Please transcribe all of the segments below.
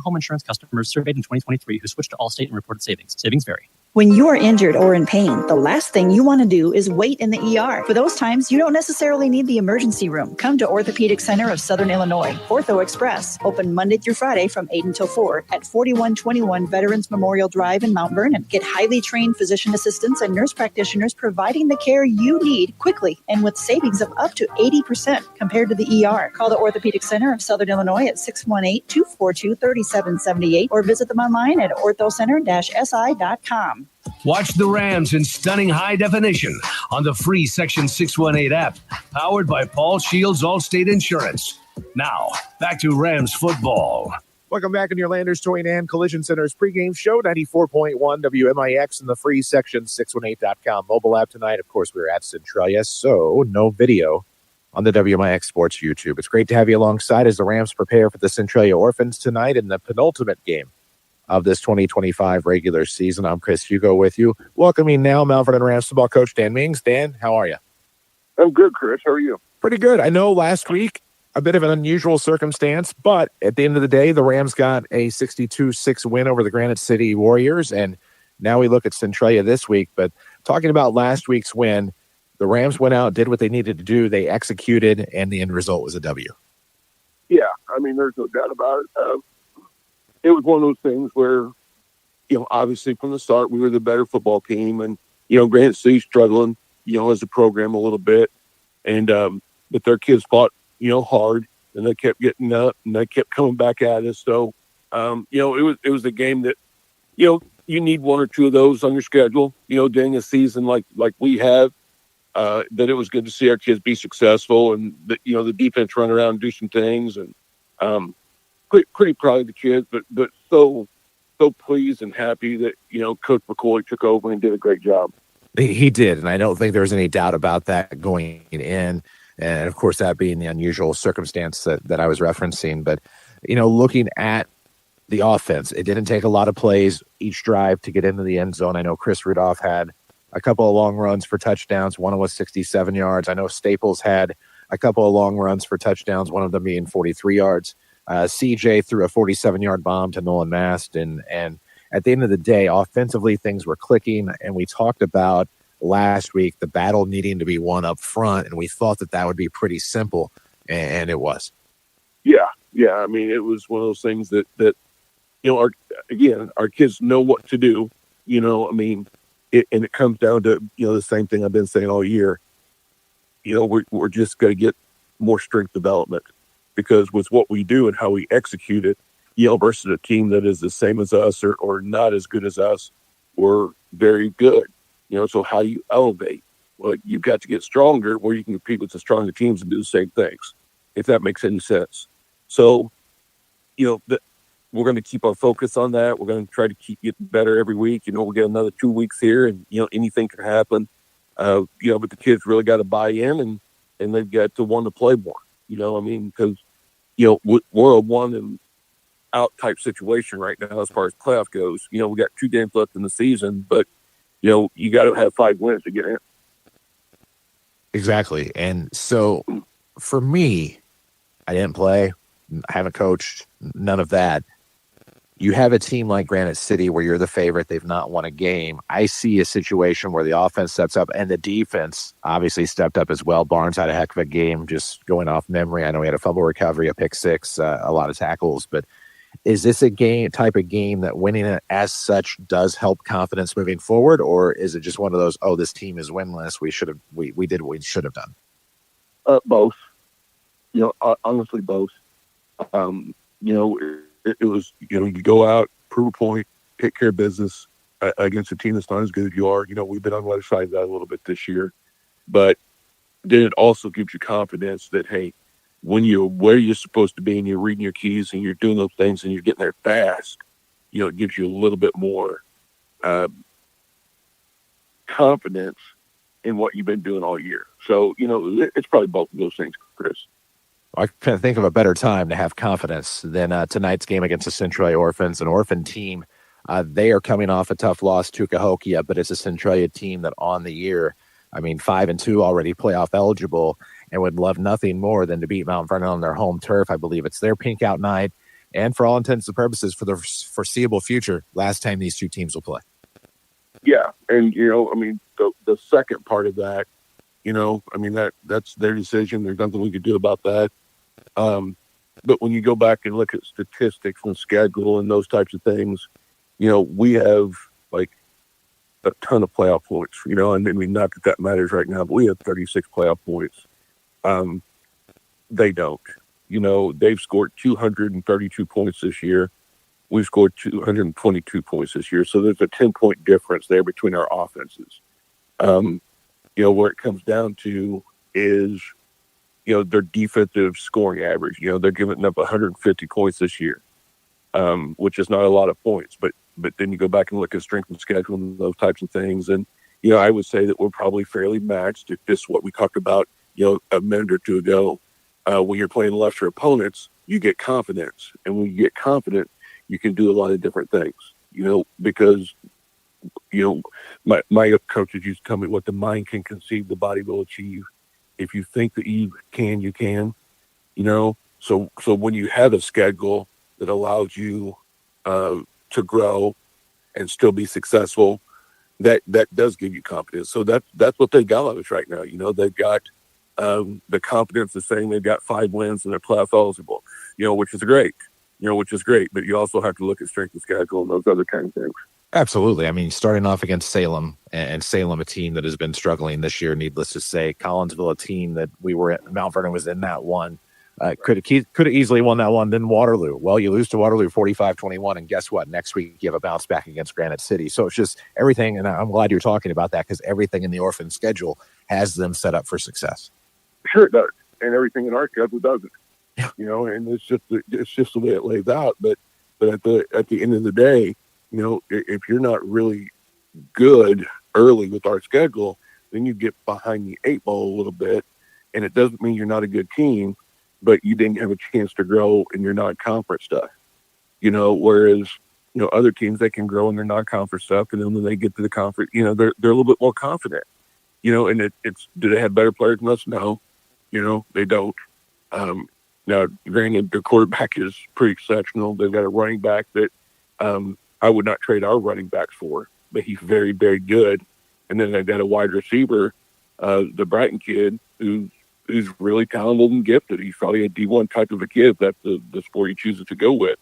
home insurance customers surveyed in 2023 who switched to Allstate and reported savings. Savings vary. When you are injured or in pain, the last thing you want to do is wait in the ER. For those times, you don't necessarily need the emergency room. Come to Orthopedic Center of Southern Illinois, Ortho Express, open Monday through Friday from 8 until 4 at 4121 Veterans Memorial Drive in Mount Vernon. Get highly trained physician assistants and nurse practitioners providing the care you need quickly and with savings of up to 80% compared to the ER. Call the Orthopedic Center of Southern Illinois at 618-242-3778 or visit them online at orthocenter-si.com. Watch the Rams in stunning high definition on the free Section 618 app, powered by Paul Shields Allstate Insurance. Now, back to Rams football. Welcome back in your Landers Toy and Collision Center's pregame show, 94.1 WMIX and the free Section 618.com mobile app tonight. Of course, we're at Centralia, so no video on the WMIX Sports YouTube. It's great to have you alongside as the Rams prepare for the Centralia Orphans tonight in the penultimate game of this 2025 regular season. I'm Chris Hugo with you. Welcoming now Mount Vernon Rams football coach Dan Mings. Dan, how are you? I'm good, Chris. How are you? Pretty good. I know last week, a bit of an unusual circumstance, but at the end of the day, the Rams got a 62-6 win over the Granite City Warriors, and now we look at Centralia this week. But talking about last week's win, the Rams went out, did what they needed to do, they executed, and the end result was a W. Yeah, I mean, there's no doubt about it. It was one of those things where, obviously from the start, we were the better football team, and, Granite City struggling, as a program a little bit, and but their kids fought, hard, and they kept getting up, and they kept coming back at us. So, it was a game that, you need one or two of those on your schedule, during a season like we have. That it was good to see our kids be successful, and the defense run around and do some things, and pretty proud of the kids, but so pleased and happy that Coach McCoy took over and did a great job. He did, and I don't think there's any doubt about that going in. And of course, that being the unusual circumstance that I was referencing. But looking at the offense, it didn't take a lot of plays each drive to get into the end zone. I know Chris Rudolph had a couple of long runs for touchdowns. One was 67 yards. I know Staples had a couple of long runs for touchdowns, one of them being 43 yards. CJ threw a 47-yard bomb to Nolan Mast. And at the end of the day, offensively, things were clicking. And we talked about last week the battle needing to be won up front. And we thought that would be pretty simple. And it was. Yeah. I mean, it was one of those things that our kids know what to do. And it comes down to, the same thing I've been saying all year. We're just going to get more strength development, because with what we do and how we execute it, versus a team that is the same as us or not as good as us, we're very good. So how do you elevate? Well, you've got to get stronger where you can compete with the stronger teams and do the same things, if that makes any sense. So, we're going to keep our focus on that. We're going to try to keep getting better every week. We'll get another 2 weeks here, and, anything can happen. But the kids really got to buy in, and they've got to want to play more. Because, we're a one and out type situation right now as far as playoff goes. We got 2 games left in the season, but, you got to have 5 wins to get in. Exactly. And so for me, I didn't play, I haven't coached, none of that. You have a team like Granite City where you're the favorite. They've not won a game. I see a situation where the offense steps up and the defense obviously stepped up as well. Barnes had a heck of a game, just going off memory. I know he had a fumble recovery, a pick six, a lot of tackles. But is this a type of game that winning it as such does help confidence moving forward? Or is it just one of those, this team is winless, we did what we should have done? Both. Honestly, both. It was, you go out, prove a point, take care of business against a team that's not as good as you are. We've been on the other side of that a little bit this year. But then it also gives you confidence that, hey, when you're where you're supposed to be and you're reading your keys and you're doing those things and you're getting there fast, it gives you a little bit more confidence in what you've been doing all year. So, it's probably both of those things, Chris. I can't think of a better time to have confidence than tonight's game against the Centralia Orphans, an orphan team. They are coming off a tough loss to Cahokia, but it's a Centralia team that on the year, 5-2 already playoff eligible, and would love nothing more than to beat Mount Vernon on their home turf. I believe it's their pink out night. and for all intents and purposes for the foreseeable future, last time these two teams will play. Yeah, and the second part of that, that's their decision. There's nothing we could do about that. But when you go back and look at statistics and schedule and those types of things, we have like a ton of playoff points. Not that matters right now, but we have 36 playoff points. They don't. They've scored 232 points this year. We've scored 222 points this year. So there's a 10-point difference there between our offenses. Where it comes down to is, their defensive scoring average. They're giving up 150 points this year, which is not a lot of points. But then you go back and look at strength of schedule and those types of things. And, I would say that we're probably fairly matched. If this is what we talked about, a minute or two ago, when you're playing lesser opponents, you get confidence. And when you get confident, you can do a lot of different things, because, my coaches used to tell me what the mind can conceive, the body will achieve. If you think that you can, so when you have a schedule that allows you to grow and still be successful, that does give you confidence. So that's what they got of us right now. They've got the confidence of saying they've got 5 wins and they're playoff eligible, which is great. But you also have to look at strength of schedule and those other kind of things. Absolutely. I mean, starting off against Salem, and Salem, a team that has been struggling this year, needless to say. Collinsville, a team that we were at, Mount Vernon was in that one. Could have easily won that one. Then Waterloo. Well, you lose to Waterloo 45-21, and guess what? Next week you have a bounce back against Granite City. So it's just everything, and I'm glad you're talking about that because everything in the Orphan schedule has them set up for success. Sure it does, and everything in our schedule doesn't. And it's just the way it lays out. But at the end of the day, if you're not really good early with our schedule, then you get behind the 8 ball a little bit, and it doesn't mean you're not a good team, but you didn't have a chance to grow in your non-conference stuff. Whereas other teams, they can grow in their non-conference stuff, and then when they get to the conference, they're a little bit more confident. And it's do they have better players than us? No, they don't. Now, granted, their quarterback is pretty exceptional. They've got a running back that I would not trade our running backs for, but he's very, very good. And then they've got a wide receiver, the Brighton kid, who's really talented and gifted. He's probably a D1 type of a kid if that's the sport he chooses to go with.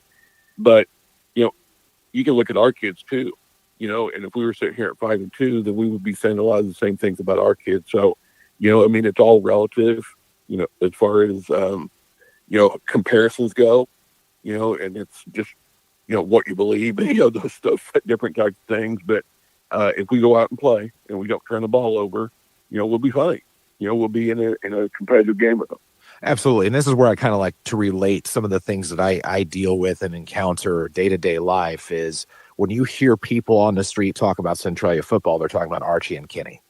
But, you can look at our kids too, and if we were sitting here at 5-2, then we would be saying a lot of the same things about our kids. So, it's all relative, as far as, comparisons go, and it's just, what you believe, those stuff, different types of things. But if we go out and play and we don't turn the ball over, we'll be fine. We'll be in a competitive game with them. Absolutely. And this is where I kind of like to relate some of the things that I deal with and encounter day-to-day life is when you hear people on the street talk about Centralia football, they're talking about Archie and Kenny.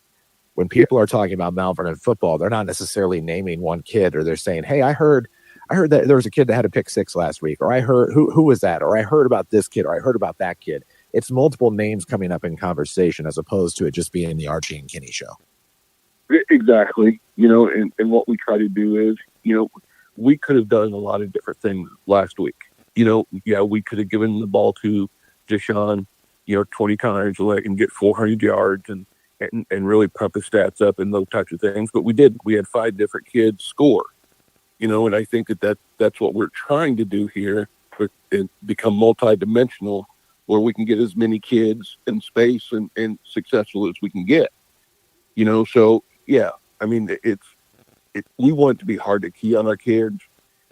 When people are talking about Mount Vernon football, they're not necessarily naming one kid, or they're saying, hey, I heard that there was a kid that had a pick 6 last week, or I heard who was that, or I heard about this kid, or I heard about that kid. It's multiple names coming up in conversation as opposed to it just being the Archie and Kenny show. Exactly. And what we try to do is, we could have done a lot of different things last week. We could have given the ball to Deshaun, 20 times and get 400 yards and really pump his stats up and those types of things. But we didn't. We had 5 different kids score. And I think that's what we're trying to do here, and become multidimensional, where we can get as many kids in space and successful as we can get. So yeah, I mean, we want it to be hard to key on our kids,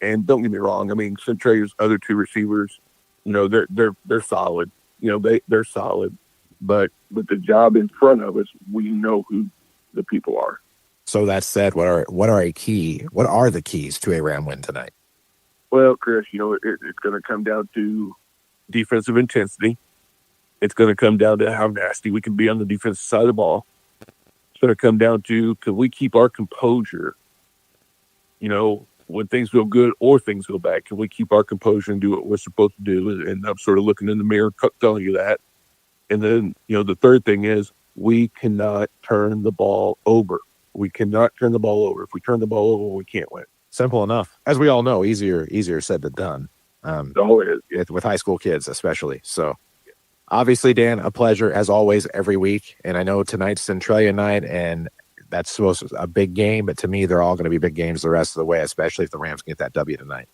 and don't get me wrong. I mean, Centralia's other 2 receivers, they're solid. They're solid, but the job in front of us, we know who the people are. So that said, what are the keys to a Ram win tonight? Well, Chris, it's going to come down to defensive intensity. It's going to come down to how nasty we can be on the defensive side of the ball. It's going to come down to, can we keep our composure? When things go good or things go bad, can we keep our composure and do what we're supposed to do? And I'm sort of looking in the mirror, telling you that. And then, the third thing is we cannot turn the ball over. We cannot turn the ball over. If we turn the ball over, we can't win. Simple enough. As we all know, easier said than done. With high school kids especially. So obviously, Dan, a pleasure as always every week. And I know tonight's Centralia night, and that's supposed to be a big game, but to me, they're all going to be big games the rest of the way, especially if the Rams can get that W tonight.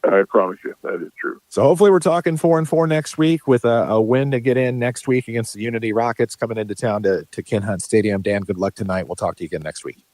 I promise you, that is true. So hopefully we're talking 4-4 next week with a win to get in next week against the Unity Rockets coming into town to Ken Hunt Stadium. Dan, good luck tonight. We'll talk to you again next week.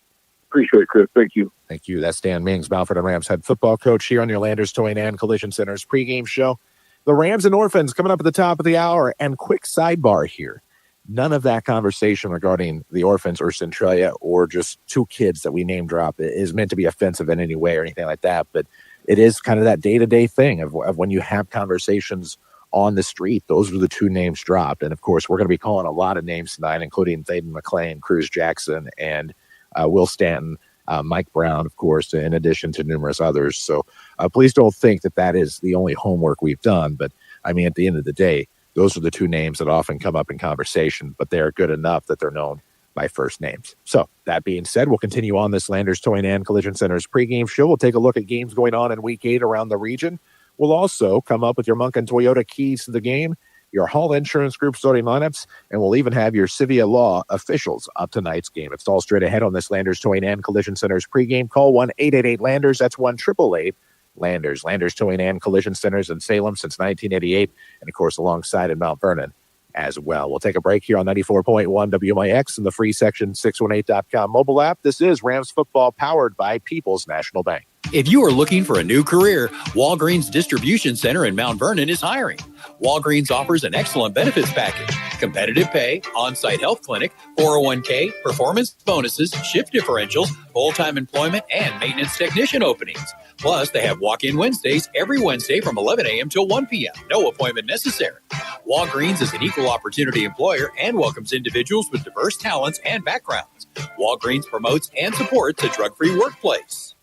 Appreciate it, Chris. Thank you. Thank you. That's Dan Mings, Balfour and Rams head football coach here on your Landers Towing and Collision Center's pregame show. The Rams and Orphans coming up at the top of the hour. And quick sidebar here. None of that conversation regarding the Orphans or Centralia or just two kids that we name drop is meant to be offensive in any way or anything like that. But it is kind of that day-to-day thing of when you have conversations on the street. Those were the two names dropped. And, of course, we're going to be calling a lot of names tonight, including Thaden McClain, Cruz Jackson, and Will Stanton, Mike Brown, of course, in addition to numerous others. So please don't think that is the only homework we've done. But, I mean, at the end of the day, those are the two names that often come up in conversation, but they are good enough that they're known by first names. So that being said, we'll continue on this Landers Towing and Collision Center's pregame show. We'll take a look at games going on in Week 8 around the region. We'll also come up with your Monk and Toyota keys to the game, your Hall Insurance Group starting lineups, and we'll even have your Civia Law officials up tonight's game. It's all straight ahead on this Landers Towing and Collision Center's pregame. Call 1-888-LANDERS. That's 1-888-LANDERS. Landers Towing and Collision Centers in Salem since 1988, and, of course, alongside in Mount Vernon as well. We'll take a break here on 94.1 WMIX and the free Section 618.com mobile app. This is Rams football powered by People's National Bank. If you are looking for a new career, Walgreens Distribution Center in Mount Vernon is hiring. Walgreens offers an excellent benefits package, competitive pay, on-site health clinic, 401k, performance bonuses, shift differentials, full-time employment, and maintenance technician openings. Plus, they have walk-in Wednesdays every Wednesday from 11 a.m. till 1 p.m. No appointment necessary. Walgreens is an equal opportunity employer and welcomes individuals with diverse talents and backgrounds. Walgreens promotes and supports a drug-free workplace.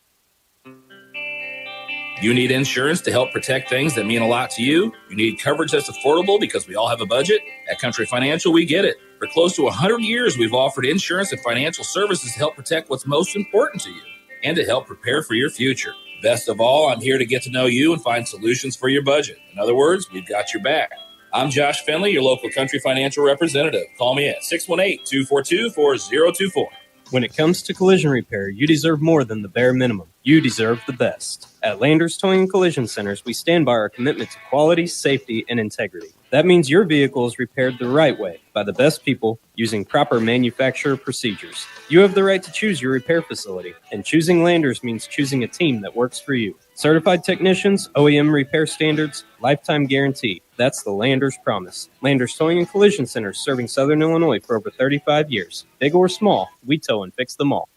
You need insurance to help protect things that mean a lot to you. You need coverage that's affordable because we all have a budget. At Country Financial, we get it. For close to 100 years, we've offered insurance and financial services to help protect what's most important to you and to help prepare for your future. Best of all, I'm here to get to know you and find solutions for your budget. In other words, we've got your back. I'm Josh Finley, your local Country Financial representative. Call me at 618-242-4024. When it comes to collision repair, you deserve more than the bare minimum. You deserve the best. At Landers Towing and Collision Centers, we stand by our commitment to quality, safety, and integrity. That means your vehicle is repaired the right way by the best people using proper manufacturer procedures. You have the right to choose your repair facility, and choosing Landers means choosing a team that works for you. Certified technicians, OEM repair standards, lifetime guarantee. That's the Landers promise. Landers Towing and Collision Centers, serving Southern Illinois for over 35 years. Big or small, we tow and fix them all.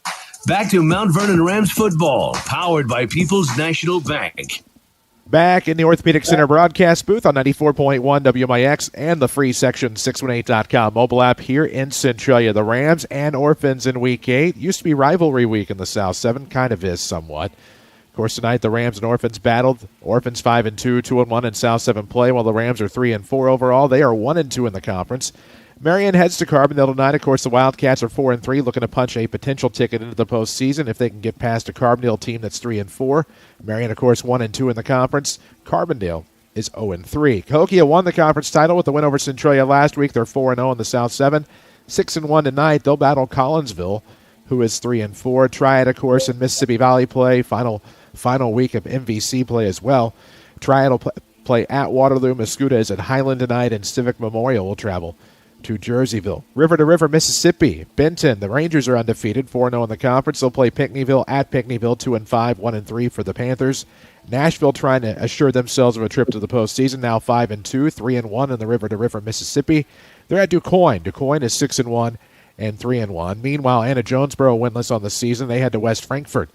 Back to Mount Vernon Rams football, powered by People's National Bank. Back in the Orthopedic Center broadcast booth on 94.1 WMIX and the free Section 618.com mobile app here in Centralia. The Rams and Orphans in Week 8. Used to be rivalry week in the South 7, kind of is somewhat. Of course, tonight the Rams and Orphans battled. Orphans 5-2, 2-1 in South 7 play, while the Rams are 3-4 overall. They are 1-2 in the conference. Marion heads to Carbondale tonight. Of course, the Wildcats are 4-3, looking to punch a potential ticket into the postseason if they can get past a Carbondale team that's 3-4. Marion, of course, 1-2 in the conference. Carbondale is 0-3. Cahokia won the conference title with the win over Centralia last week. They're 4-0 in the South 7. 6-1 tonight. They'll battle Collinsville, who is 3-4. Triad, of course, in Mississippi Valley play. Final week of MVC play as well. Triad will play at Waterloo. Mascoutah is at Highland tonight, and Civic Memorial will travel to Jerseyville. River to River, Mississippi. Benton, the Rangers are undefeated, 4-0 in the conference. They'll play Pinckneyville at Pinckneyville, 2-5, 1-3 for the Panthers. Nashville trying to assure themselves of a trip to the postseason, now 5-2, 3-1 in the River to River, Mississippi. They're at DuQuoin. DuQuoin is 6-1 and 3-1. Meanwhile, Anna Jonesboro winless on the season. They head to West Frankfort,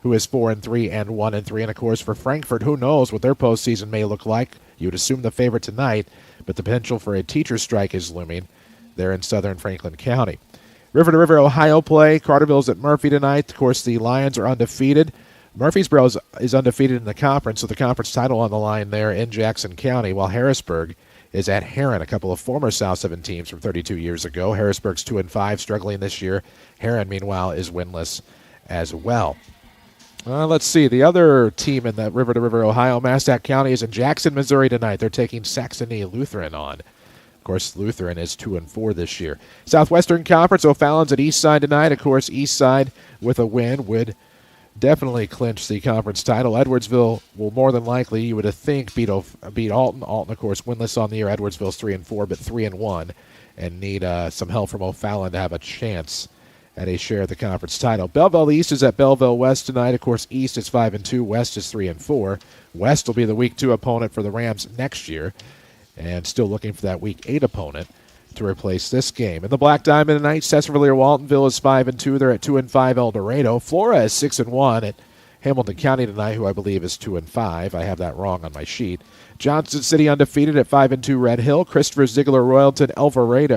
who is 4-3 and 1-3. And, of course, for Frankfort, who knows what their postseason may look like. You would assume the favorite tonight, but the potential for a teacher strike is looming there in southern Franklin County. River to River, Ohio play. Carterville's at Murphy tonight. Of course, the Lions are undefeated. Murfreesboro is undefeated in the conference, so the conference title on the line there in Jackson County, while Harrisburg is at Heron, a couple of former South 7 teams from 32 years ago. Harrisburg's 2-5, struggling this year. Heron, meanwhile, is winless as well. Let's see. The other team in that river-to-river Ohio, Massac County, is in Jackson, Missouri tonight. They're taking Saxony Lutheran on. Of course, Lutheran is 2-4 this year. Southwestern Conference, O'Fallon's at Eastside tonight. Of course, Eastside with a win would definitely clinch the conference title. Edwardsville will more than likely, you would think, beat Alton. Alton, of course, winless on the year. Edwardsville's 3-4, but 3-1, and need some help from O'Fallon to have a chance at a share of the conference title. Belleville East is at Belleville West tonight. Of course, East is 5-2. West is 3-4. West will be the Week 2 opponent for the Rams next year, and still looking for that Week 8 opponent to replace this game. In the Black Diamond tonight, Cesarville-Waltonville is 5-2. They're at 2-5. El Dorado. Flora is 6-1 at Hamilton County tonight, who I believe is 2-5. I have that wrong on my sheet. Johnson City undefeated at 5-2. Red Hill. Christopher Ziegler Royalton Alvarado,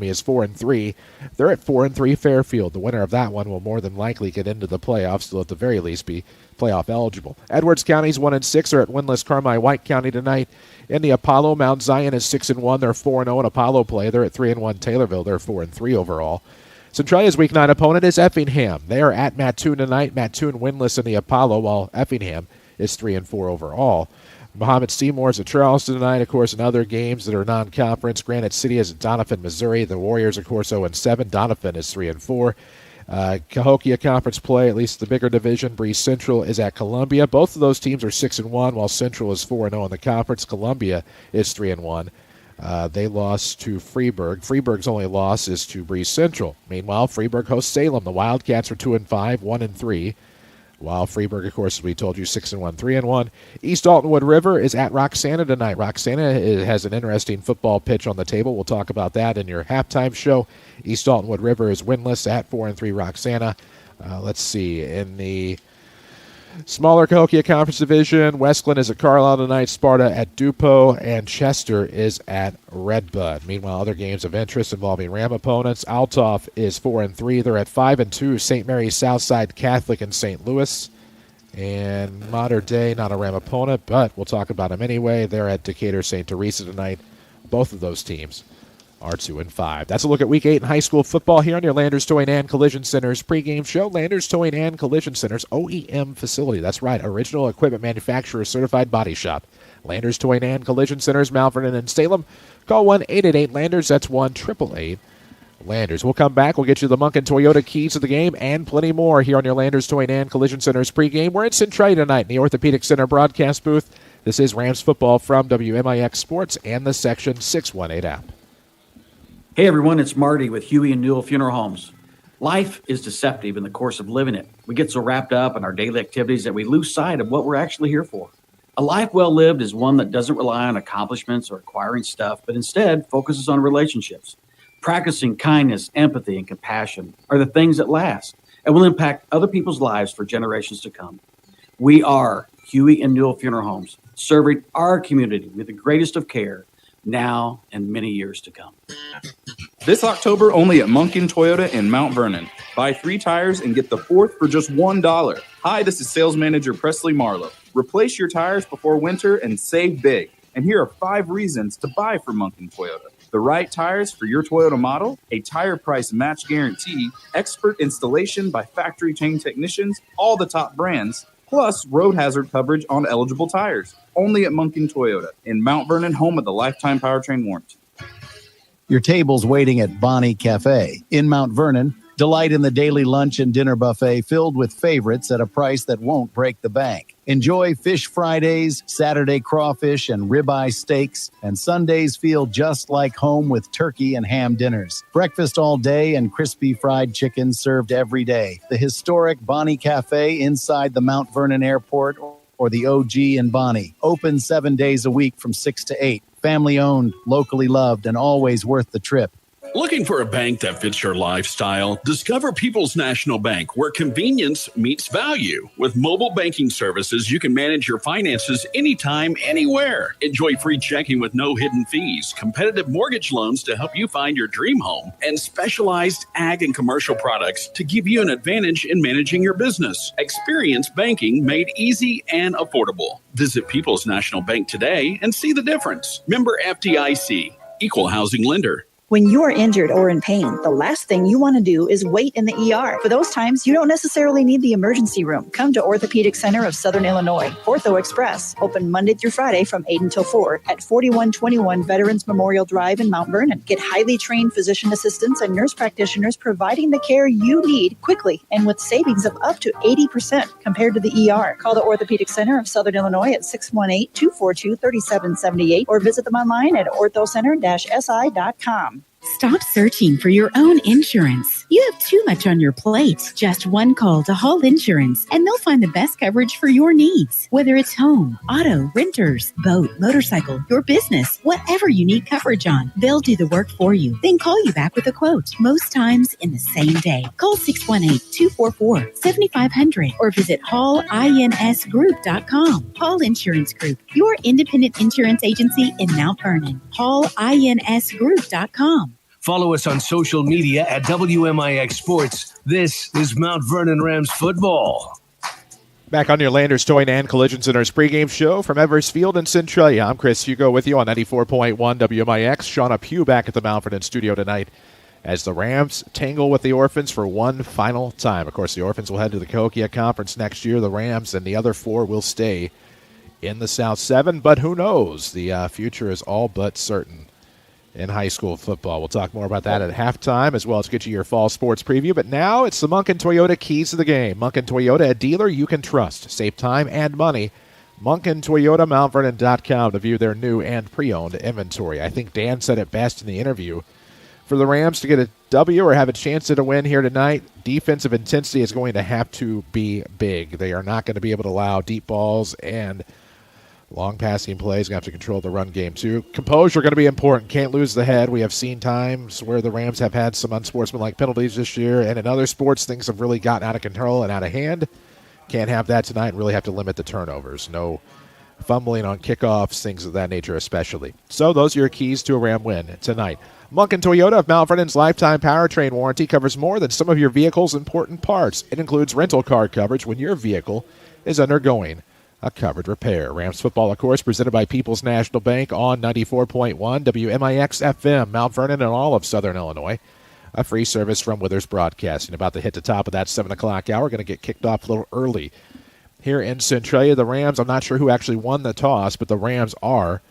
is 4-3. They're at 4-3. Fairfield. The winner of that one will more than likely get into the playoffs. They'll at the very least be playoff eligible. Edwards County's 1-6. Are at winless Carmi White County tonight. In the Apollo, Mount Zion is 6-1. They're 4-0 in Apollo play. They're at 3-1 Taylorville. They're 4-3 overall. Centralia's Week 9 opponent is Effingham. They are at Mattoon tonight. Mattoon winless in the Apollo, while Effingham is 3-4 overall. Muhammad Seymour is at Charleston tonight. Of course, in other games that are non-conference, Granite City is at Doniphan, Missouri. The Warriors, of course, 0-7. Doniphan is 3-4. Cahokia Conference play, at least the bigger division. Breeze Central is at Columbia. Both of those teams are 6-1, while Central is 4-0 in the conference. Columbia is 3-1. They lost to Freeburg. Freeburg's only loss is to Breeze Central. Meanwhile, Freeburg hosts Salem. The Wildcats are 2-5, 1-3. While Freeburg, of course, as we told you, 6-1, 3-1. East Altonwood River is at Roxana tonight. Roxana has an interesting football pitch on the table. We'll talk about that in your halftime show. East Altonwood River is winless at 4-3 Roxana. Let's see. In the smaller Cahokia Conference Division, Westland is at Carlisle tonight. Sparta at Dupo, and Chester is at Redbud. Meanwhile, other games of interest involving Ram opponents. Altoff is 4-3. They're at 5-2. St. Mary's Southside Catholic in St. Louis. And Mater Dei, not a Ram opponent, but we'll talk about them anyway. They're at Decatur St. Teresa tonight. Both of those teams are 2-5. That's a look at Week 8 in high school football here on your Landers Towing and Collision Centers pregame show. Landers Towing and Collision Centers, OEM facility. That's right, original equipment manufacturer certified body shop. Landers Towing and Collision Centers, Mount Vernon and Salem. Call 1-888-LANDERS. That's 1-888-LANDERS. We'll come back. We'll get you the Monken Toyota keys to the game and plenty more here on your Landers Towing and Collision Centers pregame. We're in Centralia tonight in the Orthopedic Center broadcast booth. This is Rams football from WMIX Sports and the Section 618 app. Hey everyone, it's Marty with Huey and Newell Funeral Homes. Life is deceptive in the course of living it. We get so wrapped up in our daily activities that we lose sight of what we're actually here for. A life well lived is one that doesn't rely on accomplishments or acquiring stuff, but instead focuses on relationships. Practicing kindness, empathy, and compassion are the things that last and will impact other people's lives for generations to come. We are Huey and Newell Funeral Homes, serving our community with the greatest of care now and many years to come. This October, only at Monken Toyota in Mount Vernon. Buy 3 tires and get the 4th for just $1. Hi, this is sales manager Presley Marlowe. Replace your tires before winter and save big. And here are 5 reasons to buy from Monken Toyota. The right tires for your Toyota model, a tire price match guarantee, expert installation by factory chain technicians, all the top brands, plus road hazard coverage on eligible tires. Only at Monken Toyota in Mount Vernon, home of the lifetime powertrain warranty. Your table's waiting at Bonnie Cafe in Mount Vernon. Delight in the daily lunch and dinner buffet filled with favorites at a price that won't break the bank. Enjoy Fish Fridays, Saturday crawfish and ribeye steaks, and Sundays feel just like home with turkey and ham dinners. Breakfast all day and crispy fried chicken served every day. The historic Bonnie Cafe inside the Mount Vernon Airport or the OG in Bonnie. Open 7 days a week from 6 to 8. Family owned, locally loved, and always worth the trip. Looking for a bank that fits your lifestyle? Discover People's National Bank, where convenience meets value. With mobile banking services, you can manage your finances anytime, anywhere. Enjoy free checking with no hidden fees, competitive mortgage loans to help you find your dream home, and specialized ag and commercial products to give you an advantage in managing your business. Experience banking made easy and affordable. Visit People's National Bank today and see the difference. Member FDIC, Equal Housing Lender. When you are injured or in pain, the last thing you want to do is wait in the ER. For those times, you don't necessarily need the emergency room. Come to Orthopedic Center of Southern Illinois, Ortho Express, open Monday through Friday from 8 until 4 at 4121 Veterans Memorial Drive in Mount Vernon. Get highly trained physician assistants and nurse practitioners providing the care you need quickly and with savings of up to 80% compared to the ER. Call the Orthopedic Center of Southern Illinois at 618-242-3778 or visit them online at orthocenter-si.com. Stop searching for your own insurance. You have too much on your plate. Just one call to Hall Insurance, and they'll find the best coverage for your needs. Whether it's home, auto, renters, boat, motorcycle, your business, whatever you need coverage on, they'll do the work for you. Then call you back with a quote, most times in the same day. Call 618-244-7500 or visit HallInsGroup.com. Hall Insurance Group, your independent insurance agency in Mount Vernon. HallInsGroup.com. Follow us on social media at WMIX Sports. This is Mount Vernon Rams football. Back on your Landers Towing and Collision Center's pregame show from Evers Field in Centralia. I'm Chris Hugo with you on 94.1 WMIX. Shauna Pugh back at the Mount Vernon studio tonight as the Rams tangle with the Orphans for one final time. Of course, the Orphans will head to the Cahokia Conference next year. The Rams and the other four will stay in the South 7, but who knows? The future is all but certain in high school football. We'll talk more about that at halftime, as well as get you your fall sports preview. But now it's the Munkin Toyota keys to the game. Munkin Toyota, a dealer you can trust. Save time and money. Munkin Toyota, MountVernon.com to view their new and pre-owned inventory. I think Dan said it best in the interview. For the Rams to get a W or have a chance at a win here tonight, defensive intensity is going to have to be big. They are not going to be able to allow deep balls and long passing plays. Going to have to control the run game, too. Composure going to be important. Can't lose the head. We have seen times where the Rams have had some unsportsmanlike penalties this year, and in other sports, things have really gotten out of control and out of hand. Can't have that tonight and really have to limit the turnovers. No fumbling on kickoffs, things of that nature especially. So those are your keys to a Ram win tonight. Munkin Toyota of Mount Vernon's lifetime powertrain warranty covers more than some of your vehicle's important parts. It includes rental car coverage when your vehicle is undergoing a covered repair. Rams football, of course, presented by People's National Bank on 94.1 WMIX FM, Mount Vernon and all of Southern Illinois. A free service from Withers Broadcasting. About to hit the top of that 7 o'clock hour. Going to get kicked off a little early here in Centralia. The Rams, I'm not sure who actually won the toss, but the Rams are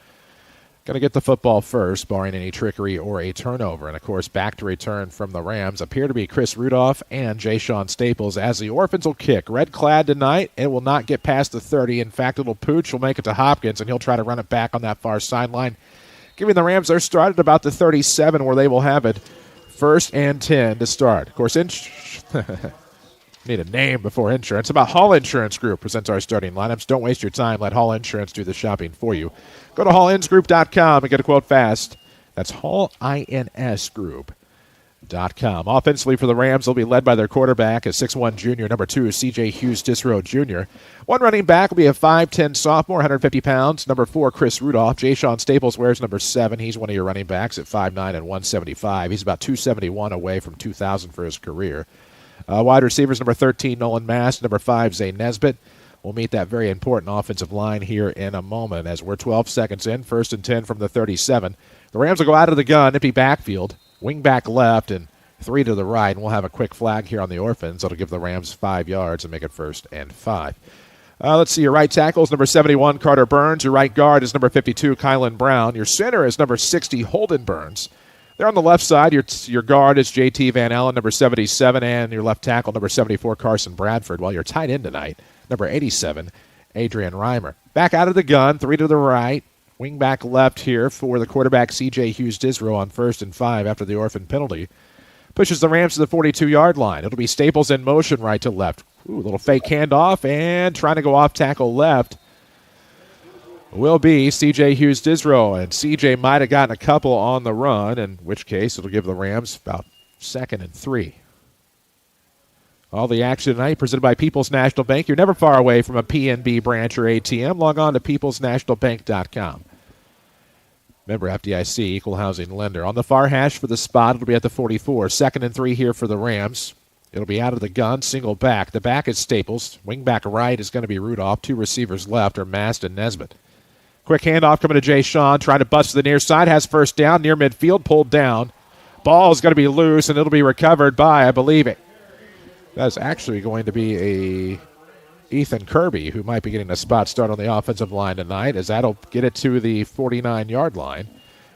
going to get the football first, barring any trickery or a turnover. And, of course, back to return from the Rams appear to be Chris Rudolph and Jay-Sean Staples as the Orphans will kick. Red clad tonight. It will not get past the 30. In fact, little Pooch will make it to Hopkins, and he'll try to run it back on that far sideline, giving the Rams their start at about the 37, where they will have it first and 10 to start. Of course, need a name before insurance. About Hall Insurance Group presents our starting lineups. Don't waste your time. Let Hall Insurance do the shopping for you. Go to HallInsGroup.com and get a quote fast. That's HallInsGroup.com. Offensively for the Rams, they'll be led by their quarterback, a 6'1 junior, number 2, C.J. Hughes-Disrow Jr. One running back will be a 5'10 sophomore, 150 pounds, number 4, Chris Rudolph. Jay-Sean Staples wears number 7. He's one of your running backs at 5'9 and 175. He's about 271 away from 2,000 for his career. Wide receivers, number 13, Nolan Mast, number 5, Zay Nesbitt. We'll meet that very important offensive line here in a moment as we're 12 seconds in, first and 10 from the 37. The Rams will go out of the gun, empty backfield, wing back left, and 3 to the right. And we'll have a quick flag here on the Orphans. That'll give the Rams 5 yards and make it first and 5. Let's see. Your right tackle is number 71, Carter Burns. Your right guard is number 52, Kylan Brown. Your center is number 60, Holden Burns. There on the left side, your guard is J.T. Van Allen, number 77, and your left tackle, number 74, Carson Bradford, while your tight end tonight, number 87, Adrian Reimer. Back out of the gun, 3 to the right, wing back left here for the quarterback, C.J. Hughes-Disrow on first and 5 after the orphan penalty. Pushes the Rams to the 42-yard line. It'll be Staples in motion right to left. Ooh, a little fake handoff, and trying to go off tackle left will be C.J. Hughes-Disrow, and C.J. might have gotten a couple on the run, in which case it'll give the Rams about 2nd and 3. All the action tonight presented by People's National Bank. You're never far away from a PNB branch or ATM. Log on to peoplesnationalbank.com. Member FDIC, equal housing lender. On the far hash for the spot, it'll be at the 44. 2nd and 3 here for the Rams. It'll be out of the gun, single back. The back is Staples. Wing back right is going to be Rudolph. 2 receivers left are Mast and Nesbitt. Quick handoff coming to Jay Sean, trying to bust to the near side, has first down, near midfield, pulled down Ball's going to be loose, and it'll be recovered by, I believe it. That's actually going to be a Ethan Kirby, who might be getting a spot start on the offensive line tonight, as that'll get it to the 49-yard line.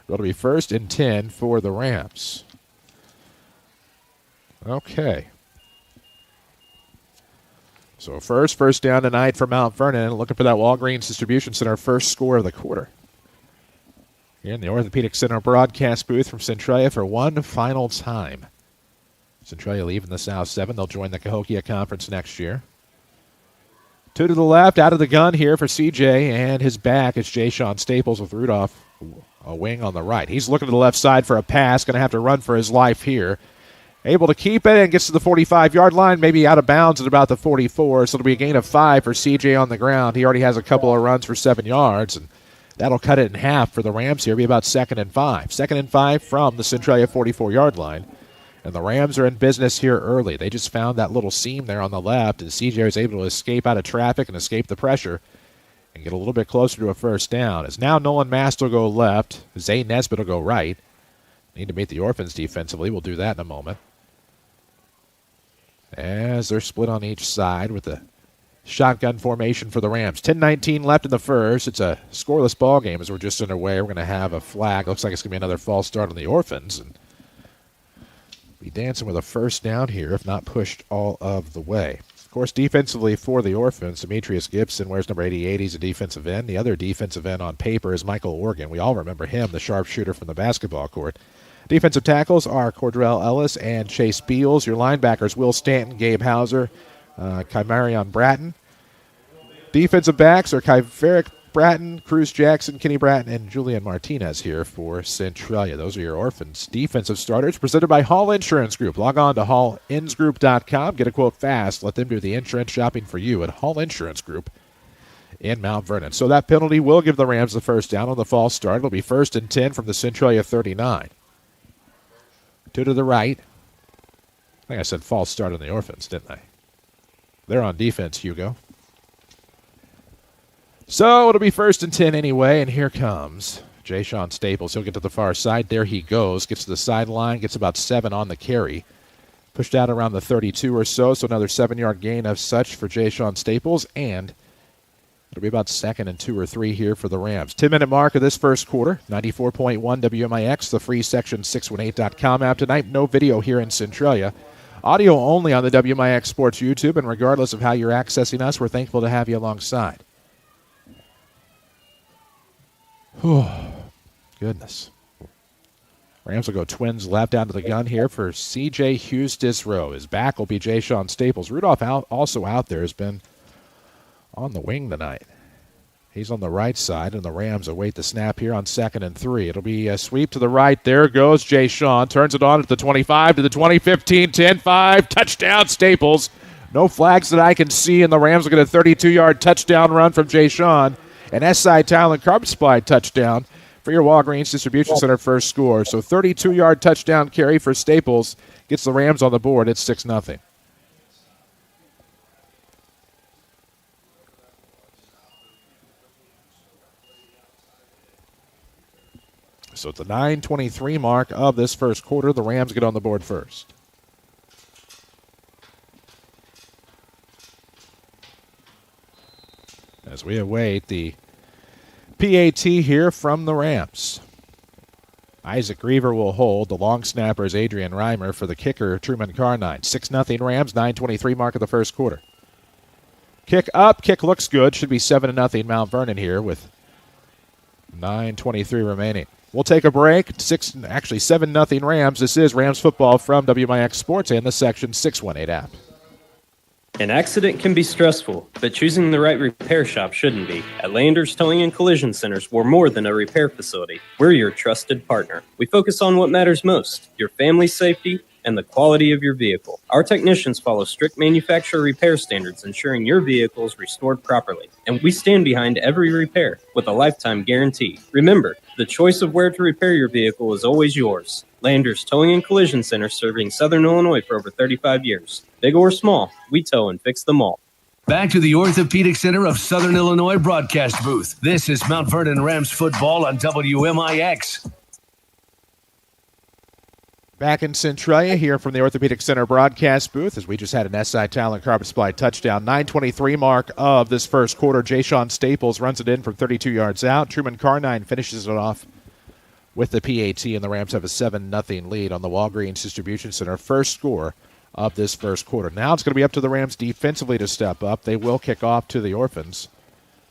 It'll be 1st and 10 for the Rams. Okay. So first down tonight for Mount Vernon, looking for that Walgreens Distribution Center first score of the quarter. Here in the Orthopedic Center broadcast booth from Centralia for one final time. Centralia leaving the South 7. They'll join the Cahokia Conference next year. 2 to the left, out of the gun here for CJ, and his back is Jay-Sean Staples with Rudolph, a wing on the right. He's looking to the left side for a pass, going to have to run for his life here. Able to keep it and gets to the 45-yard line, maybe out of bounds at about the 44, so it'll be a gain of 5 for CJ on the ground. He already has a couple of runs for 7 yards, and that'll cut it in half for the Rams here. It'll be about 2nd and 5. 2nd and 5 from the Centralia 44-yard line. And the Rams are in business here early. They just found that little seam there on the left, and CJ was able to escape out of traffic and escape the pressure and get a little bit closer to a first down. As now Nolan Mast will go left. Zay Nesbitt will go right. Need to meet the Orphans defensively. We'll do that in a moment. As they're split on each side with the shotgun formation for the Rams. 10:19 left in the first. It's a scoreless ball game as we're just underway. We're going to have a flag. Looks like it's going to be another false start on the Orphans. And be dancing with a first down here, if not pushed all of the way. Of course, defensively for the Orphans, Demetrius Gibson wears number 88. He's a defensive end. The other defensive end on paper is Michael Organ. We all remember him, the sharpshooter from the basketball court. Defensive tackles are Cordrell Ellis and Chase Beals. Your linebackers, Will Stanton, Gabe Hauser, Kymarion Bratton. Defensive backs are Kyverick Bratton, Cruz Jackson, Kenny Bratton, and Julian Martinez here for Centralia. Those are your Orphans defensive starters presented by Hall Insurance Group. Log on to hallinsgroup.com. Get a quote fast. Let them do the insurance shopping for you at Hall Insurance Group in Mount Vernon. So that penalty will give the Rams the first down on the false start. It'll be 1st and 10 from the Centralia 39. 2 to the right. I think I said false start on the Orphans, didn't I? They're on defense, Hugo. So it'll be 1st and 10 anyway, and here comes Jay-Sean Staples. He'll get to the far side. There he goes. Gets to the sideline. Gets about 7 on the carry. Pushed out around the 32 or so, so another 7-yard gain of such for Jay-Sean Staples, and it'll be about 2nd and 2 or 3 here for the Rams. 10-minute mark of this first quarter. 94.1 WMIX, the free Section 618.com app tonight. No video here in Centralia. Audio only on the WMIX Sports YouTube, and regardless of how you're accessing us, we're thankful to have you alongside. Goodness. Rams will go twins left out of the gun here for C.J. Hughes-Disrow. His back will be Jay-Sean Staples. Rudolph also out there has been on the wing tonight. He's on the right side, and the Rams await the snap here on 2nd and 3. It'll be a sweep to the right. There goes Jay-Sean. Turns it on at the 25 to the 20, 15, 10, 5. Touchdown, Staples. No flags that I can see, and the Rams will get a 32-yard touchdown run from Jay-Sean. An S.I. Talent Carpet Supply touchdown for your Walgreens Distribution Center first score. So 32-yard touchdown carry for Staples gets the Rams on the board. It's 6-0. So at the 9:23 mark of this first quarter, the Rams get on the board first. As we await the PAT here from the Rams. Isaac Griever will hold. The long snapper is Adrian Reimer for the kicker, Truman Carnine. 6-0 Rams, 9:23 mark of the first quarter. Kick up. Kick looks good. Should be 7-0 Mount Vernon here with 9:23 remaining. We'll take a break. 7-0 Rams. This is Rams football from WMIX Sports and the Section 618 app. An accident can be stressful, but choosing the right repair shop shouldn't be. At Landers Towing and Collision Centers, we're more than a repair facility. We're your trusted partner. We focus on what matters most, your family's safety and the quality of your vehicle. Our technicians follow strict manufacturer repair standards, ensuring your vehicle is restored properly. And we stand behind every repair with a lifetime guarantee. Remember, the choice of where to repair your vehicle is always yours. Landers Towing and Collision Center, serving Southern Illinois for over 35 years. Big or small, we tow and fix them all. Back to the Orthopedic Center of Southern Illinois broadcast booth. This is Mount Vernon Rams football on WMIX. Back in Centralia here from the Orthopedic Center broadcast booth as we just had an SI Talent Carpet Supply touchdown. 9:23 mark of this first quarter. Ja'Shawn Staples runs it in from 32 yards out. Truman Carnine finishes it off with the PAT, and the Rams have a 7-0 lead on the Walgreens Distribution Center. First score of this first quarter. Now it's going to be up to the Rams defensively to step up. They will kick off to the Orphans.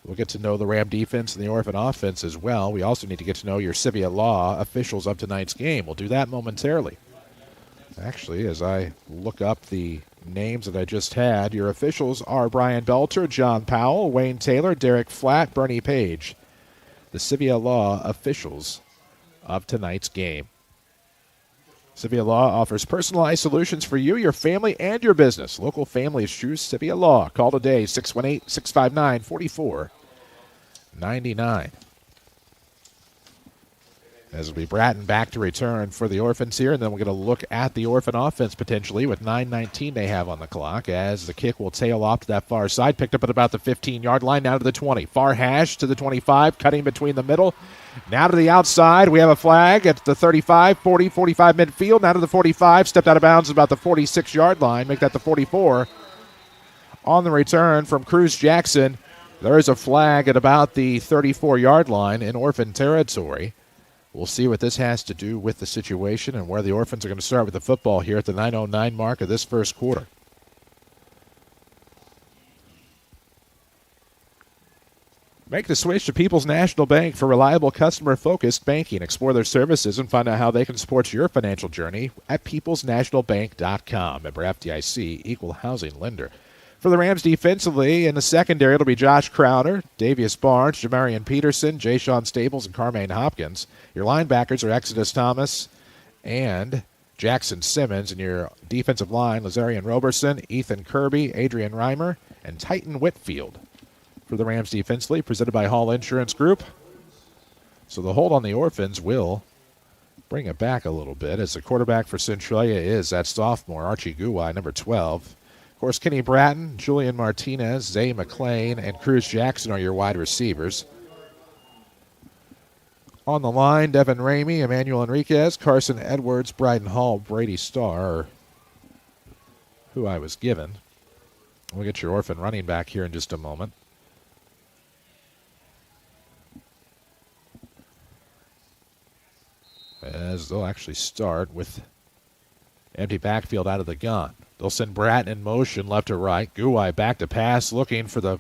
We'll get to know the Ram defense and the Orphan offense as well. We also need to get to know your Civia Law officials of tonight's game. We'll do that momentarily. Actually, as I look up the names that I just had, your officials are Brian Belter, John Powell, Wayne Taylor, Derek Flatt, Bernie Page. The Civia Law officials of tonight's game. Civia Law offers personalized solutions for you, your family, and your business. Local families choose Civia Law. Call today, 618-659-4499. As it'll be Bratton back to return for the Orphans here, and then we're going to look at the Orphan offense potentially with 9:19 they have on the clock as the kick will tail off to that far side, picked up at about the 15-yard line, now to the 20. Far hash to the 25, cutting between the middle. Now to the outside, we have a flag at the 35, 40, 45 midfield, now to the 45, stepped out of bounds about the 46-yard line, make that the 44. On the return from Cruz Jackson, there is a flag at about the 34-yard line in Orphan territory. We'll see what this has to do with the situation and where the Orphans are going to start with the football here at the 9:09 mark of this first quarter. Make the switch to People's National Bank for reliable customer-focused banking. Explore their services and find out how they can support your financial journey at peoplesnationalbank.com. Member FDIC, equal housing lender. For the Rams defensively, in the secondary, it'll be Josh Crowder, Davius Barnes, Jamarian Peterson, Ja'Shawn Staples, and Carmaine Hopkins. Your linebackers are Exodus Thomas and Jackson Simmons. And your defensive line, Lazarian Roberson, Ethan Kirby, Adrian Reimer, and Titan Whitfield. For the Rams defensively, presented by Hall Insurance Group. So the hold on the Orphans will bring it back a little bit as the quarterback for Centralia is that sophomore, Archie Guwai, number 12. Of course, Kenny Bratton, Julian Martinez, Zay McClain, and Cruz Jackson are your wide receivers. On the line, Devin Ramey, Emmanuel Enriquez, Carson Edwards, Bryden Hall, Brady Starr, who I was given. We'll get your Orphan running back here in just a moment. As they'll actually start with empty backfield out of the gun. They'll send Bratton in motion left to right. Guwai back to pass, looking for the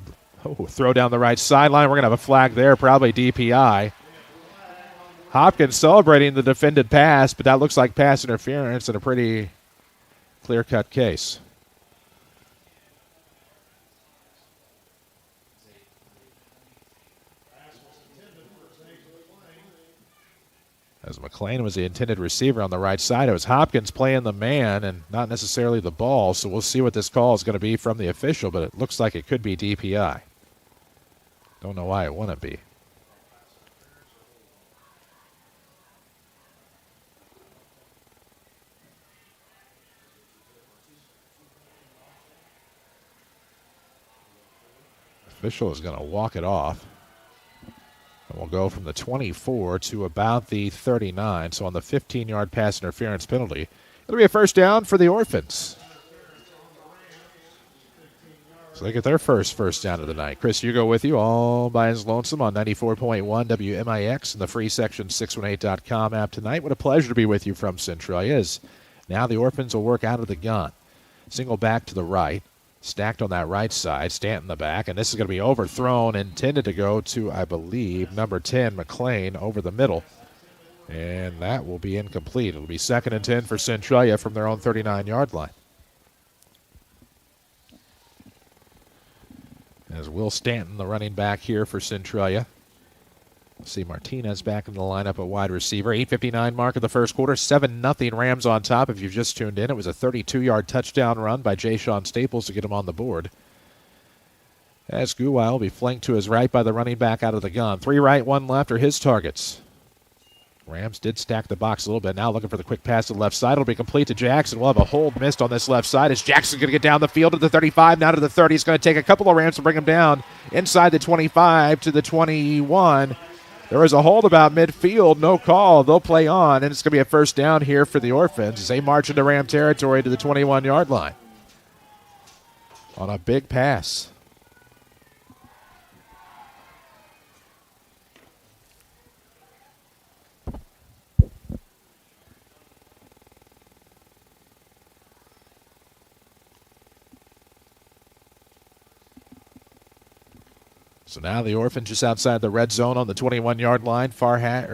throw down the right sideline. We're going to have a flag there, probably DPI. Hopkins celebrating the defended pass, but that looks like pass interference in a pretty clear-cut case. As McClain was the intended receiver on the right side, it was Hopkins playing the man and not necessarily the ball, so we'll see what this call is going to be from the official, but it looks like it could be DPI. Don't know why it wouldn't be. Official is going to walk it off. And we'll go from the 24 to about the 39. So on the 15-yard pass interference penalty, it'll be a first down for the Orphans. So they get their first down of the night. Chris Hugo with you all by his lonesome on 94.1 WMIX and the free section 618.com app tonight. What a pleasure to be with you from Centralia. As now the Orphans will work out of the gun. Single back to the right. Stacked on that right side, Stanton the back, and this is going to be overthrown, intended to go to, I believe, number 10, McClain, over the middle. And that will be incomplete. It'll be 2nd and 10 for Centralia from their own 39-yard line. As Will Stanton, the running back here for Centralia. See Martinez back in the lineup at wide receiver. 8:59 mark of the first quarter. 7-0 Rams on top. If you've just tuned in, it was a 32-yard touchdown run by Ja'Shawn Staples to get him on the board. As Guwai will be flanked to his right by the running back out of the gun. 3 right, 1 left are his targets. Rams did stack the box a little bit. Now looking for the quick pass to the left side. It'll be complete to Jackson. We'll have a hold missed on this left side as Jackson's going to get down the field to the 35, now to the 30. It's going to take a couple of Rams to bring him down inside the 25 to the 21. There was a hold about midfield, no call. They'll play on, and it's going to be a first down here for the Orphans as they march into Ram territory to the 21-yard line on a big pass. So now the Orphans just outside the red zone on the 21-yard line.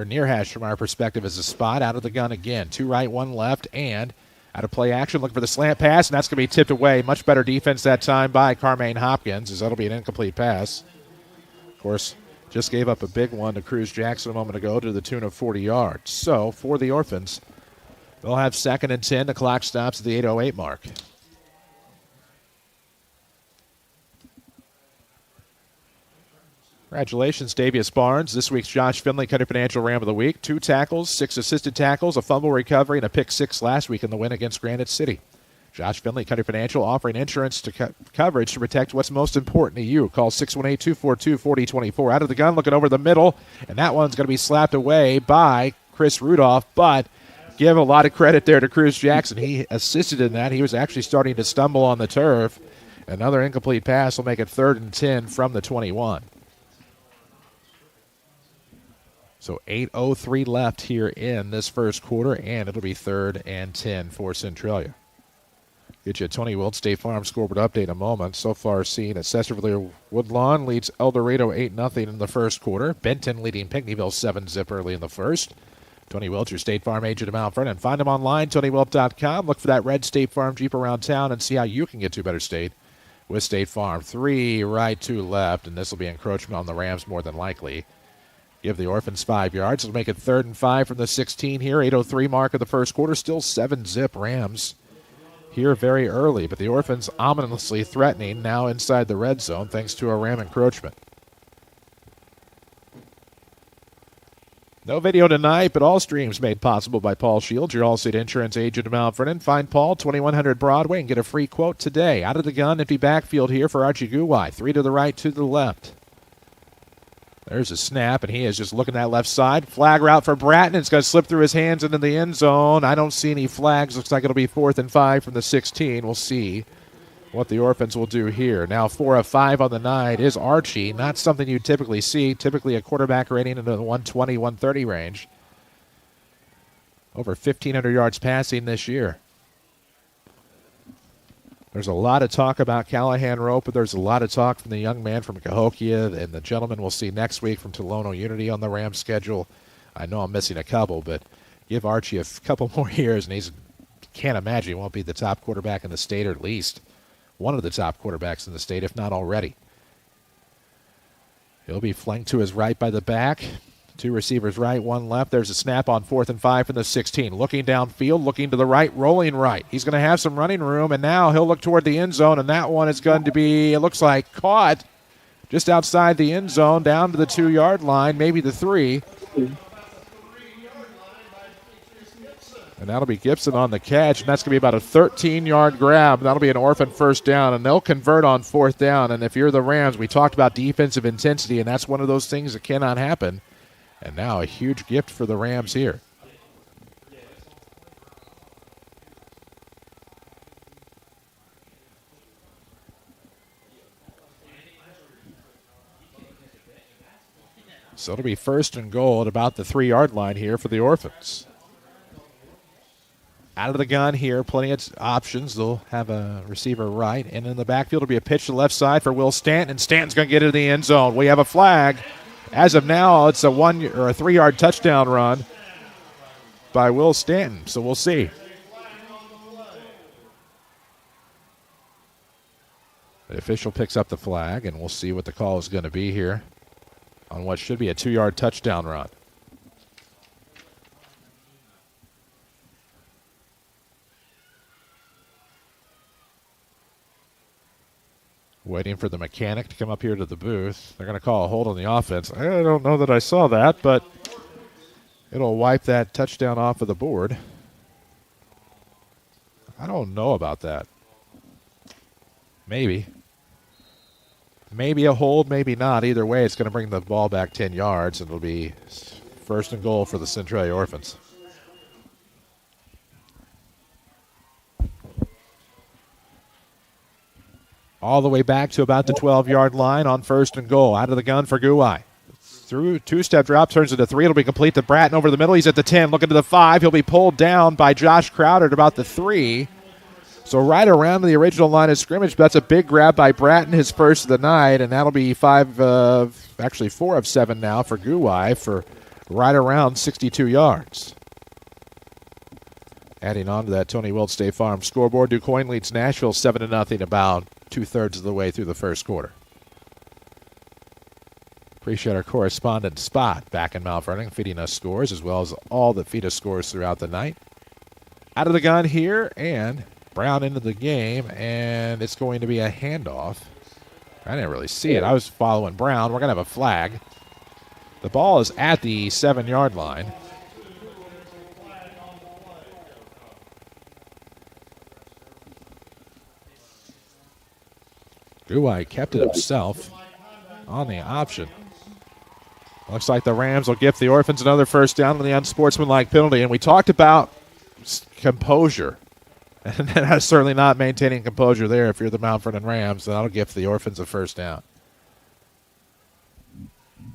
Near hash from our perspective is a spot. Out of the gun again. 2 right, 1 left, and out of play action. Looking for the slant pass, and that's going to be tipped away. Much better defense that time by Carmaine Hopkins, as that'll be an incomplete pass. Of course, just gave up a big one to Cruz Jackson a moment ago to the tune of 40 yards. So for the Orphans, they'll have 2nd and 10. The clock stops at the 8:08 mark. Congratulations, Davius Barnes. This week's Josh Finley Country Financial Ram of the Week. 2 tackles, 6 assisted tackles, a fumble recovery, and a pick 6 last week in the win against Granite City. Josh Finley Country Financial offering insurance to coverage to protect what's most important to you. Call 618-242-4024. Out of the gun, looking over the middle, and that one's going to be slapped away by Chris Rudolph, but give a lot of credit there to Cruz Jackson. He assisted in that. He was actually starting to stumble on the turf. Another incomplete pass will make it 3rd and 10 from the 21. So 8:03 left here in this first quarter, and it'll be 3rd and 10 for Centralia. Get you a Tony Wilt State Farm scoreboard update in a moment. So far seen at Cesarville Woodlawn leads El Dorado 8-0 in the first quarter. Benton leading Pinckneyville 7-0 early in the first. Tony Wilt, your State Farm agent at Mount Vernon. Find him online, TonyWilt.com. Look for that red State Farm Jeep around town and see how you can get to a better state with State Farm. 3 right, 2 left, and this will be encroachment on the Rams more than likely. Give the Orphans 5 yards. It'll make it 3rd and 5 from the 16 here. 8:03 mark of the first quarter. Still 7-0 Rams here very early. But the Orphans ominously threatening now inside the red zone thanks to a Ram encroachment. No video tonight, but all streams made possible by Paul Shields, your Allstate Insurance agent of Mount Vernon. Find Paul, 2100 Broadway, and get a free quote today. Out of the gun, empty backfield here for Archie Guwai. 3 to the right, 2 to the left. There's a snap, and he is just looking that left side. Flag route for Bratton. It's going to slip through his hands into the end zone. I don't see any flags. Looks like it'll be 4th and 5 from the 16. We'll see what the Orphans will do here. Now 4 of 5 on the night is Archie. Not something you typically see. Typically a quarterback rating in the 120, 130 range. Over 1,500 yards passing this year. There's a lot of talk about Callahan Rope, but there's a lot of talk from the young man from Cahokia and the gentleman we'll see next week from Tolono Unity on the Rams schedule. I know I'm missing a couple, but give Archie a couple more years, and can't imagine he won't be the top quarterback in the state, or at least one of the top quarterbacks in the state, if not already. He'll be flanked to his right by the back. 2 receivers right, 1 left. There's a snap on 4th and 5 from the 16. Looking downfield, looking to the right, rolling right. He's going to have some running room, and now he'll look toward the end zone, and that one is going to be, it looks like, caught just outside the end zone, down to the 2-yard line, maybe the 3. And that'll be Gibson on the catch, and that's going to be about a 13-yard grab. That'll be an Orphan first down, and they'll convert on 4th down. And if you're the Rams, we talked about defensive intensity, and that's one of those things that cannot happen. And now a huge gift for the Rams here. So it'll be 1st and goal at about the 3-yard line here for the Orphans. Out of the gun here, plenty of options. They'll have a receiver right, and in the backfield will be a pitch to the left side for Will Stanton, and Stanton's going to get into the end zone. We have a flag. As of now, it's a 1 or a 3-yard touchdown run by Will Stanton, so we'll see. The official picks up the flag, and we'll see what the call is going to be here on what should be a 2-yard touchdown run. Waiting for the mechanic to come up here to the booth. They're going to call a hold on the offense. I don't know that I saw that, but it'll wipe that touchdown off of the board. I don't know about that. Maybe. Maybe a hold, maybe not. Either way, it's going to bring the ball back 10 yards, and it'll be first and goal for the Centralia Orphans. All the way back to about the 12-yard line on first and goal. Out of the gun for Guai. Through two-step drop, turns into 3. It'll be complete to Bratton over the middle. He's at the 10, looking to the 5. He'll be pulled down by Josh Crowder at about the 3. So right around the original line of scrimmage, but that's a big grab by Bratton, his first of the night, and that'll be 4 of 7 now for Guai for right around 62 yards. Adding on to that Tony Wilt State Farm scoreboard, DuQuoin leads Nashville 7-0 about 2/3 of the way through the first quarter. Appreciate our correspondent Spot back in Mount Vernon feeding us scores as well as all that feed us scores throughout the night. Out of the gun here, and Brown into the game, and it's going to be a handoff. I didn't really see it. I was following Brown. We're going to have a flag. The ball is at the 7-yard line. Guai kept it himself on the option. Looks like the Rams will give the Orphans another first down on the unsportsmanlike penalty. And we talked about composure. And that's certainly not maintaining composure there if you're the Mount Vernon Rams. That'll give the Orphans a first down.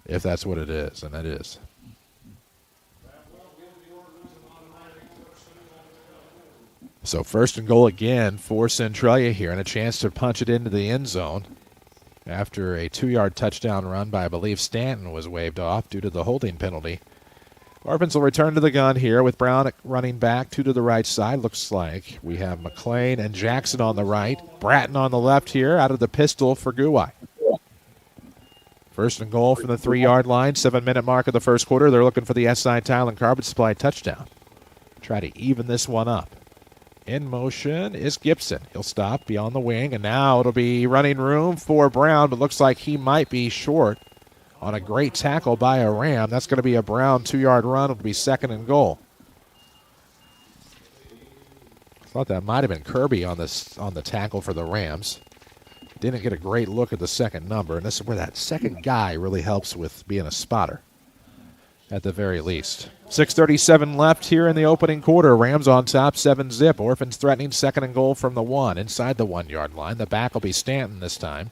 If that's what it is, and that is. So first and goal again for Centralia here, and a chance to punch it into the end zone after a 2-yard touchdown run by, I believe, Stanton was waved off due to the holding penalty. Orphans will return to the gun here with Brown running back, 2 to the right side. Looks like we have McLean and Jackson on the right. Bratton on the left here out of the pistol for Guai. First and goal from the 3-yard line, 7-minute mark of the first quarter. They're looking for the SI Tile and Carpet Supply touchdown. Try to even this one up. In motion is Gibson. He'll stop beyond the wing, and now it'll be running room for Brown, but looks like he might be short on a great tackle by a Ram. That's going to be a Brown 2-yard run. It'll be second and goal. I thought that might have been Kirby on the tackle for the Rams. Didn't get a great look at the second number, and this is where that second guy really helps with being a spotter at the very least. 6:37 left here in the opening quarter. Rams on top, 7-zip. Orphans threatening second and goal from the 1, inside the 1-yard line. The back will be Stanton this time.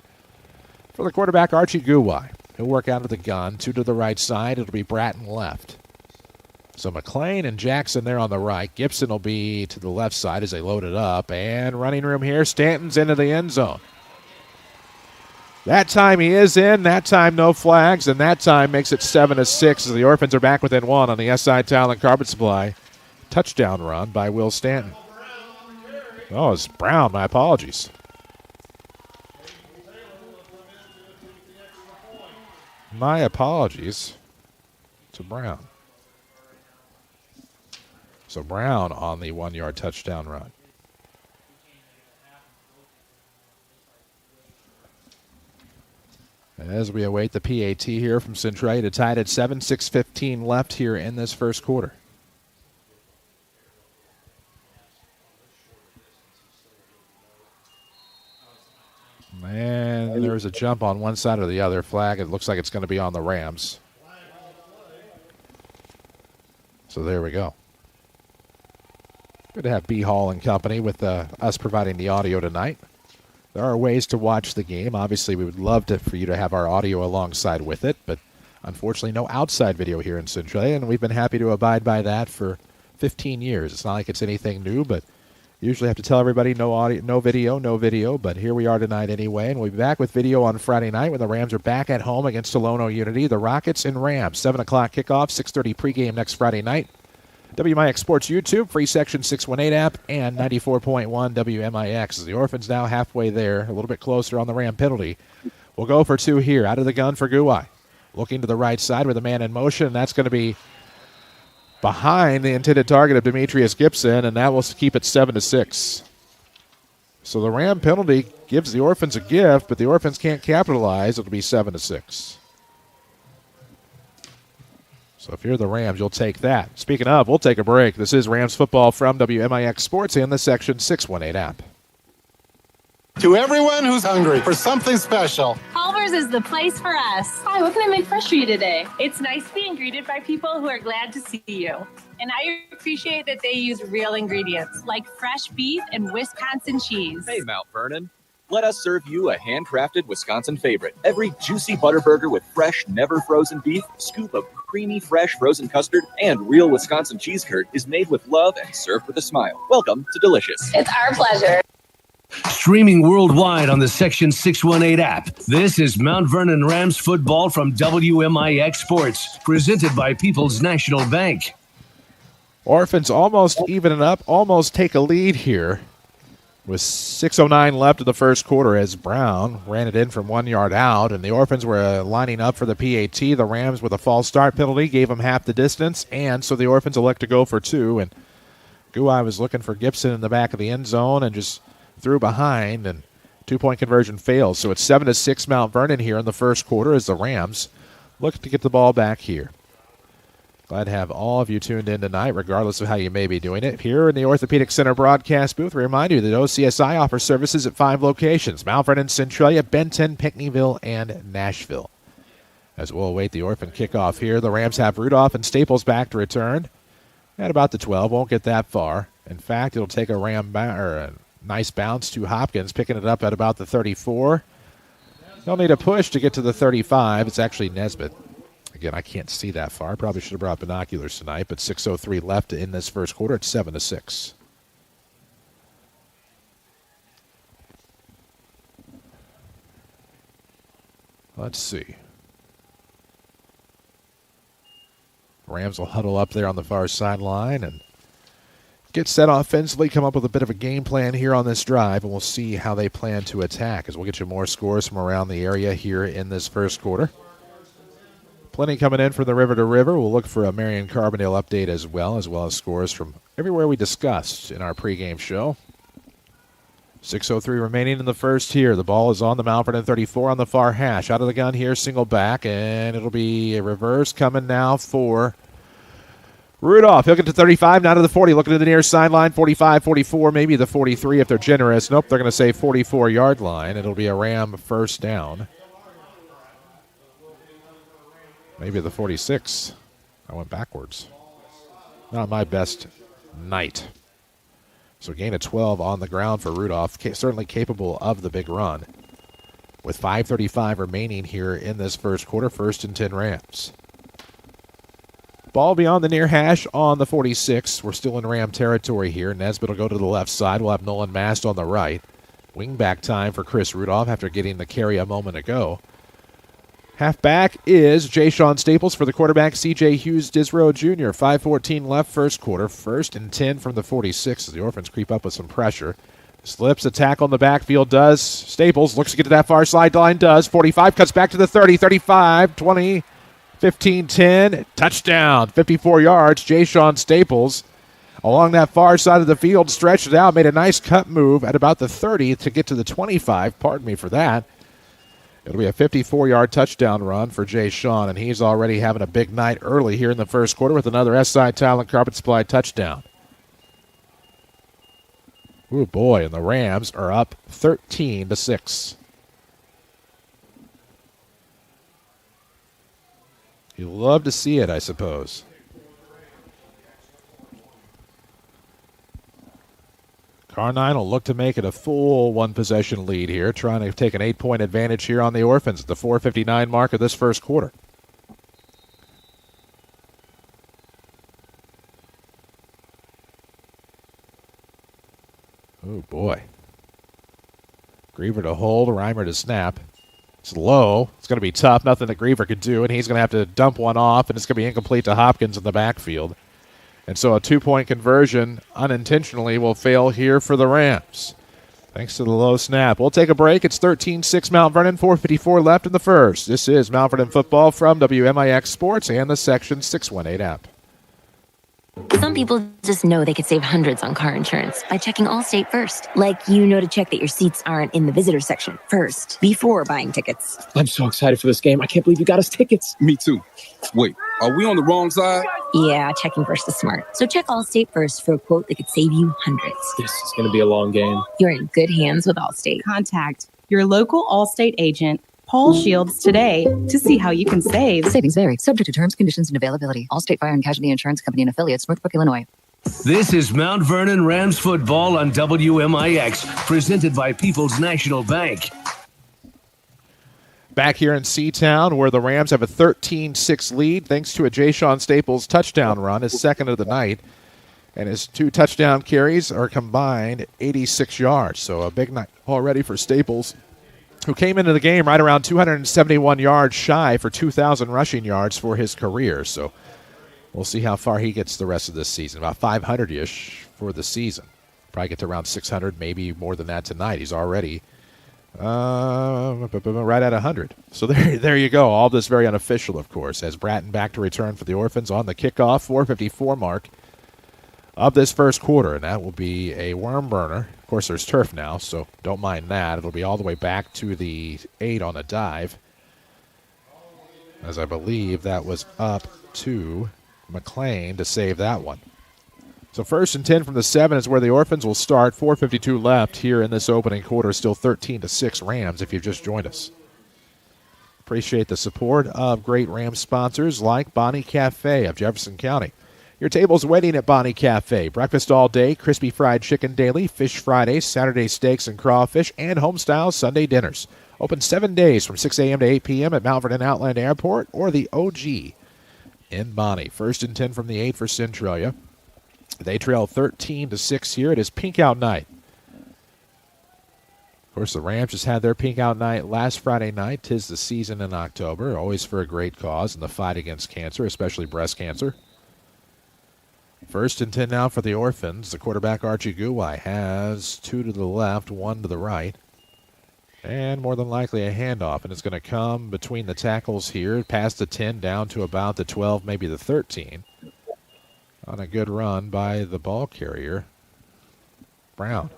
For the quarterback, Archie Guai. He'll work out of the gun, 2 to the right side. It'll be Bratton left. So McLean and Jackson there on the right. Gibson will be to the left side as they load it up. And running room here, Stanton's into the end zone. That time he is in. That time no flags. And that time makes it 7-6 as the Orphans are back within 1 on the SI Tile and Carpet Supply. Touchdown run by Will Stanton. Oh, it's Brown. My apologies. My apologies to Brown. So Brown on the 1-yard touchdown run. As we await the PAT here from Centralia to tie it at 7, 6:15 left here in this first quarter. And there's a jump on one side or the other. Flag, it looks like it's going to be on the Rams. So there we go. Good to have B. Hall and company with us providing the audio tonight. There are ways to watch the game. Obviously, we would love for you to have our audio alongside with it, but unfortunately no outside video here in Centralia, and we've been happy to abide by that for 15 years. It's not like it's anything new, but usually have to tell everybody no audio, no video, but here we are tonight anyway, and we'll be back with video on Friday night when the Rams are back at home against Tolono Unity. The Rockets and Rams, 7 o'clock kickoff, 6:30 pregame next Friday night. WMIX Sports YouTube, free section 618 app, and 94.1 WMIX. The Orphans now halfway there, a little bit closer on the Ram penalty. We'll go for 2 here, out of the gun for Guai. Looking to the right side with a man in motion, and that's going to be behind the intended target of Demetrius Gibson, and that will keep it 7-6. So the Ram penalty gives the Orphans a gift, but the Orphans can't capitalize. It'll be 7-6. So if you're the Rams, you'll take that. Speaking of, we'll take a break. This is Rams football from WMIX Sports and the Section 618 app. To everyone who's hungry for something special, Culver's is the place for us. Hi, what can I make fresh for you today? It's nice being greeted by people who are glad to see you. And I appreciate that they use real ingredients like fresh beef and Wisconsin cheese. Hey, Mount Vernon. Let us serve you a handcrafted Wisconsin favorite. Every juicy butter burger with fresh, never frozen beef, scoop of creamy, fresh frozen custard, and real Wisconsin cheese curd is made with love and served with a smile. Welcome to Delicious. It's our pleasure. Streaming worldwide on the Section 618 app. This is Mount Vernon Rams football from WMIX Sports, presented by People's National Bank. Orphans almost even it up, almost take a lead here with 6:09 left of the first quarter as Brown ran it in from 1 yard out, and the Orphans were lining up for the PAT. The Rams, with a false start penalty, gave them half the distance, and so the Orphans elect to go for two, and Guai was looking for Gibson in the back of the end zone and just threw behind, and 2-point conversion fails. So it's 7-6 Mount Vernon here in the first quarter as the Rams look to get the ball back here. Glad to have all of you tuned in tonight, regardless of how you may be doing it. Here in the Orthopedic Center broadcast booth, we remind you that OCSI offers services at 5 locations: Mount Vernon, Centralia, Benton, Pinckneyville, and Nashville. As we'll await the Orphan kickoff here, the Rams have Rudolph and Staples back to return at about the 12. Won't get that far. In fact, it'll take a nice bounce to Hopkins, picking it up at about the 34. They'll need a push to get to the 35. It's actually Nesbitt. Again, I can't see that far. Probably should have brought binoculars tonight, but 6:03 left in this first quarter. It's 7-6. Let's see. Rams will huddle up there on the far sideline and get set offensively, come up with a bit of a game plan here on this drive, and we'll see how they plan to attack as we'll get you more scores from around the area here in this first quarter. Plenty coming in from the River to River. We'll look for a Marion Carbondale update as well as scores from everywhere we discussed in our pregame show. 6:03 remaining in the first here. The ball is on the Mount Vernon 34 on the far hash. Out of the gun here, single back, and it'll be a reverse coming now for Rudolph. He'll get to 35, now to the 40. Looking at the near sideline, 45, 44, maybe the 43 if they're generous. Nope, they're going to say 44-yard line. It'll be a Ram first down. Maybe the 46. I went backwards. Not my best night. So gain of 12 on the ground for Rudolph. Certainly capable of the big run. With 5:35 remaining here in this first quarter, 1st and 10 Rams. Ball beyond the near hash on the 46. We're still in Ram territory here. Nesbitt will go to the left side. We'll have Nolan Mast on the right. Wingback time for Chris Rudolph after getting the carry a moment ago. Halfback is Jay Sean Staples for the quarterback, C.J. Hughes Disrow Jr. 5:14 left first quarter. 1st and 10 from the 46 as the Orphans creep up with some pressure. Slips a tackle in the backfield, does. Staples looks to get to that far sideline, does. 45, cuts back to the 30, 35, 20, 15, 10. Touchdown, 54 yards. Jay Sean Staples along that far side of the field, stretched it out, made a nice cut move at about the 30 to get to the 25. Pardon me for that. It'll be a 54-yard touchdown run for Jay Sean, and he's already having a big night early here in the first quarter with another SI Talent Carpet Supply touchdown. Oh boy, and the Rams are up 13-6. You love to see it, I suppose. Carnine will look to make it a full one-possession lead here, trying to take an 8-point advantage here on the Orphans at the 4:59 mark of this first quarter. Oh, boy. Griever to hold, Reimer to snap. It's low. It's going to be tough. Nothing that Griever could do, and he's going to have to dump one off, and it's going to be incomplete to Hopkins in the backfield. And so a 2-point conversion unintentionally will fail here for the Rams. Thanks to the low snap. We'll take a break. It's 13-6 Mount Vernon, 4:54 left in the first. This is Mount Vernon football from WMIX Sports and the Section 618 app. Some people just know they could save hundreds on car insurance by checking Allstate first. Like, to check that your seats aren't in the visitor section first, before buying tickets. I'm so excited for this game. I can't believe you got us tickets. Me too. Wait, Are we on the wrong side? Yeah, checking first is smart. So check Allstate first for a quote that could save you hundreds. This is going to be a long game. You're in good hands with Allstate. Contact your local Allstate agent, Paul Shields, today to see how you can save. Savings vary, subject to terms, conditions, and availability. Allstate Fire and Casualty Insurance Company and affiliates, Northbrook, Illinois. This is Mount Vernon Rams football on WMIX, presented by People's National Bank. Back here in Seatown, where the Rams have a 13-6 lead, thanks to a Ja'Shawn Staples touchdown run, his second of the night. And his 2 touchdown carries are combined 86 yards. So a big night already for Staples, who came into the game right around 271 yards shy for 2,000 rushing yards for his career. So we'll see how far he gets the rest of this season, about 500-ish for the season. Probably get to around 600, maybe more than that tonight. He's already right at 100. So there you go. All this very unofficial, of course, as Bratton back to return for the Orphans on the kickoff, 4:54 mark of this first quarter, and that will be a worm burner. Of course, there's turf now, so don't mind that. It'll be all the way back to the 8 on a dive, as I believe that was up to McLean to save that one. So 1st and 10 from the 7 is where the Orphans will start. 4:52 left here in this opening quarter. Still 13-6 Rams if you've just joined us. Appreciate the support of great Rams sponsors like Bonnie Cafe of Jefferson County. Your table's waiting at Bonnie Cafe. Breakfast all day, crispy fried chicken daily, fish Fridays, Saturday steaks and crawfish, and homestyle Sunday dinners. Open 7 days from 6 a.m. to 8 p.m. at Mount Vernon Outland Airport or the OG in Bonnie. 1st and 10 from the 8 for Centralia. They trail 13-6 here. It is Pink Out Night. Of course, the Rams just had their Pink Out Night last Friday night. 'Tis the season in October, always for a great cause in the fight against cancer, especially breast cancer. 1st and 10 now for the Orphans. The quarterback, Archie Guwai, has 2 to the left, 1 to the right. And more than likely a handoff, and it's going to come between the tackles here, past the 10, down to about the 12, maybe the 13. On a good run by the ball carrier, Brown.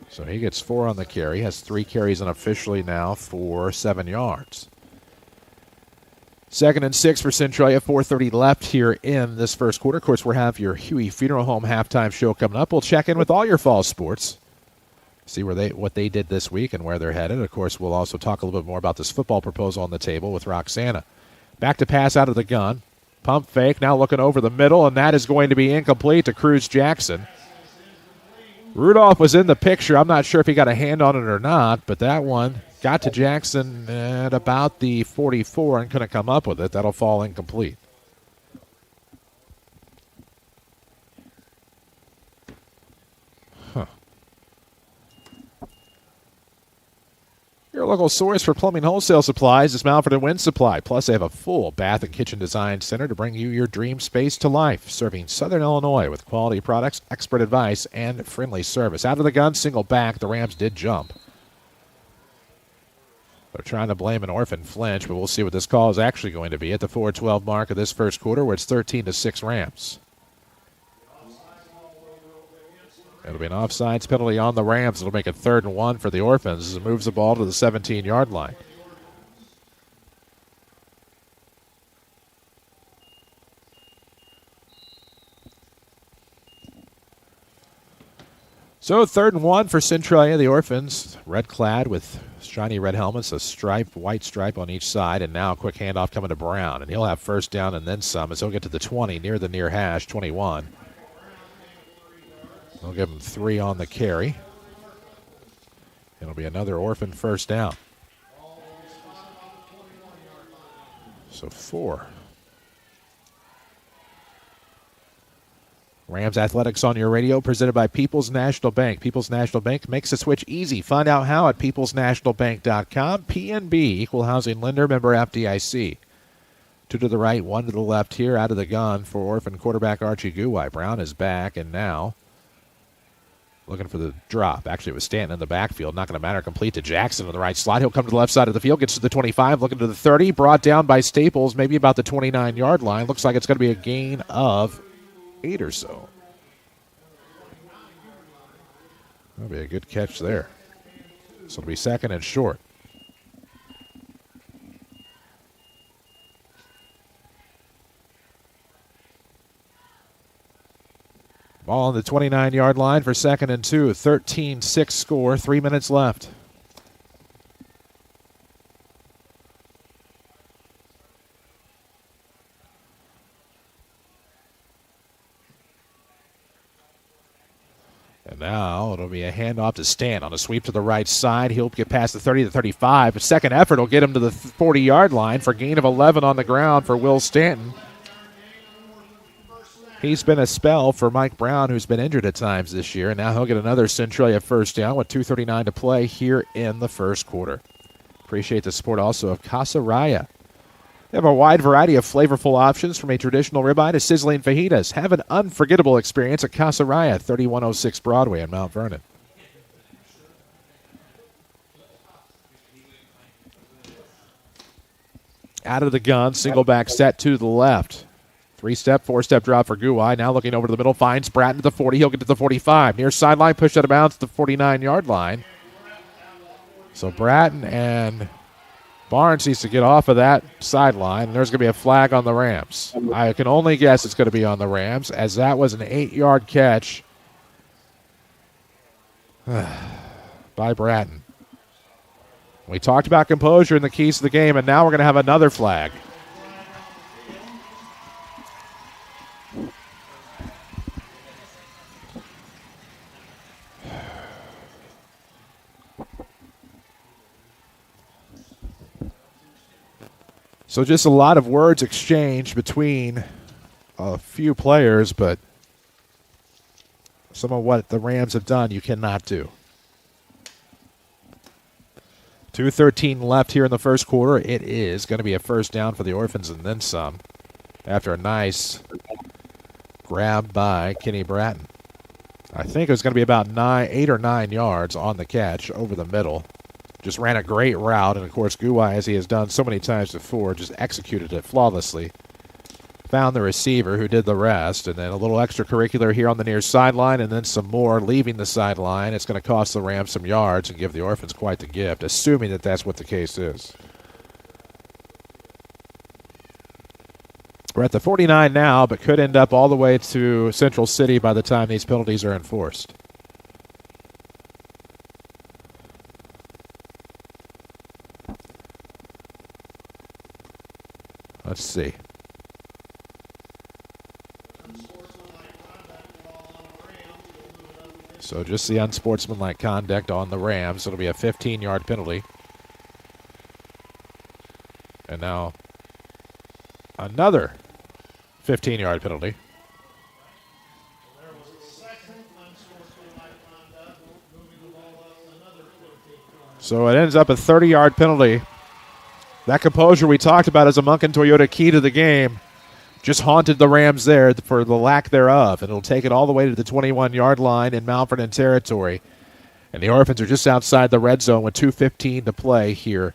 So he gets 4 on the carry, has 3 carries unofficially now for 7 yards. 2nd and 6 for Centralia, 4:30 left here in this first quarter. Of course, we'll have your Huey Funeral Home halftime show coming up. We'll check in with all your fall sports, see what they did this week and where they're headed. Of course, we'll also talk a little bit more about this football proposal on the table with Roxana. Back to pass out of the gun. Pump fake, now looking over the middle, and that is going to be incomplete to Cruz Jackson. Rudolph was in the picture. I'm not sure if he got a hand on it or not, but that one got to Jackson at about the 44 and couldn't come up with it. That'll fall incomplete. Your local source for plumbing wholesale supplies is Mount Vernon Wind Supply. Plus, they have a full bath and kitchen design center to bring you your dream space to life, serving Southern Illinois with quality products, expert advice, and friendly service. Out of the gun, single back, the Rams did jump. They're trying to blame an orphan flinch, but we'll see what this call is actually going to be at the 4:12 mark of this first quarter, where it's 13-6 Rams. It'll be an offsides penalty on the Rams. It'll make it 3rd and 1 for the Orphans as it moves the ball to the 17-yard line. So 3rd and 1 for Centralia. The Orphans, red-clad with shiny red helmets, a white stripe on each side, and now a quick handoff coming to Brown. And he'll have 1st down and then some as he'll get to the 20, near the near hash, 21. They'll give him 3 on the carry. It'll be another Orphan 1st down. So 4. Rams Athletics on your radio, presented by People's National Bank. People's National Bank makes the switch easy. Find out how at peoplesnationalbank.com. PNB, equal housing lender, member FDIC. 2 to the right, 1 to the left here, out of the gun for Orphan quarterback Archie Guwai. Brown is back, and now looking for the drop. Actually, it was Stanton in the backfield. Not going to matter. Complete to Jackson on the right slide. He'll come to the left side of the field. Gets to the 25. Looking to the 30. Brought down by Staples. Maybe about the 29-yard line. Looks like it's going to be a gain of 8 or so. That'll be a good catch there. So it'll be 2nd and short. Ball on the 29-yard line for 2nd and 2. 13-6 score, 3 minutes left. And now it'll be a handoff to Stan on a sweep to the right side. He'll get past the 30 to 35. A second effort will get him to the 40-yard line for gain of 11 on the ground for Will Stanton. He's been a spell for Mike Brown, who's been injured at times this year, and now he'll get another Centralia first down with 2:39 to play here in the first quarter. Appreciate the support also of Casa Raya. They have a wide variety of flavorful options from a traditional ribeye to sizzling fajitas. Have an unforgettable experience at Casa Raya, 3106 Broadway in Mount Vernon. Out of the gun, single back set to the left. 3-step, 4-step drop for Guai. Now looking over to the middle, finds Bratton to the 40. He'll get to the 45. Near sideline, pushed out of bounds to the 49-yard line. So Bratton and Barnes needs to get off of that sideline, and there's going to be a flag on the Rams. I can only guess it's going to be on the Rams, as that was an 8-yard catch by Bratton. We talked about composure and the keys to the game, and now we're going to have another flag. So just a lot of words exchanged between a few players, but some of what the Rams have done you cannot do. 2:13 left here in the first quarter. It is going to be a first down for the Orphans and then some after a nice grab by Kenny Bratton. I think it was going to be about 8 or 9 yards on the catch over the middle. Just ran a great route, and of course Guai, as he has done so many times before, just executed it flawlessly. Found the receiver who did the rest, and then a little extracurricular here on the near sideline, and then some more leaving the sideline. It's going to cost the Rams some yards and give the Orphans quite the gift, assuming that that's what the case is. We're at the 49 now, but could end up all the way to Central City by the time these penalties are enforced. Let's see. So just the unsportsmanlike conduct on the Rams. It'll be a 15-yard penalty. And now another 15-yard penalty. So it ends up a 30-yard penalty. That composure we talked about as a Munkin Toyota key to the game just haunted the Rams there for the lack thereof. And it'll take it all the way to the 21-yard line in Mount Vernon territory. And the Orphans are just outside the red zone with 2:15 to play here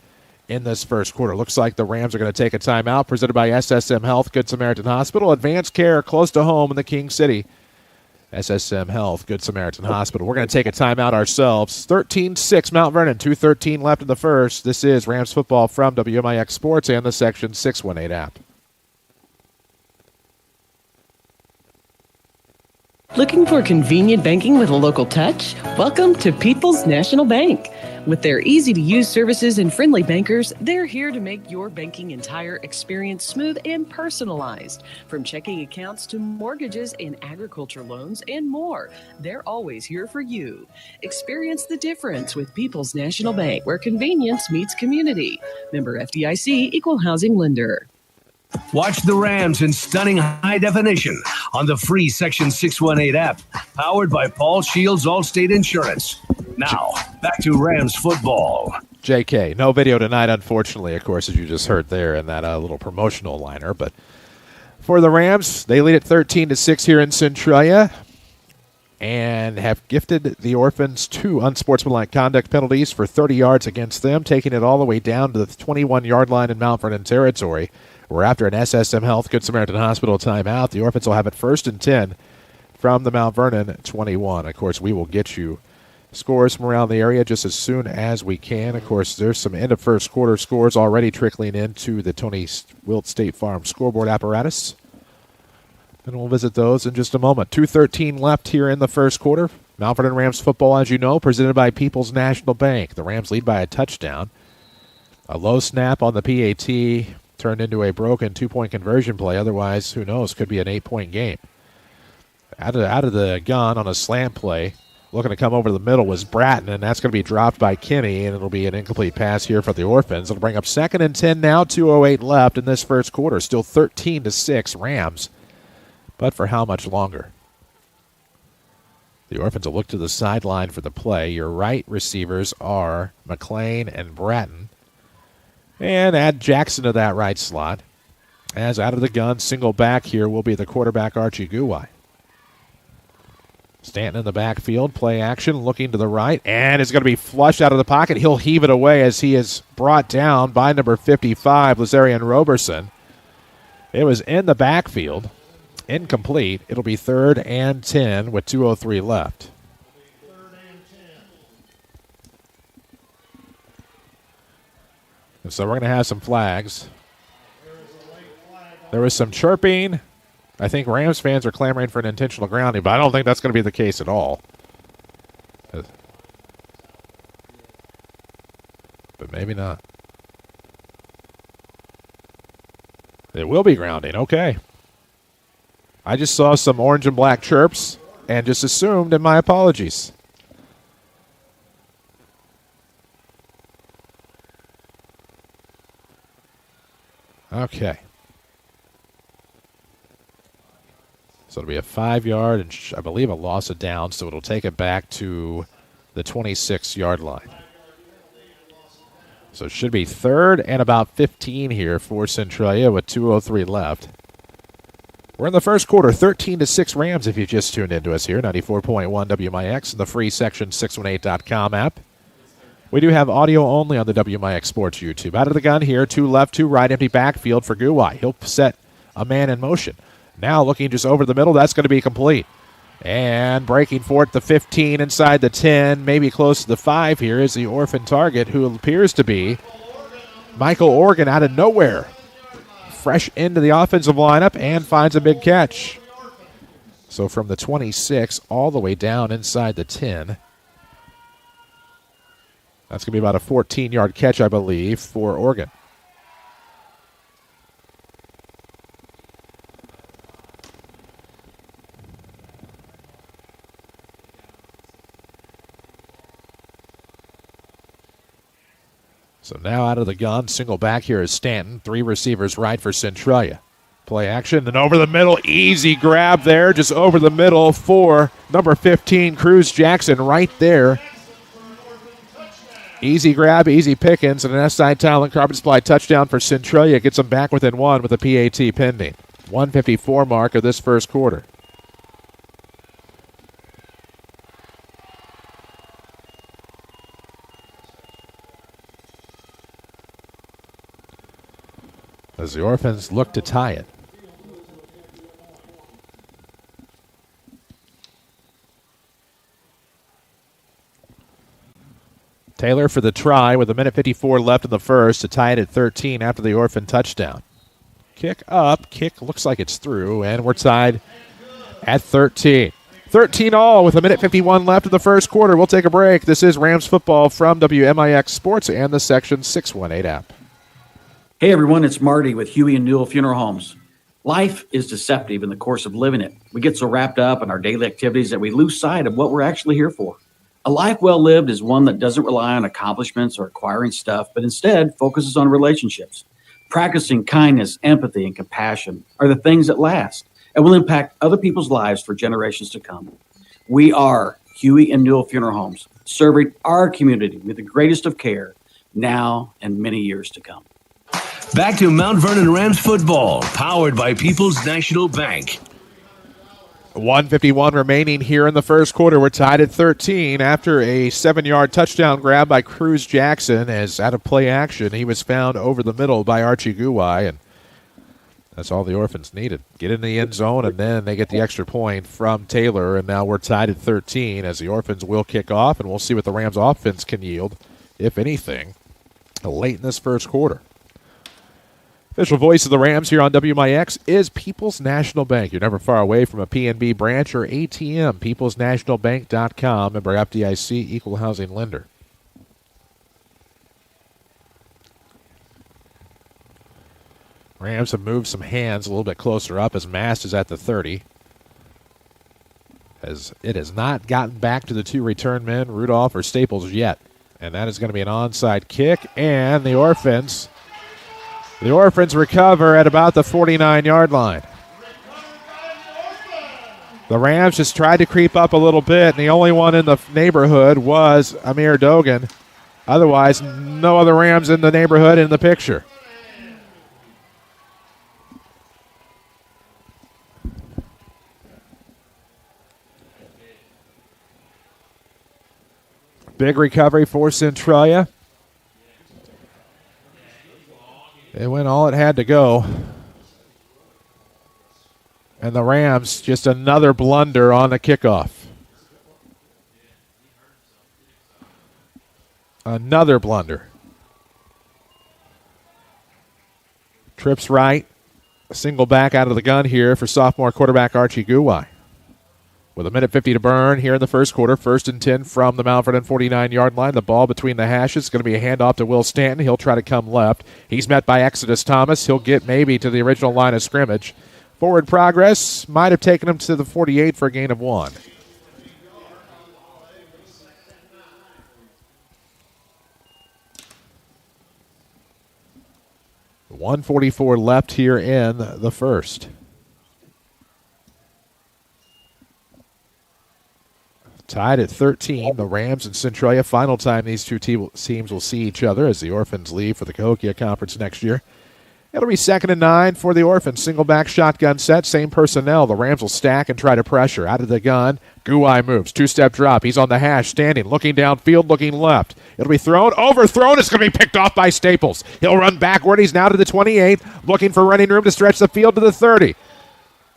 in this first quarter. Looks like the Rams are going to take a timeout presented by SSM Health, Good Samaritan Hospital. Advanced care close to home in the King City. SSM Health, Good Samaritan Hospital. We're going to take a timeout ourselves. 13-6 Mount Vernon, 2:13 left in the first. This is Rams football from WMIX Sports and the Section 618 app. Looking for convenient banking with a local touch? Welcome to People's National Bank. With their easy-to-use services and friendly bankers, they're here to make your banking entire experience smooth and personalized. From checking accounts to mortgages and agriculture loans and more, they're always here for you. Experience the difference with People's National Bank, where convenience meets community. Member FDIC, Equal Housing Lender. Watch the Rams in stunning high definition on the free Section 618 app, powered by Paul Shields Allstate Insurance. Now, back to Rams football. JK, no video tonight, unfortunately, of course, as you just heard there in that little promotional liner. But for the Rams, they lead at 13-6 here in Centralia and have gifted the Orphans 2 unsportsmanlike conduct penalties for 30 yards against them, taking it all the way down to the 21-yard line in Mount Vernon territory. We're after an SSM Health Good Samaritan Hospital timeout. The Orphans will have it 1st and 10 from the Mount Vernon 21. Of course, we will get you scores from around the area just as soon as we can. Of course, there's some end of first quarter scores already trickling into the Tony Wilt State Farm scoreboard apparatus. And we'll visit those in just a moment. 2:13 left here in the first quarter. Mount Vernon Rams football, as you know, presented by People's National Bank. The Rams lead by a touchdown. A low snap on the PAT turned into a broken 2-point conversion play. Otherwise, who knows, could be an 8-point game. Out of the gun on a slant play, looking to come over the middle was Bratton, and that's going to be dropped by Kinney, and it'll be an incomplete pass here for the Orphans. It'll bring up 2nd and 10 now, 2:08 left in this first quarter. Still 13-6 Rams, but for how much longer? The Orphans will look to the sideline for the play. Your right receivers are McLean and Bratton. And add Jackson to that right slot. As out of the gun, single back here will be the quarterback, Archie Guwai. Stanton in the backfield, play action, looking to the right, and it's going to be flushed out of the pocket. He'll heave it away as he is brought down by number 55, Lazarian Roberson. It was in the backfield. Incomplete. It'll be 3rd and 10 with 2:03 left. And so we're going to have some flags. There was some chirping. I think Rams fans are clamoring for an intentional grounding, but I don't think that's going to be the case at all. But maybe not. It will be grounding. Okay. I just saw some orange and black chirps and just assumed, and my apologies. Okay. So it'll be a 5-yard and I believe a loss of down, so it'll take it back to the 26-yard line. So it should be 3rd and about 15 here for Centralia with 2:03 left. We're in the first quarter, 13-6 Rams if you just tuned into us here, 94.1 WMIX and the free Section 618.com app. We do have audio only on the WMIX Sports YouTube. Out of the gun here, 2 left, 2 right, empty backfield for Guwai. He'll set a man in motion. Now looking just over the middle, that's going to be complete. And breaking for it, the 15 inside the 10, maybe close to the 5 here is the orphan target, who appears to be Michael Organ out of nowhere. Fresh into the offensive lineup and finds a big catch. So from the 26 all the way down inside the 10. That's going to be about a 14-yard catch, I believe, for Oregon. So now out of the gun, single back here is Stanton. 3 receivers right for Centralia. Play action, and over the middle, easy grab there, just over the middle for number 15, Cruz Jackson, right there. Easy grab, easy pickings, and an S-side Talent Carpet Supply touchdown for Centralia. Gets them back within 1 with a PAT pending. 1:54 mark of this first quarter. As the Orphans look to tie it. Taylor for the try with 1:54 left in the first to tie it at 13 after the Orphan touchdown. Kick up. Kick looks like it's through, and we're tied at 13. 13 all with 1:51 left in the first quarter. We'll take a break. This is Rams football from WMIX Sports and the Section 618 app. Hey everyone, it's Marty with Huey and Newell Funeral Homes. Life is deceptive in the course of living it. We get so wrapped up in our daily activities that we lose sight of what we're actually here for. A life well lived is one that doesn't rely on accomplishments or acquiring stuff, but instead focuses on relationships. Practicing kindness, empathy, and compassion are the things that last and will impact other people's lives for generations to come. We are Huey and Newell Funeral Homes, serving our community with the greatest of care now and many years to come. Back to Mount Vernon Rams football, powered by People's National Bank. 1:51 remaining here in the first quarter. We're tied at 13 after a 7-yard touchdown grab by Cruz Jackson. As out of play action, he was found over the middle by Archie Guwai, and that's all the Orphans needed. Get in the end zone, and then they get the extra point from Taylor, and now we're tied at 13 as the Orphans will kick off, and we'll see what the Rams offense can yield, if anything, late in this first quarter. Official voice of the Rams here on WMIX is People's National Bank. You're never far away from a PNB branch or ATM. peoplesnationalbank.com. Member FDIC, equal housing lender. Rams have moved some hands a little bit closer up as Mast is at the 30. As it has not gotten back to the two return men, Rudolph or Staples, yet. And that is going to be an onside kick, and the Orphans recover at about the 49-yard line. The Rams just tried to creep up a little bit, and the only one in the neighborhood was Amir Dogan. Otherwise, no other Rams in the neighborhood in the picture. Big recovery for Centralia. It went all it had to go. And the Rams, just another blunder on the kickoff. Another blunder. Trips right. A single back out of the gun here for sophomore quarterback Archie Guwai. With 1:50 to burn here in the first quarter. 1st and 10 from the Mount Vernon 49-yard line. The ball between the hashes. It's going to be a handoff to Will Stanton. He'll try to come left. He's met by Exodus Thomas. He'll get maybe to the original line of scrimmage. Forward progress might have taken him to the 48 for a gain of 1. .144 left here in the first. Tied at 13, the Rams and Centralia. Final time these two teams will see each other as the Orphans leave for the Cahokia Conference next year. It'll be 2nd and 9 for the Orphans. Single back shotgun set, same personnel. The Rams will stack and try to pressure. Out of the gun, Guwai moves. 2-step drop. He's on the hash, standing, looking downfield, looking left. It'll be thrown, overthrown. It's going to be picked off by Staples. He'll run backward. He's now to the 28, looking for running room to stretch the field to the 30.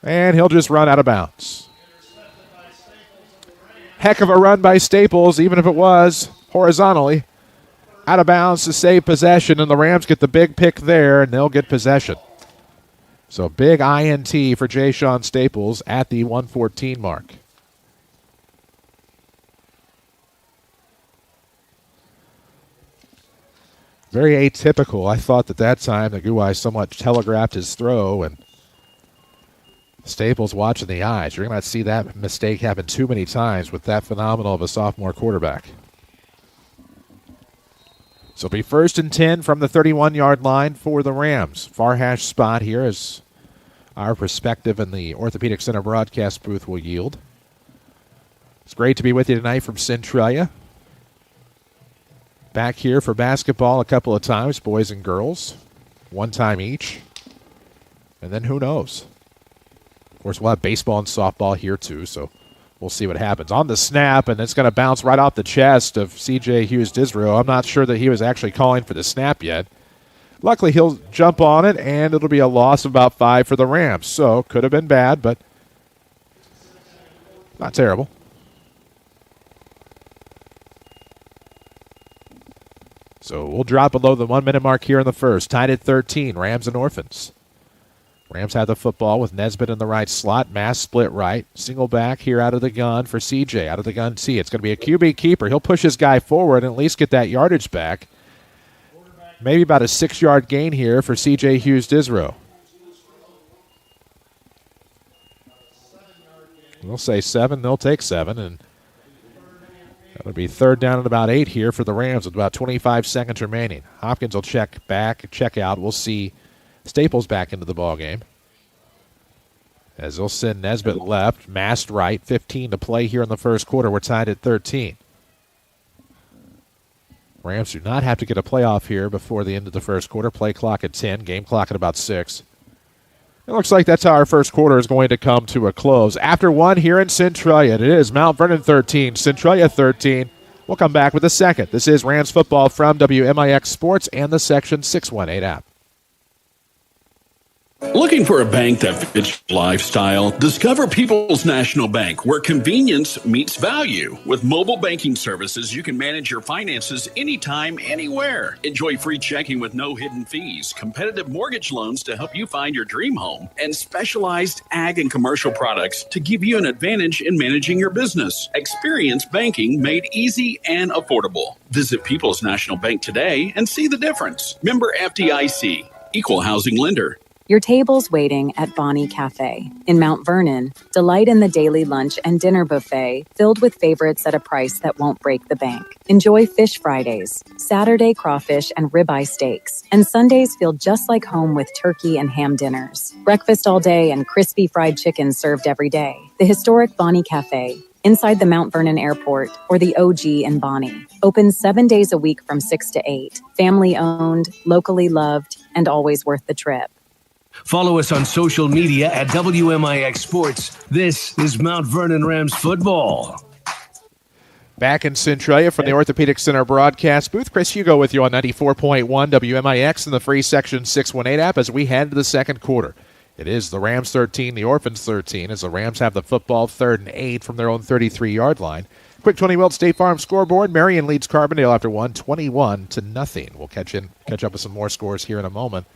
And he'll just run out of bounds. Heck of a run by Staples, even if it was horizontally. Out of bounds to save possession, and the Rams get the big pick there, and they'll get possession. So big INT for Jay Sean Staples at the 114 mark. Very atypical. I thought that time that Guwai somewhat telegraphed his throw, and Staples watching the eyes. You're going to see that mistake happen too many times with that phenomenal of a sophomore quarterback. So it'll be 1st and 10 from the 31-yard line for the Rams. Far hash spot here as our perspective in the Orthopedic Center broadcast booth will yield. It's great to be with you tonight from Centralia. Back here for basketball a couple of times, boys and girls. One time each. And then who knows? Of course, we'll have baseball and softball here too, so we'll see what happens. On the snap, and it's going to bounce right off the chest of C.J. Hughes-Disrael. I'm not sure that he was actually calling for the snap yet. Luckily, he'll jump on it, and it'll be a loss of about 5 for the Rams. So, could have been bad, but not terrible. So, we'll drop below the 1-minute mark here in the first. Tied at 13, Rams and Orphans. Rams have the football with Nesbitt in the right slot. Mass split right. Single back here out of the gun for CJ. Out of the gun T. It's going to be a QB keeper. He'll push his guy forward and at least get that yardage back. Maybe about a 6-yard gain here for CJ Hughes-Disrael. We'll say 7. They'll take 7. And that'll be 3rd down and about 8 here for the Rams with about 25 seconds remaining. Hopkins will check back, check out. We'll see Staples back into the ballgame. As they'll send Nesbitt left, Mast right, 15 to play here in the first quarter. We're tied at 13. Rams do not have to get a playoff here before the end of the first quarter. Play clock at 10, game clock at about 6. It looks like that's how our first quarter is going to come to a close. After 1 here in Centralia, it is Mount Vernon 13, Centralia 13. We'll come back with a second. This is Rams football from WMIX Sports and the Section 618 app. Looking for a bank that fits your lifestyle? Discover People's National Bank, where convenience meets value. With mobile banking services, you can manage your finances anytime, anywhere. Enjoy free checking with no hidden fees, competitive mortgage loans to help you find your dream home, and specialized ag and commercial products to give you an advantage in managing your business. Experience banking made easy and affordable. Visit People's National Bank today and see the difference. Member FDIC, Equal Housing Lender. Your table's waiting at Bonnie Cafe. In Mount Vernon, delight in the daily lunch and dinner buffet filled with favorites at a price that won't break the bank. Enjoy Fish Fridays, Saturday crawfish and ribeye steaks, and Sundays feel just like home with turkey and ham dinners. Breakfast all day and crispy fried chicken served every day. The historic Bonnie Cafe, inside the Mount Vernon Airport, or the OG in Bonnie. Open 7 days a week from 6 to 8. Family owned, locally loved, and always worth the trip. Follow us on social media at WMIX Sports. This is Mount Vernon Rams football. Back in Centralia from the Orthopedic Center broadcast booth, Chris Hugo with you on 94.1 WMIX in the free Section 618 app as we head to the second quarter. It is the Rams 13, the Orphans 13, as the Rams have the football 3rd and 8 from their own 33-yard line. Quick 20-Welt State Farm scoreboard. Marion leads Carbondale after 21-0. We'll catch up with some more scores here in a moment.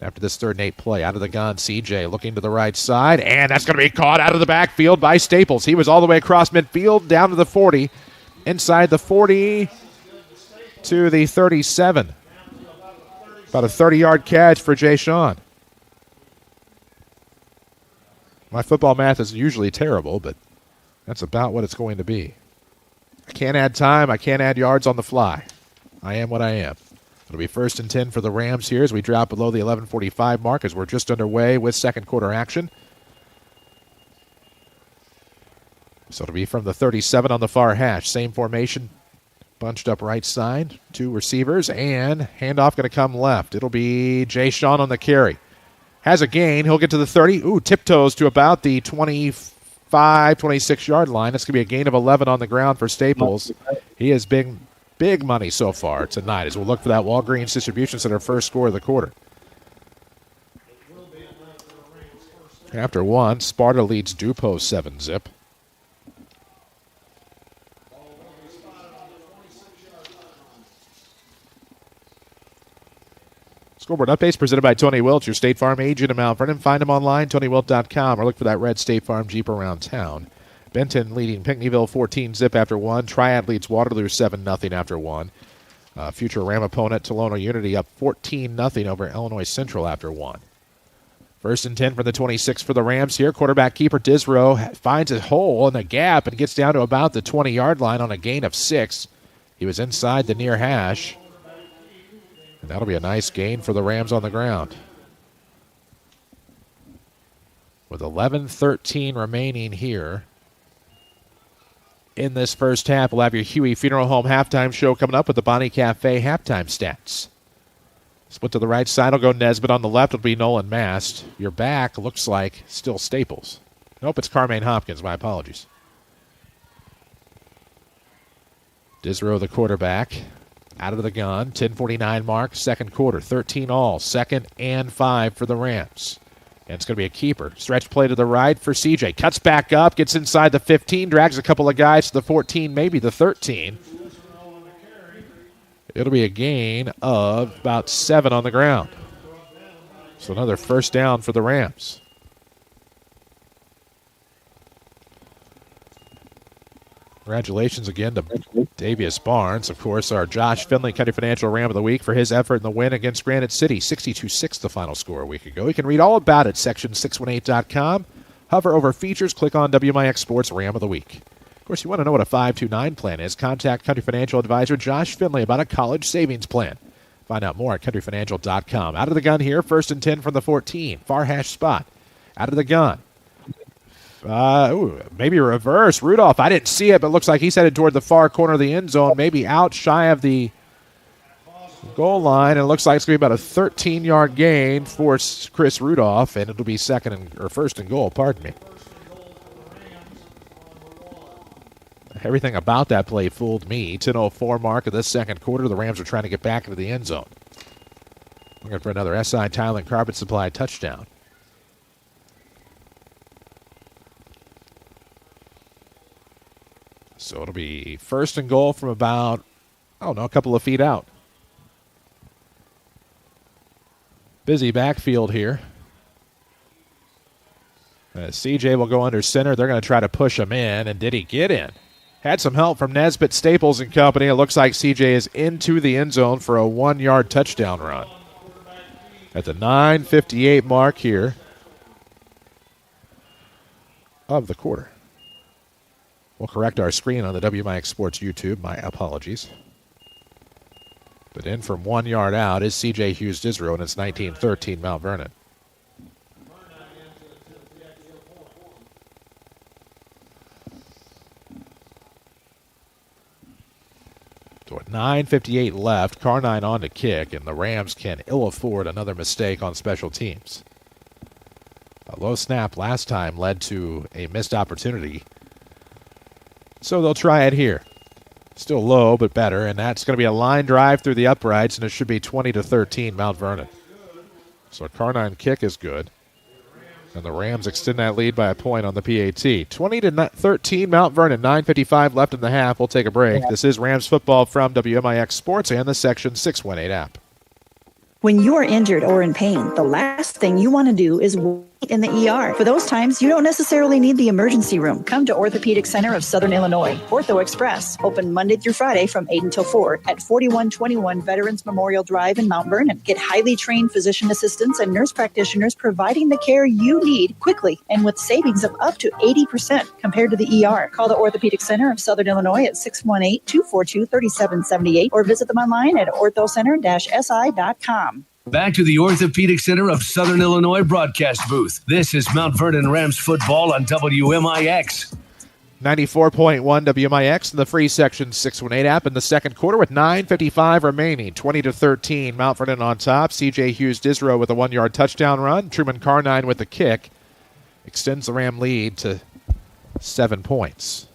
After this 3rd and 8 play, out of the gun, CJ looking to the right side, and that's going to be caught out of the backfield by Staples. He was all the way across midfield, down to the 40, inside the 40 to the 37. About a 30-yard catch for Jay Sean. My football math is usually terrible, but that's about what it's going to be. I can't add time. I can't add yards on the fly. I am what I am. It'll be 1st and 10 for the Rams here as we drop below the 11:45 mark as we're just underway with second quarter action. So it'll be from the 37 on the far hash. Same formation, bunched up right side. 2 receivers, and handoff going to come left. It'll be Jay Sean on the carry. Has a gain. He'll get to the 30. Ooh, tiptoes to about the 25, 26-yard line. That's going to be a gain of 11 on the ground for Staples. He has been big money so far tonight as we'll look for that Walgreens Distribution Center first score of the quarter. After 1, Sparta leads Dupo 7-zip. Scoreboard updates presented by Tony Welch, your State Farm agent in Mount Vernon. Find him online, TonyWelch.com, or look for that red State Farm Jeep around town. Benton leading Pinckneyville 14-zip after 1. Triad leads Waterloo 7-0 after 1. Future Ram opponent Tolono Unity up 14-0 over Illinois Central after 1. 1st and 10 from the 26 for the Rams here. Quarterback keeper Disrow finds a hole in the gap and gets down to about the 20-yard line on a gain of 6. He was inside the near hash. And that'll be a nice gain for the Rams on the ground. With 11:13 remaining here in this first half, we'll have your Huey Funeral Home halftime show coming up with the Bonnie Cafe halftime stats. Split to the right side will go Nesbitt. On the left will be Nolan Mast. Your back looks like still Staples. Nope, it's Carmaine Hopkins. My apologies. Disrow, the quarterback, out of the gun. 10:49 mark, second quarter. 13 all. 2nd and 5 for the Rams. And it's going to be a keeper. Stretch play to the right for CJ. Cuts back up, gets inside the 15, drags a couple of guys to the 14, maybe the 13. It'll be a gain of about 7 on the ground. So another first down for the Rams. Congratulations again to Davius Barnes, of course, our Josh Finley County Financial Ram of the Week for his effort in the win against Granite City. 62-6 the final score a week ago. You can read all about it, section618.com. Hover over features, click on WMIX Sports Ram of the Week. Of course, you want to know what a 529 plan is. Contact Country Financial Advisor Josh Finley about a college savings plan. Find out more at countryfinancial.com. Out of the gun here, 1st and 10 from the 14. Far hash spot. Out of the gun. Maybe a reverse. Rudolph, I didn't see it, but it looks like he's headed toward the far corner of the end zone, maybe out shy of the goal line. And it looks like it's going to be about a 13-yard gain for Chris Rudolph, and it'll be 1st and goal, pardon me. Everything about that play fooled me. 10:04 mark of this second quarter. The Rams are trying to get back into the end zone. Looking for another SI Tile and Carpet Supply touchdown. So it'll be first and goal from about, a couple of feet out. Busy backfield here. CJ will go under center. They're going to try to push him in, and did he get in? Had some help from Nesbitt, Staples, and company. It looks like CJ is into the end zone for a 1-yard touchdown run. At the 9:58 mark here of the quarter. We'll correct our screen on the WMIX Sports YouTube. My apologies. But in from 1 yard out is C.J. Hughes-Disrow, and it's 19-13 Mount Vernon. So at 9:58 left, Carnine on to kick, and the Rams can ill afford another mistake on special teams. A low snap last time led to a missed opportunity, so they'll try it here. Still low, but better, and that's going to be a line drive through the uprights, and it should be 20-13 Mount Vernon. So a Carnine kick is good, and the Rams extend that lead by a point on the PAT. 20-13 Mount Vernon, 9:55 left in the half. We'll take a break. This is Rams football from WMIX Sports and the Section 618 app. When you are injured or in pain, the last thing you want to do is wait in the ER. For those times, you don't necessarily need the emergency room. Come to Orthopedic Center of Southern Illinois, Ortho Express, open Monday through Friday from 8 until 4 at 4121 Veterans Memorial Drive in Mount Vernon. Get highly trained physician assistants and nurse practitioners providing the care you need quickly and with savings of up to 80% compared to the ER. Call the Orthopedic Center of Southern Illinois at 618-242-3778 or visit them online at orthocenter-si.com. Back to the Orthopedic Center of Southern Illinois broadcast booth. This is Mount Vernon Rams football on WMIX. 94.1 WMIX in the free Section 618 app in the second quarter with 9:55 remaining. 20-13 Mount Vernon on top. C.J. Hughes-Disrow with a 1-yard touchdown run. Truman Carnine with the kick. Extends the Ram lead to 7 points.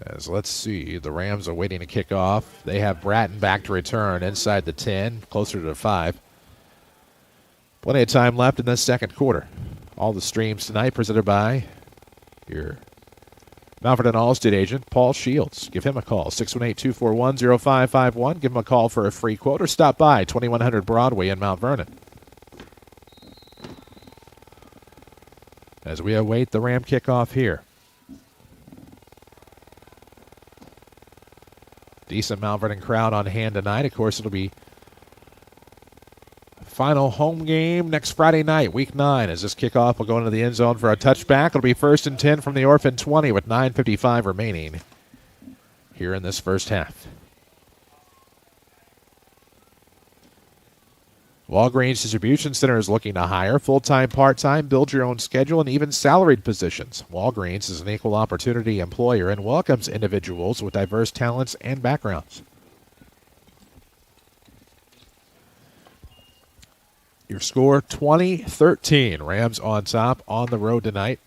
As let's see, the Rams are waiting to kick off. They have Bratton back to return inside the 10, closer to the 5. Plenty of time left in this second quarter. All the streams tonight presented by your Mount Vernon Allstate agent, Paul Shields. Give him a call, 618-241-0551. Give him a call for a free quote or stop by 2100 Broadway in Mount Vernon. As we await the Ram kickoff here. Decent Mount Vernon crowd on hand tonight. Of course, it'll be final home game next Friday night, Week 9. As this kickoff will go into the end zone for a touchback. It'll be 1st and 10 from the Orphan 20 with 9:55 remaining here in this first half. Walgreens Distribution Center is looking to hire full-time, part-time, build your own schedule, and even salaried positions. Walgreens is an equal opportunity employer and welcomes individuals with diverse talents and backgrounds. Your score, 20-13. Rams on top on the road tonight.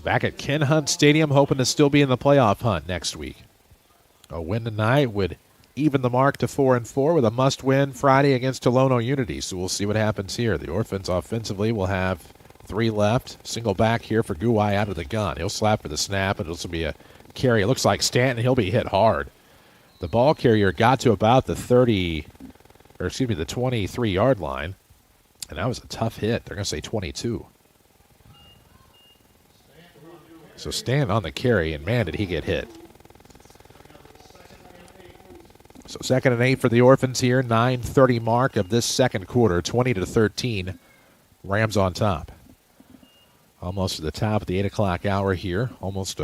Back at Ken Hunt Stadium, hoping to still be in the playoff hunt next week. A win tonight would even the mark to 4-4 with a must-win Friday against Tolono Unity. So we'll see what happens here. The Orphans offensively will have 3 left. Single back here for Guai out of the gun. He'll slap for the snap, and it'll be a carry. It looks like Stanton. He'll be hit hard. The ball carrier got to about the 23-yard line, and that was a tough hit. They're going to say 22. So Stanton on the carry, and man, did he get hit. So 2nd and 8 for the Orphans here. 9:30 mark of this second quarter. 20-13. Rams on top. Almost to the top of the 8 o'clock hour here. Almost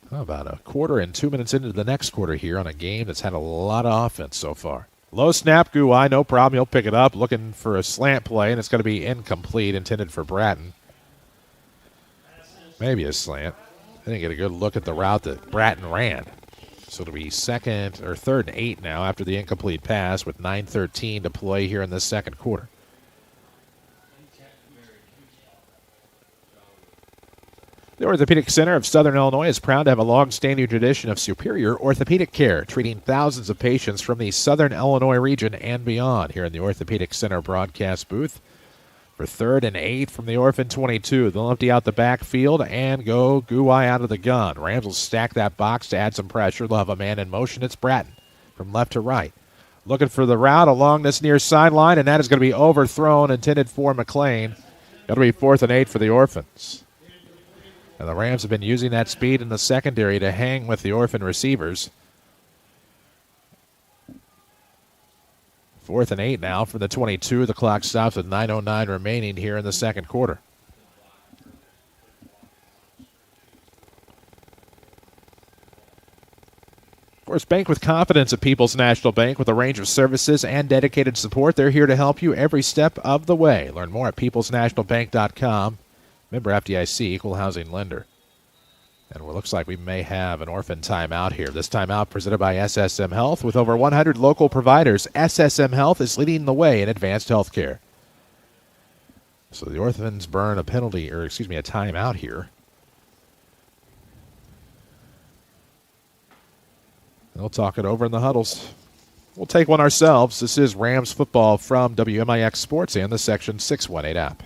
about a quarter and 2 minutes into the next quarter here on a game that's had a lot of offense so far. Low snap, Guai, no problem. He'll pick it up. Looking for a slant play, and it's going to be incomplete, intended for Bratton. Maybe a slant. I didn't get a good look at the route that Bratton ran. So it'll be 3rd and 8 now after the incomplete pass with 9:13 to play here in this second quarter. The Orthopedic Center of Southern Illinois is proud to have a long-standing tradition of superior orthopedic care, treating thousands of patients from the Southern Illinois region and beyond. Here in the Orthopedic Center broadcast booth for 3rd and 8 from the Orphan 22. They'll empty out the backfield and go Guai out of the gun. Rams will stack that box to add some pressure. They'll have a man in motion. It's Bratton from left to right. Looking for the route along this near sideline, and that is going to be overthrown, intended for McLean. It'll be 4th and 8 for the Orphans. And the Rams have been using that speed in the secondary to hang with the Orphan receivers. 4th and 8 now from the 22. The clock stops with 9:09 remaining here in the second quarter. Of course, bank with confidence at People's National Bank with a range of services and dedicated support. They're here to help you every step of the way. Learn more at peoplesnationalbank.com. Member FDIC, equal housing lender. And it looks like we may have an Orphan timeout here. This timeout presented by SSM Health. With over 100 local providers, SSM Health is leading the way in advanced health care. So the Orphans burn a timeout here. They'll talk it over in the huddles. We'll take one ourselves. This is Rams football from WMIX Sports and the Section 618 app.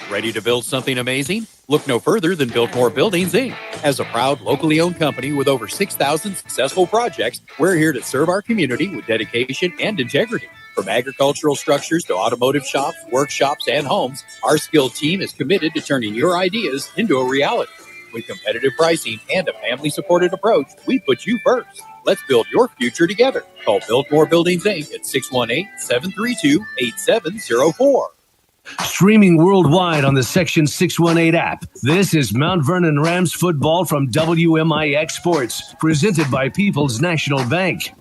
Ready to build something amazing? Look no further than Biltmore Buildings, Inc. As a proud, locally owned company with over 6,000 successful projects, we're here to serve our community with dedication and integrity. From agricultural structures to automotive shops, workshops, and homes, our skilled team is committed to turning your ideas into a reality. With competitive pricing and a family-supported approach, we put you first. Let's build your future together. Call Biltmore Buildings, Inc. at 618-732-8704. Streaming worldwide on the Section 618 app, this is Mount Vernon Rams football from WMIX Sports, presented by People's National Bank.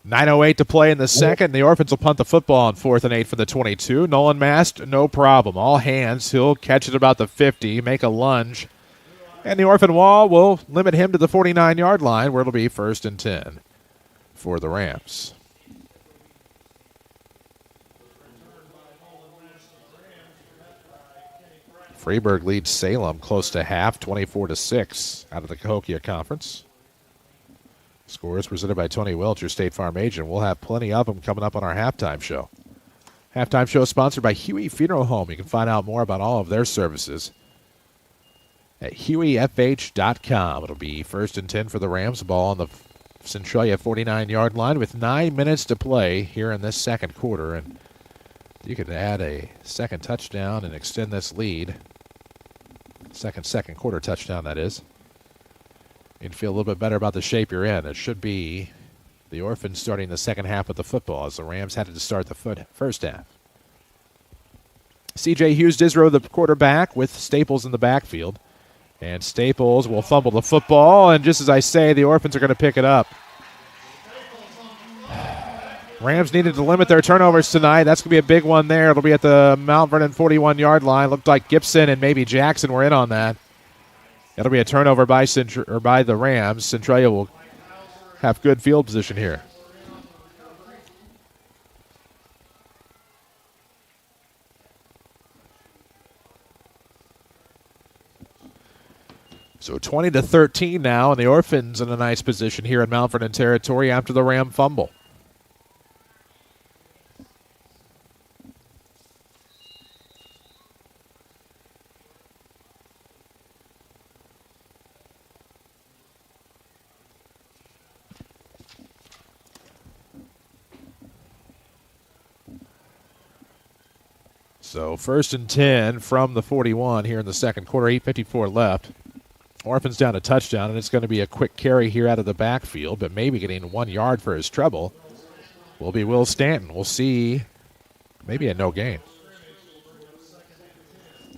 9:08 to play in the second. The Orphans will punt the football on 4th and 8 for the 22. Nolan Mast, no problem. All hands. He'll catch it about the 50, make a lunge. And the Orphan wall will limit him to the 49-yard line, where it'll be 1st and 10 for the Rams. Freeburg leads Salem close to half, 24-6 out of the Cahokia Conference. Scores presented by Tony Welch, your State Farm agent. We'll have plenty of them coming up on our halftime show. Halftime show is sponsored by Huey Funeral Home. You can find out more about all of their services at hueyfh.com. It'll be 1st and 10 for the Rams. Ball on the Centralia 49-yard line with 9 minutes to play here in this second quarter. And you could add a second touchdown and extend this lead. Second quarter touchdown, that is. You'd feel a little bit better about the shape you're in. It should be the Orphans starting the second half of the football, as the Rams had to start the first half. C.J. Hughes-Disrow, the quarterback, with Staples in the backfield. And Staples will fumble the football, and just as I say, the Orphans are going to pick it up. Rams needed to limit their turnovers tonight. That's going to be a big one there. It'll be at the Mount Vernon 41-yard line. Looked like Gibson and maybe Jackson were in on that. It'll be a turnover by the Rams. Centralia will have good field position here. So 20-13 now, and the Orphans in a nice position here in Mount Vernon territory after the Ram fumble. So 1st and 10 from the 41 here in the second quarter, 8:54 left. Orphans down a touchdown, and it's going to be a quick carry here out of the backfield, but maybe getting 1 yard for his trouble will be Will Stanton. We'll see maybe a no gain.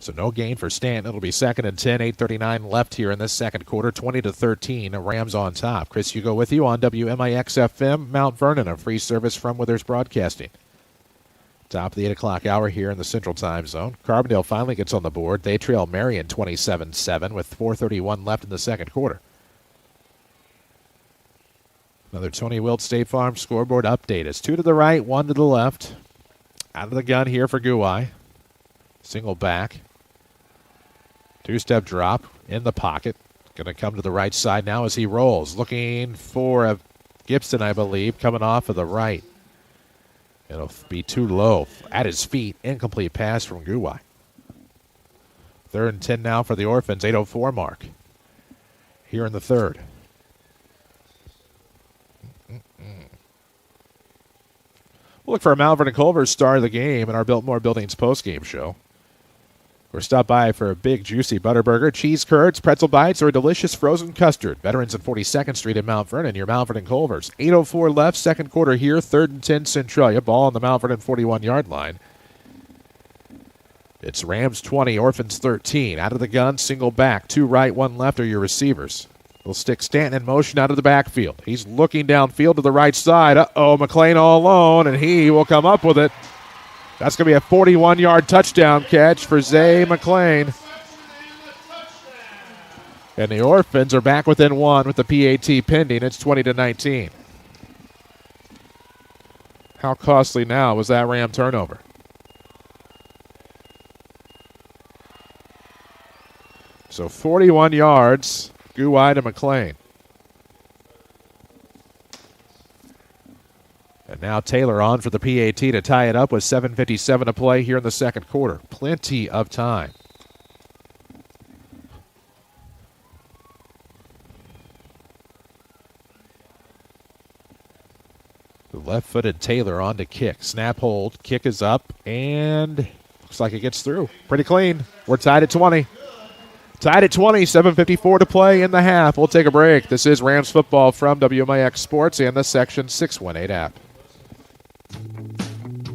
So no gain for Stanton. It'll be 2nd and 10, 8:39 left here in this second quarter, 20-13. Rams on top. Chris Hugo with you on WMIX-FM, Mount Vernon, a free service from Withers Broadcasting. Top of the 8 o'clock hour here in the Central Time Zone. Carbondale finally gets on the board. They trail Marion 27-7 with 4:31 left in the second quarter. Another Tony Wilt State Farm scoreboard update. It's 2 to the right, 1 to the left. Out of the gun here for Guai. Single back. Two-step drop in the pocket. Going to come to the right side now as he rolls. Looking for a Gibson, I believe, coming off of the right. It'll be too low at his feet. Incomplete pass from Guwai. 3rd and 10 now for the Orphans. 8:04 mark here in the third. We'll look for a Mount Vernon Culver's star of the game in our Biltmore Buildings postgame show. Or stop by for a big, juicy Butterburger, cheese curds, pretzel bites, or a delicious frozen custard. Veterans at 42nd Street in Mount Vernon, your Mount Vernon Culver's. 8:04 left, second quarter here, 3rd and 10 Centralia. Ball on the Mount Vernon 41-yard line. It's Rams 20, Orphans 13. Out of the gun, single back. 2 right, 1 left are your receivers. They'll stick Stanton in motion out of the backfield. He's looking downfield to the right side. McLean all alone, and he will come up with it. That's going to be a 41-yard touchdown catch for Zay McLean. And the Orphans are back within 1 with the PAT pending. It's 20-19. How costly now was that Ram turnover? So 41 yards, Guwai to McLean. And now Taylor on for the PAT to tie it up with 7:57 to play here in the second quarter. Plenty of time. The left-footed Taylor on to kick. Snap hold. Kick is up, and looks like it gets through. Pretty clean. We're tied at 20. Tied at 20, 7:54 to play in the half. We'll take a break. This is Rams football from WMIX Sports and the Section 618 app.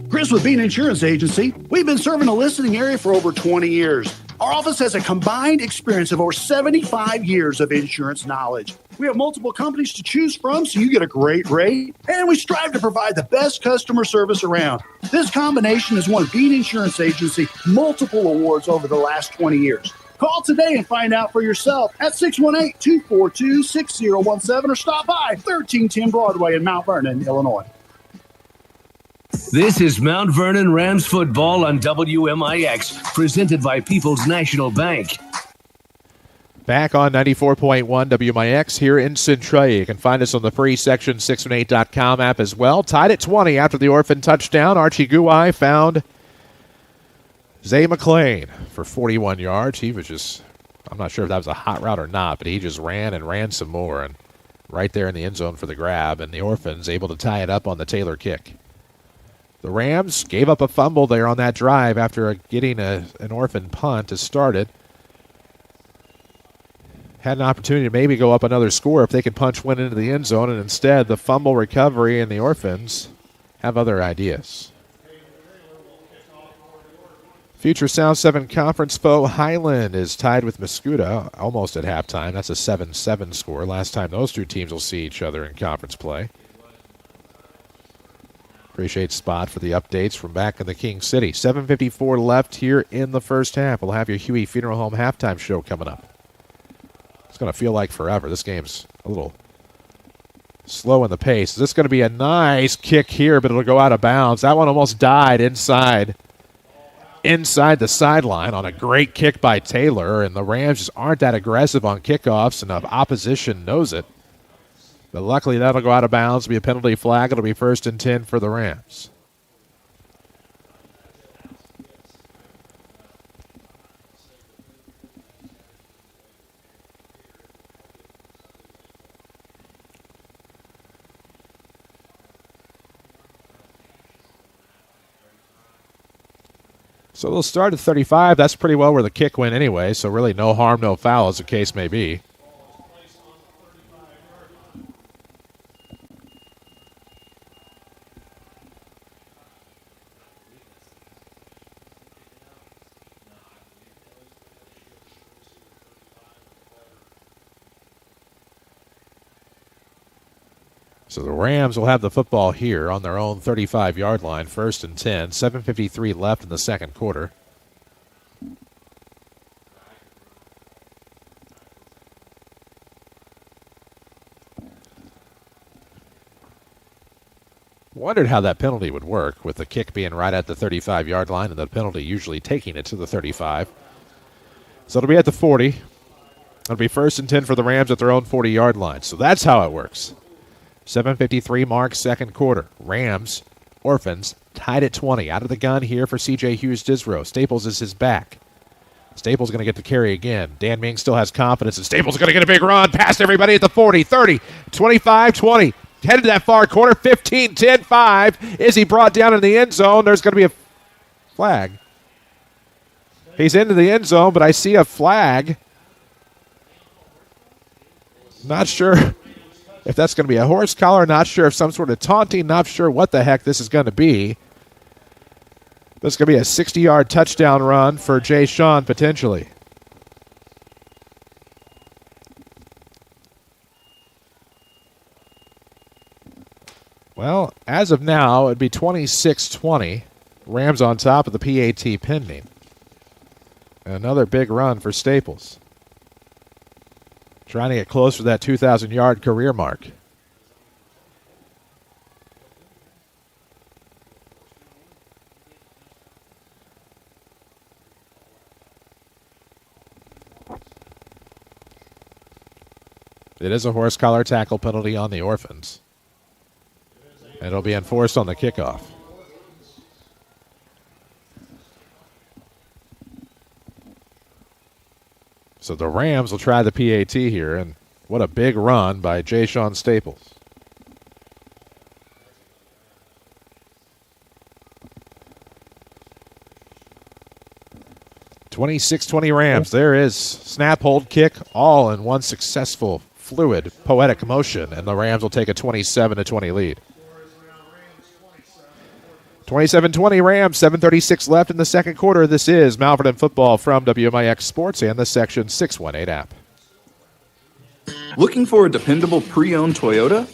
Chris with Bean Insurance Agency. We've been serving the listening area for over 20 years. Our office has a combined experience of over 75 years of insurance knowledge. We have multiple companies to choose from, so you get a great rate, and we strive to provide the best customer service around. This combination has won Bean Insurance Agency multiple awards over the last 20 years. Call today and find out for yourself at 618-242-6017 or stop by 1310 Broadway in Mount Vernon, Illinois. This is Mount Vernon Rams football on WMIX, presented by People's National Bank. Back on 94.1 WMIX here in Centralia. You can find us on the free Section 618.com app as well. Tied at 20 after the Orphan touchdown. Archie Guwai found Zay McLean for 41 yards. He was just, I'm not sure if that was a hot route or not, but he just ran and ran some more. And right there in the end zone for the grab. And the Orphans able to tie it up on the Taylor kick. The Rams gave up a fumble there on that drive after getting an Orphan punt to start it. Had an opportunity to maybe go up another score if they could punch one into the end zone, and instead the fumble recovery and the Orphans have other ideas. Future Sound 7 conference foe Highland is tied with Mascoutah almost at halftime. That's a 7-7 score. Last time those two teams will see each other in conference play. Appreciate Spot for the updates from back in the King City. 7:54 left here in the first half. We'll have your Huey Funeral Home halftime show coming up. It's going to feel like forever. This game's a little slow in the pace. This is going to be a nice kick here, but it'll go out of bounds. That one almost died inside the sideline on a great kick by Taylor, and the Rams just aren't that aggressive on kickoffs, and the opposition knows it. But luckily, that'll go out of bounds. It'll be a penalty flag. It'll be 1st and 10 for the Rams. So they'll start at 35. That's pretty well where the kick went anyway, so really no harm, no foul, as the case may be. So the Rams will have the football here on their own 35-yard line, 1st and 10. 7:53 left in the second quarter. Wondered how that penalty would work with the kick being right at the 35-yard line and the penalty usually taking it to the 35. So it'll be at the 40. It'll be 1st and 10 for the Rams at their own 40-yard line. So that's how it works. 7:53 mark, second quarter. Rams, Orphans, tied at 20. Out of the gun here for C.J. Hughes-Disrow. Staples is his back. Staples going to get the carry again. Dan Ming still has confidence, and Staples going to get a big run past everybody at the 40, 30, 25, 20. Headed to that far corner, 15, 10, 5. Is he brought down in the end zone? There's going to be a flag. He's into the end zone, but I see a flag. Not sure if that's going to be a horse collar. Not sure if some sort of taunting. Not sure what the heck this is going to be. This is going to be a 60-yard touchdown run for Jay Sean, potentially. Well, as of now, it'd be 26-20. Rams on top of the PAT pending. Another big run for Staples. Trying to get close to that 2,000-yard career mark. It is a horse collar tackle penalty on the Orphans. And it'll be enforced on the kickoff. So the Rams will try the PAT here, and what a big run by Jay Sean Staples. (26-20) Rams. There is snap, hold, kick, all in one successful, fluid, poetic motion, and the Rams will take a 27-20 lead. 27-20 Rams, 7:36 left in the second quarter. This is Malvern Football from WMIX Sports and the Section 618 app. Looking for a dependable pre-owned Toyota?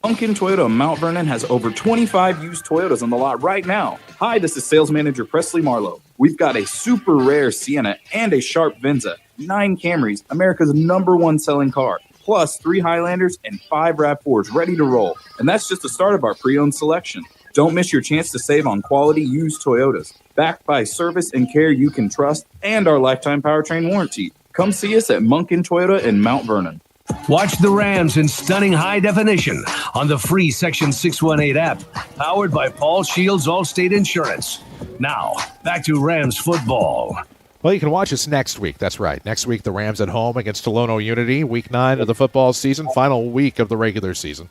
Munkin Toyota of Mount Vernon has over 25 used Toyotas on the lot right now. Hi, this is sales manager Presley Marlowe. We've got a super rare Sienna and a sharp Venza, 9 Camrys, America's #1 selling car, plus 3 Highlanders and 5 RAV4s ready to roll. And that's just the start of our pre-owned selection. Don't miss your chance to save on quality used Toyotas, backed by service and care you can trust and our lifetime powertrain warranty. Come see us at Munkin Toyota in Mount Vernon. Watch the Rams in stunning high definition on the free Section 618 app, powered by Paul Shields Allstate Insurance. Now, back to Rams football. Well, you can watch us next week. That's right. Next week, the Rams at home against Tolono Unity, Week 9 of the football season, final week of the regular season.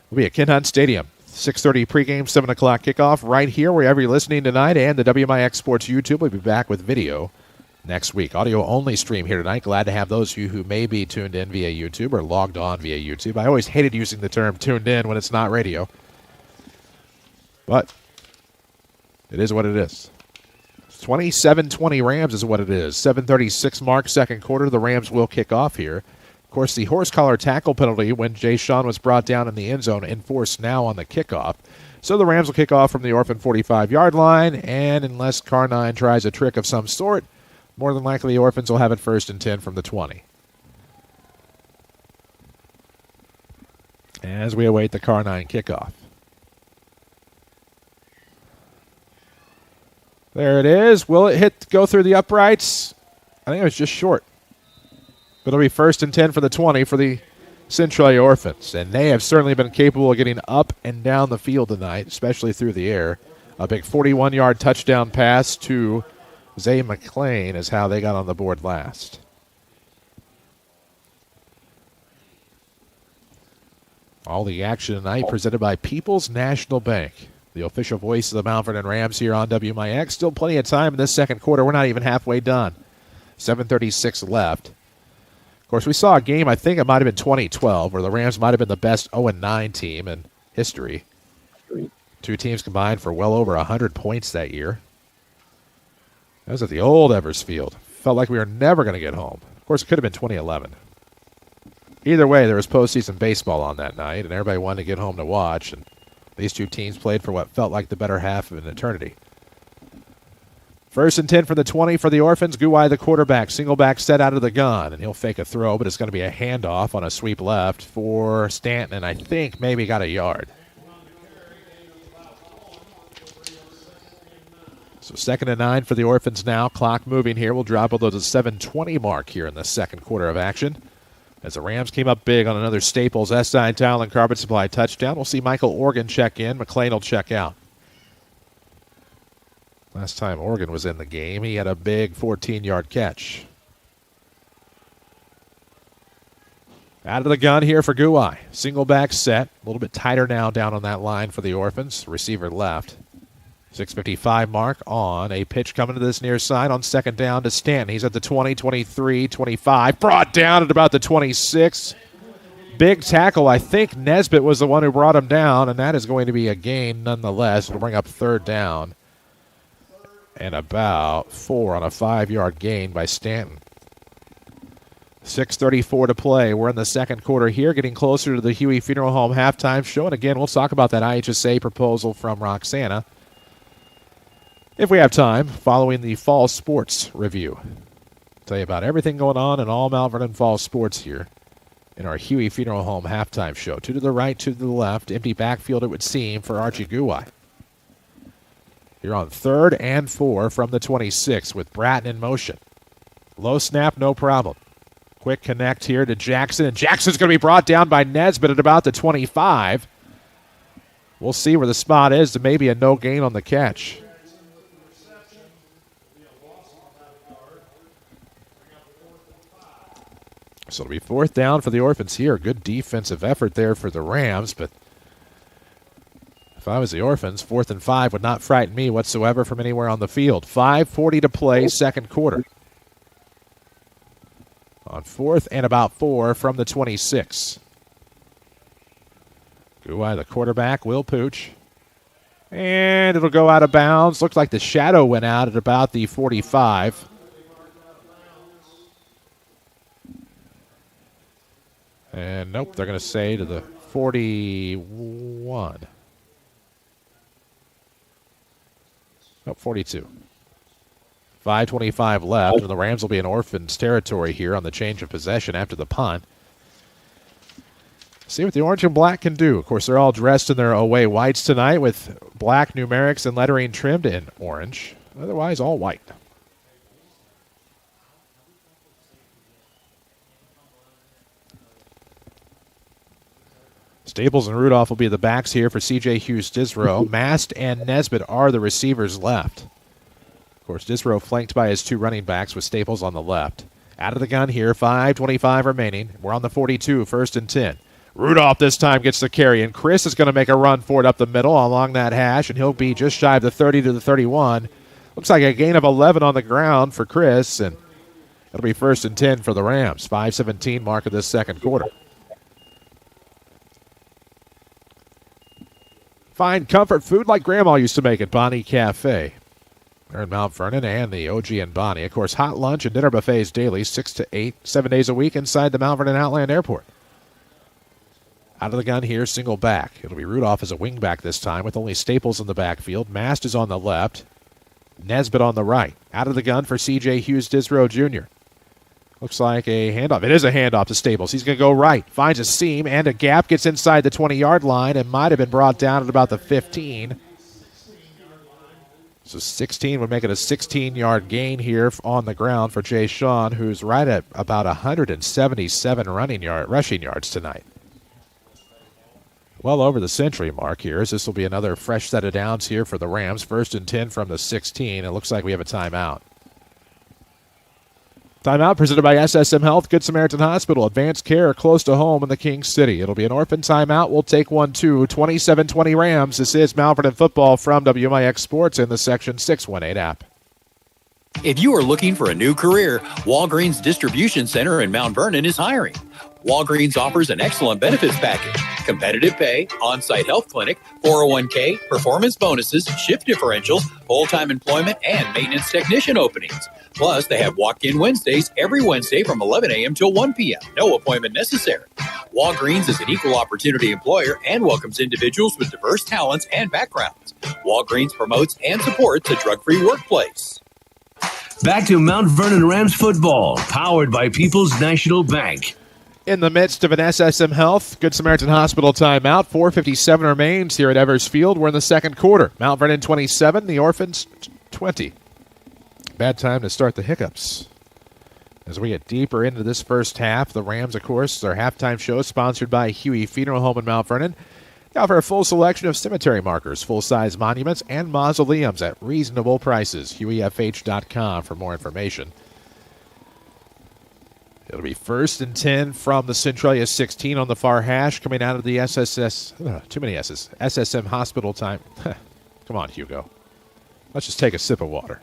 We'll be at Ken Hunt Stadium. 6:30 pregame, 7 o'clock kickoff right here wherever you're listening tonight, and the WMIX Sports YouTube. We'll be back with video next week. Audio-only stream here tonight. Glad to have those of you who may be tuned in via YouTube or logged on via YouTube. I always hated using the term tuned in when it's not radio. But it is what it is. 27-20 Rams is what it is. 7:36 mark, second quarter. The Rams will kick off here. Of course, the horse collar tackle penalty when Jay Sean was brought down in the end zone enforced now on the kickoff. So the Rams will kick off from the Orphan 45-yard line, and unless Carnine tries a trick of some sort, more than likely the Orphans will have it 1st and 10 from the 20. As we await the Carnine kickoff. There it is. Will it go through the uprights? I think it was just short. But it'll be 1st and 10 for the 20 for the Centralia Orphans. And they have certainly been capable of getting up and down the field tonight, especially through the air. A big 41-yard touchdown pass to Zay McClain is how they got on the board last. All the action tonight presented by People's National Bank, the official voice of the Mount Vernon Rams here on WMIX. Still plenty of time in this second quarter. We're not even halfway done. 7:36 left. Of course, we saw a game, I think it might have been 2012, where the Rams might have been the best 0-9 team in history. Two teams combined for well over 100 points that year. That was at the old Eversfield. Felt like we were never going to get home. Of course, it could have been 2011. Either way, there was postseason baseball on that night, and everybody wanted to get home to watch. And these two teams played for what felt like the better half of an eternity. 1st and 10 for the 20 for the Orphans. Guai, the quarterback, single back set out of the gun, and he'll fake a throw, but it's going to be a handoff on a sweep left for Stanton, and I think maybe got a yard. So 2nd and 9 for the Orphans now. Clock moving here. We'll drop below the 7:20 mark here in the second quarter of action. As the Rams came up big on another Staples SI Towel and Carpet Supply touchdown. We'll see Michael Organ check in. McLean will check out. Last time Organ was in the game, he had a big 14-yard catch. Out of the gun here for Guai. Single back set. A little bit tighter now down on that line for the Orphans. Receiver left. 6:55 mark on a pitch coming to this near side on 2nd down to Stanton. He's at the 20, 23, 25. Brought down at about the 26. Big tackle. I think Nesbitt was the one who brought him down, and that is going to be a gain nonetheless. It'll bring up 3rd down. And about 4 on a 5-yard gain by Stanton. 6:34 to play. We're in the second quarter here, getting closer to the Huey Funeral Home halftime show. And again, we'll talk about that IHSA proposal from Roxana if we have time, following the fall sports review. Tell you about everything going on in all Mount Vernon fall sports here in our Huey Funeral Home halftime show. 2 to the right, 2 to the left. Empty backfield, it would seem, for Archie Guai. You're on 3rd and 4 from the 26 with Bratton in motion. Low snap, no problem. Quick connect here to Jackson, and Jackson's going to be brought down by Nesbitt at about the 25. We'll see where the spot is to maybe a no gain on the catch. So it'll be 4th down for the Orphans here. Good defensive effort there for the Rams, but if I was the Orphans, 4th and 5 would not frighten me whatsoever from anywhere on the field. 5:40 to play, second quarter. On 4th and about 4 from the 26. Guai, the quarterback, will pooch. And it'll go out of bounds. Looks like the shadow went out at about the 45. And nope, they're going to say to the 41. Nope, 42. 5:25 left, and the Rams will be in Orphans territory here on the change of possession after the punt. See what the orange and black can do. Of course, they're all dressed in their away whites tonight with black numerics and lettering trimmed in orange. Otherwise, all white. Staples and Rudolph will be the backs here for C.J. Hughes-Disrow. Mast and Nesbitt are the receivers left. Of course, Disrow flanked by his 2 running backs with Staples on the left. Out of the gun here, 5:25 remaining. We're on the 42, 1st and 10. Rudolph this time gets the carry, and Chris is going to make a run for it up the middle along that hash, and he'll be just shy of the 30 to the 31. Looks like a gain of 11 on the ground for Chris, and it'll be 1st and 10 for the Rams. 5:17 mark of this second quarter. Find comfort food like Grandma used to make at Bonnie Cafe. They're in Mount Vernon and the OG and Bonnie. Of course, hot lunch and dinner buffets daily, 6 to 8, 7 days a week inside the Mount Vernon Outland Airport. Out of the gun here, single back. It'll be Rudolph as a wingback this time with only Staples in the backfield. Mast is on the left. Nesbitt on the right. Out of the gun for C.J. Hughes-Disrow Jr. Looks like a handoff. It is a handoff to Staples. He's going to go right. Finds a seam and a gap. Gets inside the 20-yard line and might have been brought down at about the 15. So 16 would make it a 16-yard gain here on the ground for Jay Sean, who's right at about 177 rushing yards tonight. Well over the century mark here, as this will be another fresh set of downs here for the Rams. 1st and 10 from the 16. It looks like we have a timeout. Timeout presented by SSM Health, Good Samaritan Hospital. Advanced care close to home in the King City. It'll be an Orphan timeout. We'll take 1-2. 27-20 Rams. This is Mount Vernon football from WMIX Sports in the Section 618 app. If you are looking for a new career, Walgreens Distribution Center in Mount Vernon is hiring. Walgreens offers an excellent benefits package, competitive pay, on-site health clinic, 401k, performance bonuses, shift differentials, full-time employment, and maintenance technician openings. Plus, they have walk-in Wednesdays every Wednesday from 11 a.m. till 1 p.m. No appointment necessary. Walgreens is an equal opportunity employer and welcomes individuals with diverse talents and backgrounds. Walgreens promotes and supports a drug-free workplace. Back to Mount Vernon Rams football, powered by People's National Bank. In the midst of an SSM Health, Good Samaritan Hospital timeout, 4:57 remains here at Evers Field. We're in the second quarter. Mount Vernon 27, the Orphans 20. Bad time to start the hiccups. As we get deeper into this first half, the Rams, of course, their halftime show sponsored by Huey Funeral Home in Mount Vernon. They offer a full selection of cemetery markers, full-size monuments, and mausoleums at reasonable prices. HueyFH.com for more information. It'll be 1st and 10 from the Centralia 16 on the far hash, coming out of the SSM hospital time. Come on, Hugo. Let's just take a sip of water.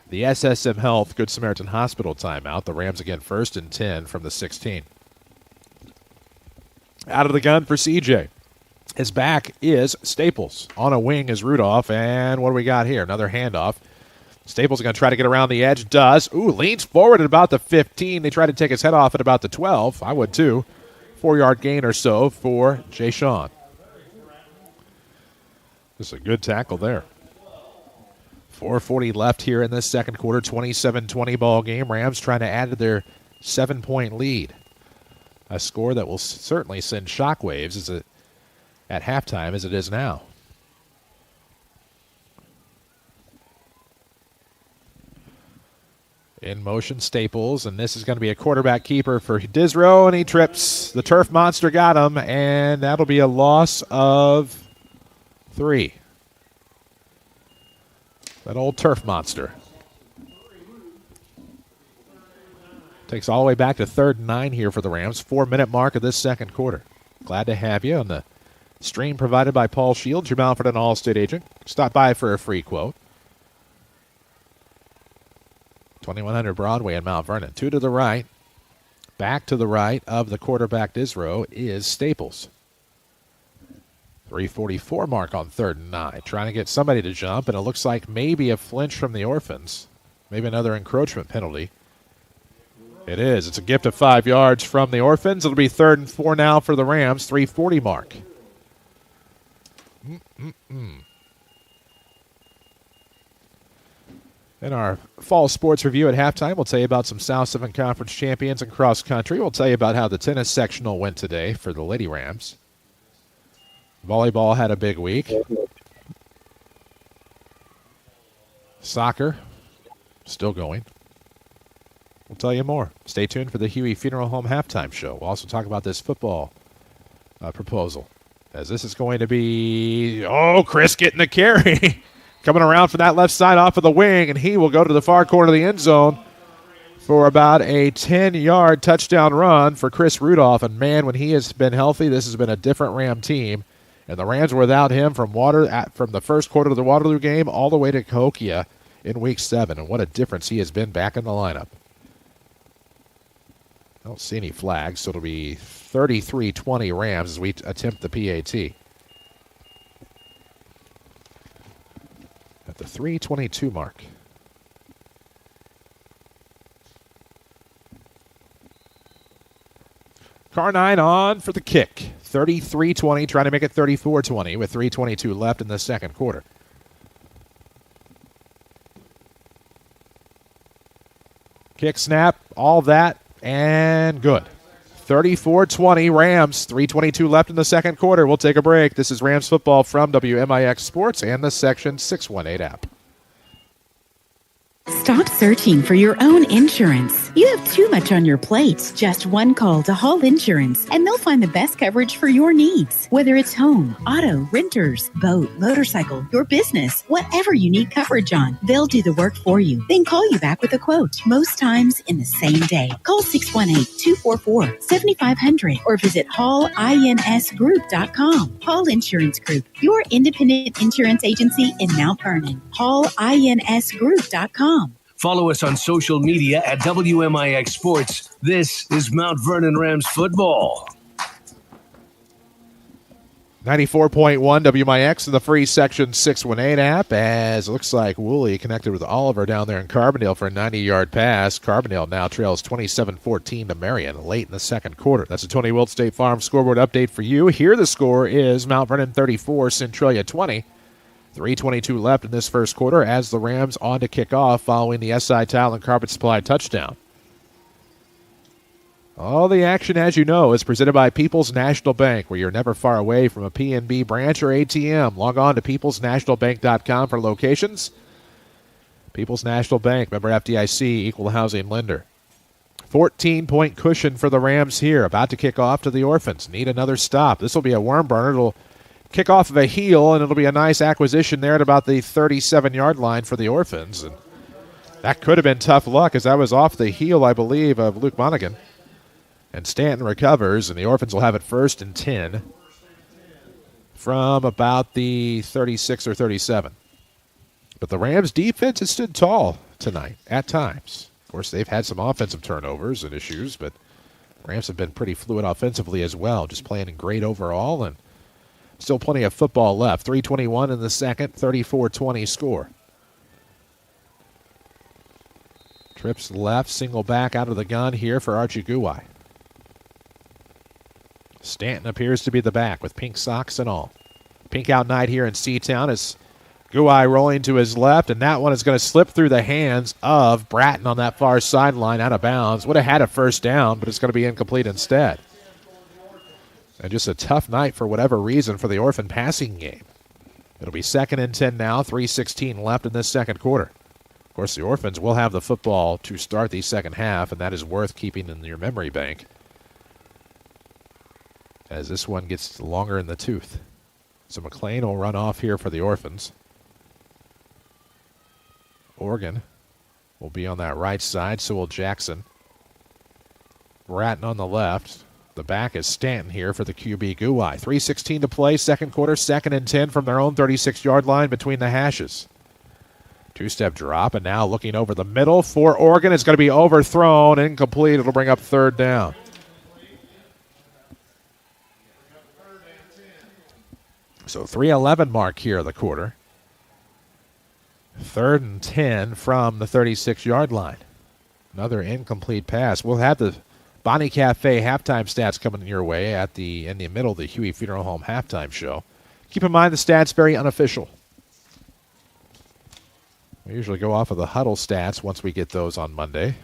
The SSM Health Good Samaritan Hospital timeout. The Rams again 1st and 10 from the 16. Out of the gun for CJ. His back is Staples. On a wing is Rudolph. And what do we got here? Another handoff. Staples is going to try to get around the edge. Does. Ooh, leans forward at about the 15. They try to take his head off at about the 12. I would too. 4-yard gain or so for Jay Sean. This is a good tackle there. 4:40 left here in this second quarter. 27-20 ball game. Rams trying to add to their 7-point lead. A score that will certainly send shockwaves at halftime as it is now. In motion, Staples, and this is going to be a quarterback keeper for Disrow, and he trips. The turf monster got him, and that'll be a loss of 3. That old turf monster. Takes all the way back to 3rd and 9 here for the Rams. 4-minute mark of this second quarter. Glad to have you on the stream provided by Paul Shields, your Mount Vernon All-State agent. Stop by for a free quote. 2100 Broadway in Mount Vernon. 2 to the right. Back to the right of the quarterback Disrow is Staples. 3:44 mark on 3rd and 9. Trying to get somebody to jump, and it looks like maybe a flinch from the Orphans. Maybe another encroachment penalty. It is. It's a gift of 5 yards from the Orphans. It'll be 3rd and 4 now for the Rams. 3:40 mark. In our fall sports review at halftime, we'll tell you about some South 7 Conference champions in cross country. We'll tell you about how the tennis sectional went today for the Lady Rams. Volleyball had a big week. Soccer, still going. We'll tell you more. Stay tuned for the Huey Funeral Home halftime show. We'll also talk about this football proposal, as this is going to be, Chris getting the carry. Coming around from that left side off of the wing, and he will go to the far corner of the end zone for about a 10-yard touchdown run for Chris Rudolph. And, man, when he has been healthy, this has been a different Ram team. And the Rams were without him from the first quarter of the Waterloo game all the way to Cahokia in Week 7. And what a difference he has been back in the lineup. I don't see any flags, so it'll be 33-20 Rams as we attempt the PAT. At the 3:22 mark. Carnine on for the kick. 33-20, trying to make it 34-20 with 3:22 left in the second quarter. Kick, snap, all that, and good. 34-20 Rams, 3:22 left in the second quarter. We'll take a break. This is Rams football from WMIX Sports and the Section 618 app. Stop searching for your own insurance. You have too much on your plate. Just one call to Hall Insurance, and they'll find the best coverage for your needs. Whether it's home, auto, renters, boat, motorcycle, your business, whatever you need coverage on, they'll do the work for you. Then call you back with a quote, most times in the same day. Call 618-244-7500 or visit hallinsgroup.com. Hall Insurance Group, your independent insurance agency in Mount Vernon. hallinsgroup.com. Follow us on social media at WMIX Sports. This is Mount Vernon Rams football. 94.1 WMIX in the free Section 618 app, as it looks like Woolley connected with Oliver down there in Carbondale for a 90-yard pass. Carbondale now trails 27-14 to Marion late in the second quarter. That's a Tony Wilt State Farm scoreboard update for you. Here the score is Mount Vernon 34, Centralia 20. 3:22 left in this first quarter as the Rams on to kick off following the SI Tile and Carpet Supply touchdown. All the action, as you know, is presented by People's National Bank, where you're never far away from a PNB branch or ATM. Log on to peoplesnationalbank.com for locations, People's National Bank, member FDIC, equal housing lender. 14-point cushion for the Rams here. About to kick off to the Orphans. Need another stop. This will be a worm burner. It'll kick off of a heel, and it'll be a nice acquisition there at about the 37-yard line for the Orphans. And that could have been tough luck, as that was off the heel, I believe, of Luke Monaghan. And Stanton recovers, and the Orphans will have it 1st and 10 from about the 36 or 37. But the Rams' defense has stood tall tonight at times. Of course, they've had some offensive turnovers and issues, but the Rams have been pretty fluid offensively as well, just playing great overall, and still plenty of football left. 3:21 in the second, 34-20 score. Trips left, single back out of the gun here for Archie Guai. Stanton appears to be the back with pink socks and all. Pink out night here in Seatown as Guai rolling to his left, and that one is going to slip through the hands of Bratton on that far sideline out of bounds. Would have had a first down, but it's going to be incomplete instead. And just a tough night for whatever reason for the Orphan passing game. It'll be 2nd and 10 now, 3:16 left in this second quarter. Of course, the Orphans will have the football to start the second half, and that is worth keeping in your memory bank, as this one gets longer in the tooth. So McLean will run off here for the Orphans. Oregon will be on that right side, so will Jackson. Bratton on the left. The back is Stanton here for the QB Guai. 3:16 to play, second quarter, 2nd and 10 from their own 36-yard line between the hashes. Two-step drop, and now looking over the middle for Oregon. It's going to be overthrown, incomplete. It'll bring up 3rd down. So 3:11 mark here of the quarter. 3rd and 10 from the 36-yard line. Another incomplete pass. We'll have the Bonnie Cafe halftime stats coming your way in the middle of the Huey Funeral Home halftime show. Keep in mind the stats very unofficial. We usually go off of the huddle stats once we get those on Monday.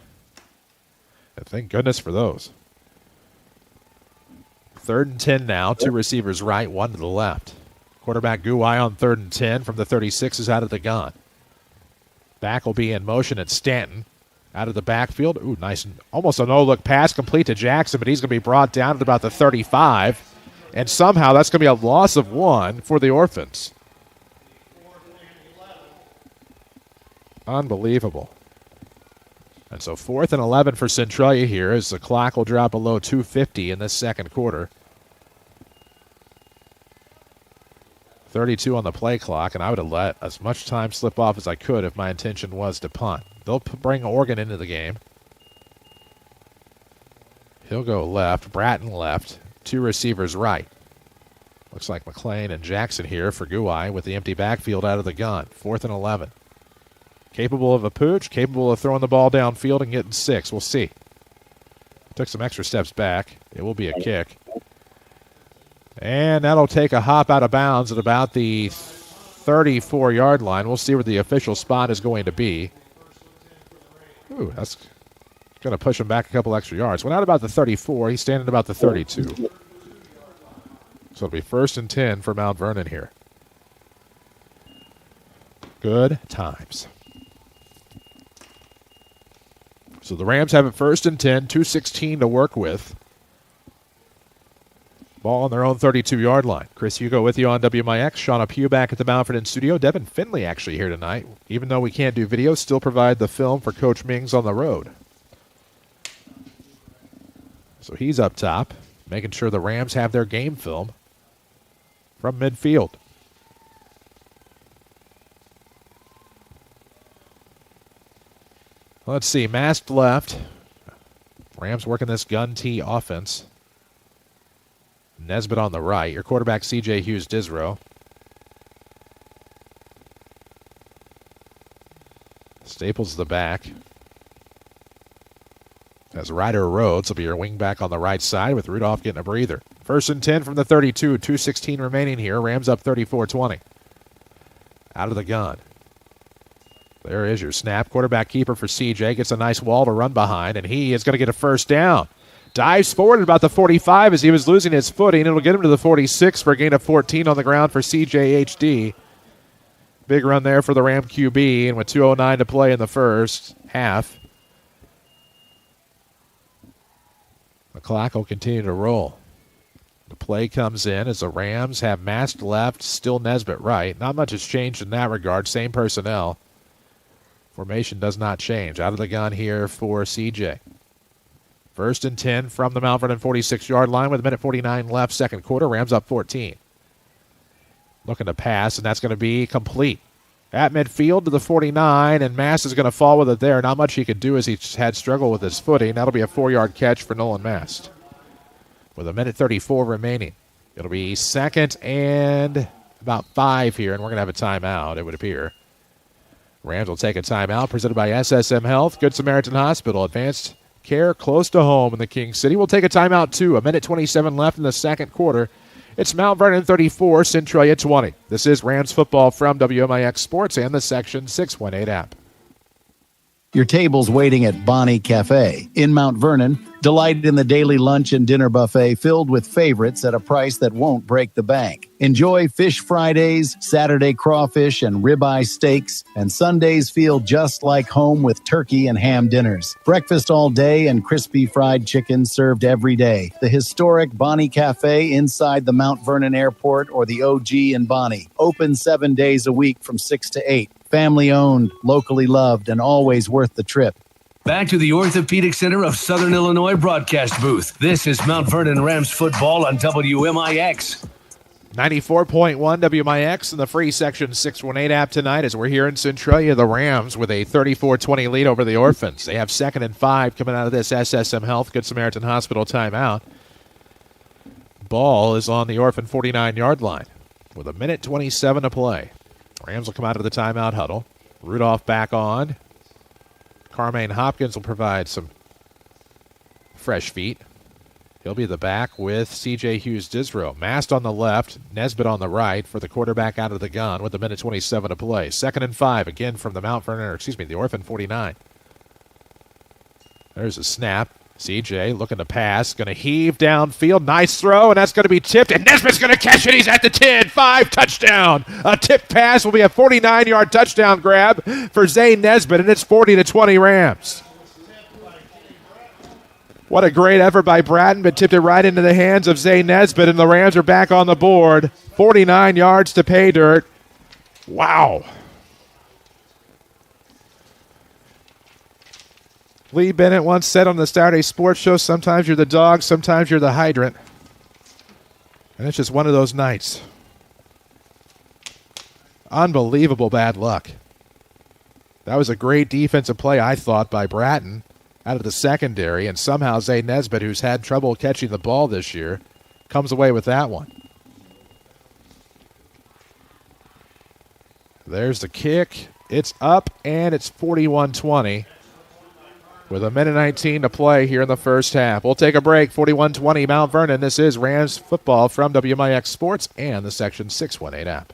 And thank goodness for those. 3rd and 10 now. 2 receivers right, 1 to the left. Quarterback Guai on 3rd and 10 from the 36 is out of the gun. Back will be in motion at Stanton. Out of the backfield. Ooh, nice. Almost a no-look pass complete to Jackson, but he's going to be brought down at about the 35. And somehow that's going to be a loss of 1 for the Orphans. Unbelievable. And so 4th and 11 for Centralia here as the clock will drop below 2:50 in this second quarter. 32 on the play clock, and I would have let as much time slip off as I could if my intention was to punt. They'll bring Oregon into the game. He'll go left, Bratton left, 2 receivers right. Looks like McLean and Jackson here for Guai with the empty backfield out of the gun. 4th and 11. Capable of a pooch, capable of throwing the ball downfield and getting 6. We'll see. Took some extra steps back. It will be a kick. And that'll take a hop out of bounds at about the 34-yard line. We'll see where the official spot is going to be. Ooh, that's going to push him back a couple extra yards. Went out about the 34. He's standing about the 32. So it'll be 1st and 10 for Mount Vernon here. Good times. So the Rams have it 1st and 10, 2:16 to work with. Ball on their own 32-yard line. Chris Hugo with you on WMIX. Shauna Pugh back at the Mount Vernon studio. Devin Finley actually here tonight. Even though we can't do video, still provide the film for Coach Mings on the road. So he's up top, making sure the Rams have their game film from midfield. Let's see, masked left. Rams working this gun tee offense. Nesbitt on the right. Your quarterback, C.J. Hughes-Disrow. Staples the back. As Ryder Rhodes will be your wingback on the right side with Rudolph getting a breather. 1st and 10 from the 32. 2:16 remaining here. Rams up 34-20. Out of the gun. There is your snap. Quarterback keeper for C.J. Gets a nice wall to run behind, and he is going to get a first down. Dives forward at about the 45 as he was losing his footing. It'll get him to the 46 for a gain of 14 on the ground for CJHD. Big run there for the Ram QB, and with 2:09 to play in the first half, the clock will continue to roll. The play comes in as the Rams have Mast left, still Nesbitt right. Not much has changed in that regard. Same personnel. Formation does not change. Out of the gun here for CJ. 1st and 10 from the Mount Vernon 46-yard line with a minute 49 left, second quarter. Rams up 14. Looking to pass, and that's going to be complete. At midfield to the 49, and Mast is going to fall with it there. Not much he could do as he had struggled with his footing. That'll be a 4-yard catch for Nolan Mast. With a minute 34 remaining. It'll be 2nd and about 5 here, and we're going to have a timeout, it would appear. Rams will take a timeout presented by SSM Health, Good Samaritan Hospital, advanced care close to home in the King City. We'll take a timeout, too. A minute 27 left in the second quarter. It's Mount Vernon 34, Centralia 20. This is Rams football from WMIX Sports and the Section 618 app. Your table's waiting at Bonnie Cafe in Mount Vernon. Delight in the daily lunch and dinner buffet filled with favorites at a price that won't break the bank. Enjoy Fish Fridays, Saturday crawfish and ribeye steaks, and Sundays feel just like home with turkey and ham dinners. Breakfast all day and crispy fried chicken served every day. The historic Bonnie Cafe inside the Mount Vernon Airport or the OG in Bonnie. Open 7 days a week from 6 to 8. Family owned, locally loved, and always worth the trip. Back to the Orthopedic Center of Southern Illinois broadcast booth. This is Mount Vernon Rams football on WMIX. 94.1 WMIX and the free Section 618 app tonight as we're here in Centralia. The Rams with a 34-20 lead over the Orphans. They have 2nd and 5 coming out of this SSM Health Good Samaritan Hospital timeout. Ball is on the Orphan 49-yard line with a minute 27 to play. Rams will come out of the timeout huddle. Rudolph back on. Carmaine Hopkins will provide some fresh feet. He'll be the back with C.J. Hughes-Disrow. Mast on the left, Nesbitt on the right for the quarterback out of the gun with a minute 27 to play. 2nd and 5 again from the the Orphan 49. There's a snap. C.J. looking to pass, going to heave downfield. Nice throw, and that's going to be tipped, and Nesbitt's going to catch it. He's at the 10, 5, touchdown. A tipped pass will be a 49-yard touchdown grab for Zay Nesbitt, and it's 40-20 Rams. What a great effort by Bratton, but tipped it right into the hands of Zay Nesbitt, and the Rams are back on the board. 49 yards to pay dirt. Wow. Lee Bennett once said on the Saturday Sports Show, sometimes you're the dog, sometimes you're the hydrant. And it's just one of those nights. Unbelievable bad luck. That was a great defensive play, I thought, by Bratton out of the secondary, and somehow Zay Nesbitt, who's had trouble catching the ball this year, comes away with that one. There's the kick. It's up, and it's 41-20. With a minute 19 to play here in the first half. We'll take a break. 41-20 Mount Vernon. This is Rams football from WMIX Sports and the Section 618 app.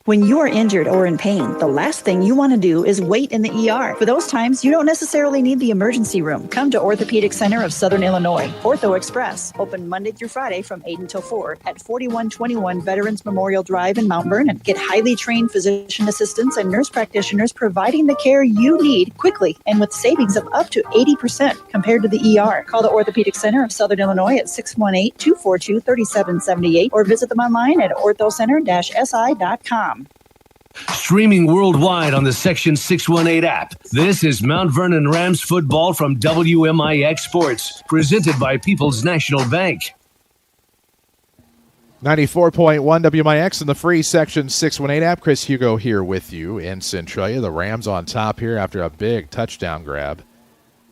When you are injured or in pain, the last thing you want to do is wait in the ER. For those times, you don't necessarily need the emergency room. Come to Orthopedic Center of Southern Illinois, Ortho Express, open Monday through Friday from 8 until 4 at 4121 Veterans Memorial Drive in Mount Vernon. Get highly trained physician assistants and nurse practitioners providing the care you need quickly and with savings of up to 80% compared to the ER. Call the Orthopedic Center of Southern Illinois at 618-242-3778 or visit them online at orthocenter-si.com. Streaming worldwide on the Section 618 app. This is Mount Vernon Rams football from WMIX Sports, presented by People's National Bank. 94.1 WMIX in the free Section 618 app. Chris Hugo here with you in Centralia. The Rams on top here after a big touchdown grab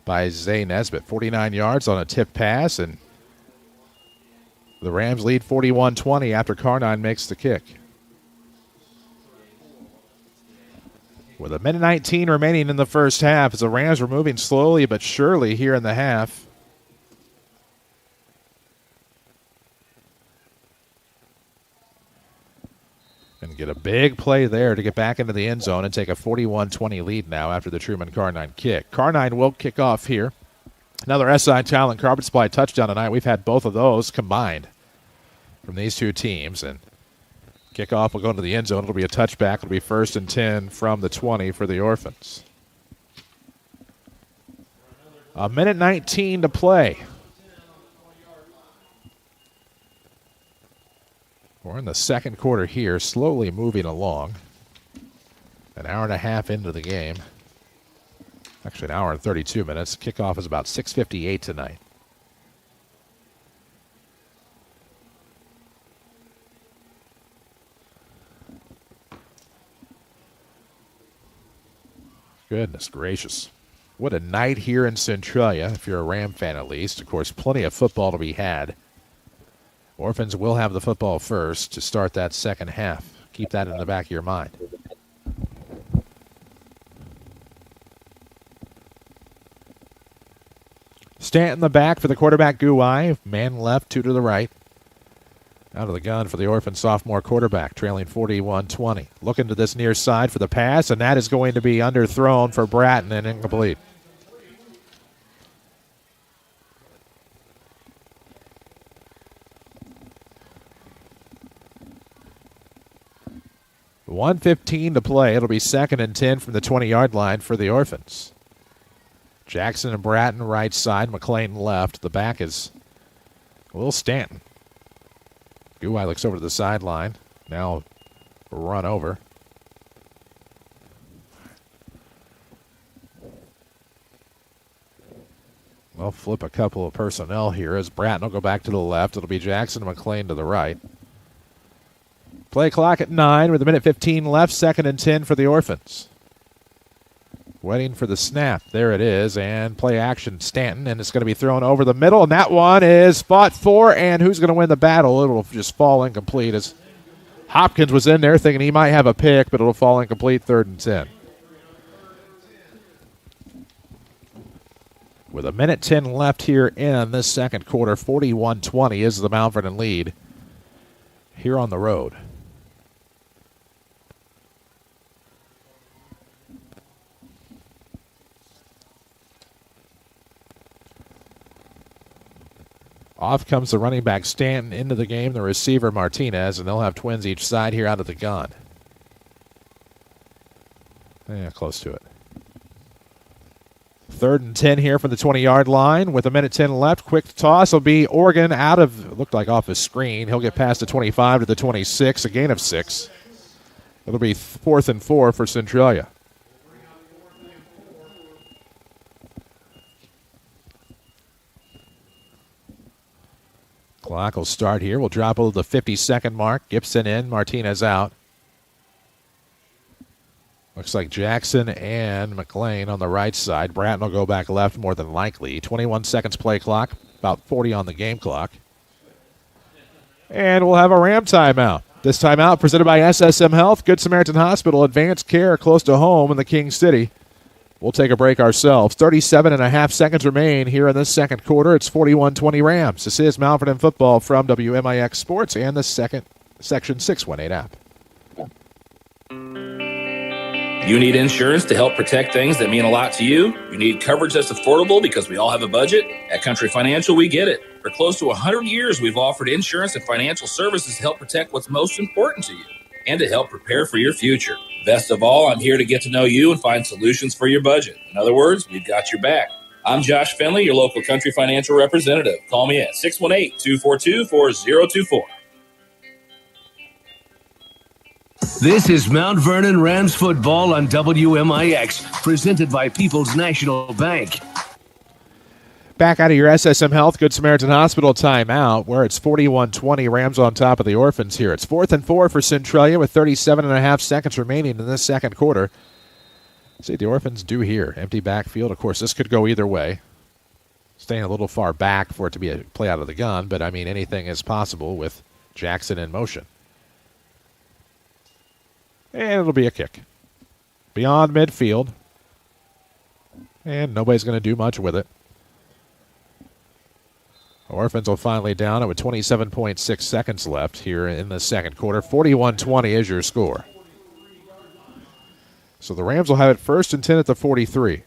by Zay Nesbitt. 49 yards on a tip pass, and the Rams lead 41-20 after Carnine makes the kick. With a minute 19 remaining in the first half as the Rams were moving slowly but surely here in the half. And get a big play there to get back into the end zone and take a 41-20 lead now after the Truman Carnine kick. Carnine will kick off here. Another SI Talent Carpet Supply touchdown tonight. We've had both of those combined from these two teams. And Kickoff will go into the end zone. It'll be a touchback. It'll be 1st and 10 from the 20 for the Orphans. 1:19 to play. We're in the second quarter here, slowly moving along. An hour and a half into the game. Actually, an hour and 32 minutes. Kickoff is about 6:58 tonight. Goodness gracious. What a night here in Centralia, if you're a Ram fan at least. Of course, plenty of football to be had. Orphans will have the football first to start that second half. Keep that in the back of your mind. Stanton in the back for the quarterback, Guai. Man left, 2 to the right. Out of the gun for the Orphan sophomore quarterback, trailing 41-20. Looking to this near side for the pass, and that is going to be underthrown for Bratton and incomplete. $1:15 to play. It'll be 2nd and 10 from the 20-yard line for the Orphans. Jackson and Bratton right side, McLean left. The back is Will Stanton. Guai looks over to the sideline. Now run over. We'll flip a couple of personnel here as Bratton will go back to the left. It'll be Jackson and McLean to the right. Play clock at 9 with 1:15 left. 2nd and 10 for the Orphans. Waiting for the snap. There it is. And play action, Stanton. And it's going to be thrown over the middle. And that one is fought for. And who's going to win the battle? It'll just fall incomplete as Hopkins was in there thinking he might have a pick, but it'll fall incomplete. 3rd and 10. With 1:10 left here in this second quarter, 41-20 is the Mount Vernon lead here on the road. Off comes the running back Stanton into the game, the receiver Martinez, and they'll have twins each side here out of the gun. Yeah, close to it. 3rd and 10 here from the 20-yard line with 1:10 left. Quick toss will be Oregon out of, looked like off his screen. He'll get past the 25 to the 26, a gain of 6. It'll be 4th and 4 for Centralia. Clock will start here. We'll drop over the 50-second mark. Gibson in, Martinez out. Looks like Jackson and McLean on the right side. Bratton will go back left more than likely. 21 seconds play clock, about 40 on the game clock. And we'll have a Ram timeout. This timeout presented by SSM Health, Good Samaritan Hospital, advanced care close to home in the King City. We'll take a break ourselves. 37.5 seconds remain here in this second quarter. It's 41-20 Rams. This is Mount Vernon football from WMIX Sports and the second Section 618 app. You need insurance to help protect things that mean a lot to you. You need coverage that's affordable because we all have a budget. At Country Financial, we get it. For close to 100 years, we've offered insurance and financial services to help protect what's most important to you and to help prepare for your future. Best of all, I'm here to get to know you and find solutions for your budget. In other words, we've got your back. I'm Josh Finley, your local Country Financial representative. Call me at 618-242-4024. This is Mount Vernon Rams football on WMIX, presented by People's National Bank. Back out of your SSM Health, Good Samaritan Hospital timeout, where it's 41-20, Rams on top of the Orphans here. It's 4th and 4 for Centralia with 37.5 seconds remaining in this second quarter. See, the Orphans do here. Empty backfield. Of course, this could go either way. Staying a little far back for it to be a play out of the gun, but, I mean, anything is possible with Jackson in motion. And it'll be a kick. Beyond midfield. And nobody's going to do much with it. Orphans will finally down it with 27.6 seconds left here in the second quarter. 41-20 is your score. So the Rams will have it 1st and 10 at the 43.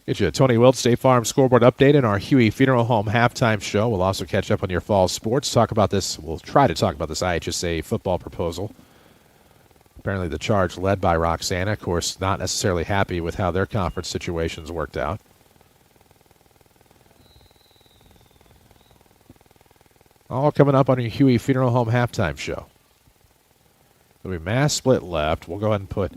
Get you a Tony Wilt State Farm scoreboard update in our Huey Funeral Home halftime show. We'll also catch up on your fall sports. We'll try to talk about this IHSA football proposal. Apparently the charge led by Roxana, of course, not necessarily happy with how their conference situations worked out. All coming up on your Huey Funeral Home halftime show. There'll be mass split left. We'll go ahead and put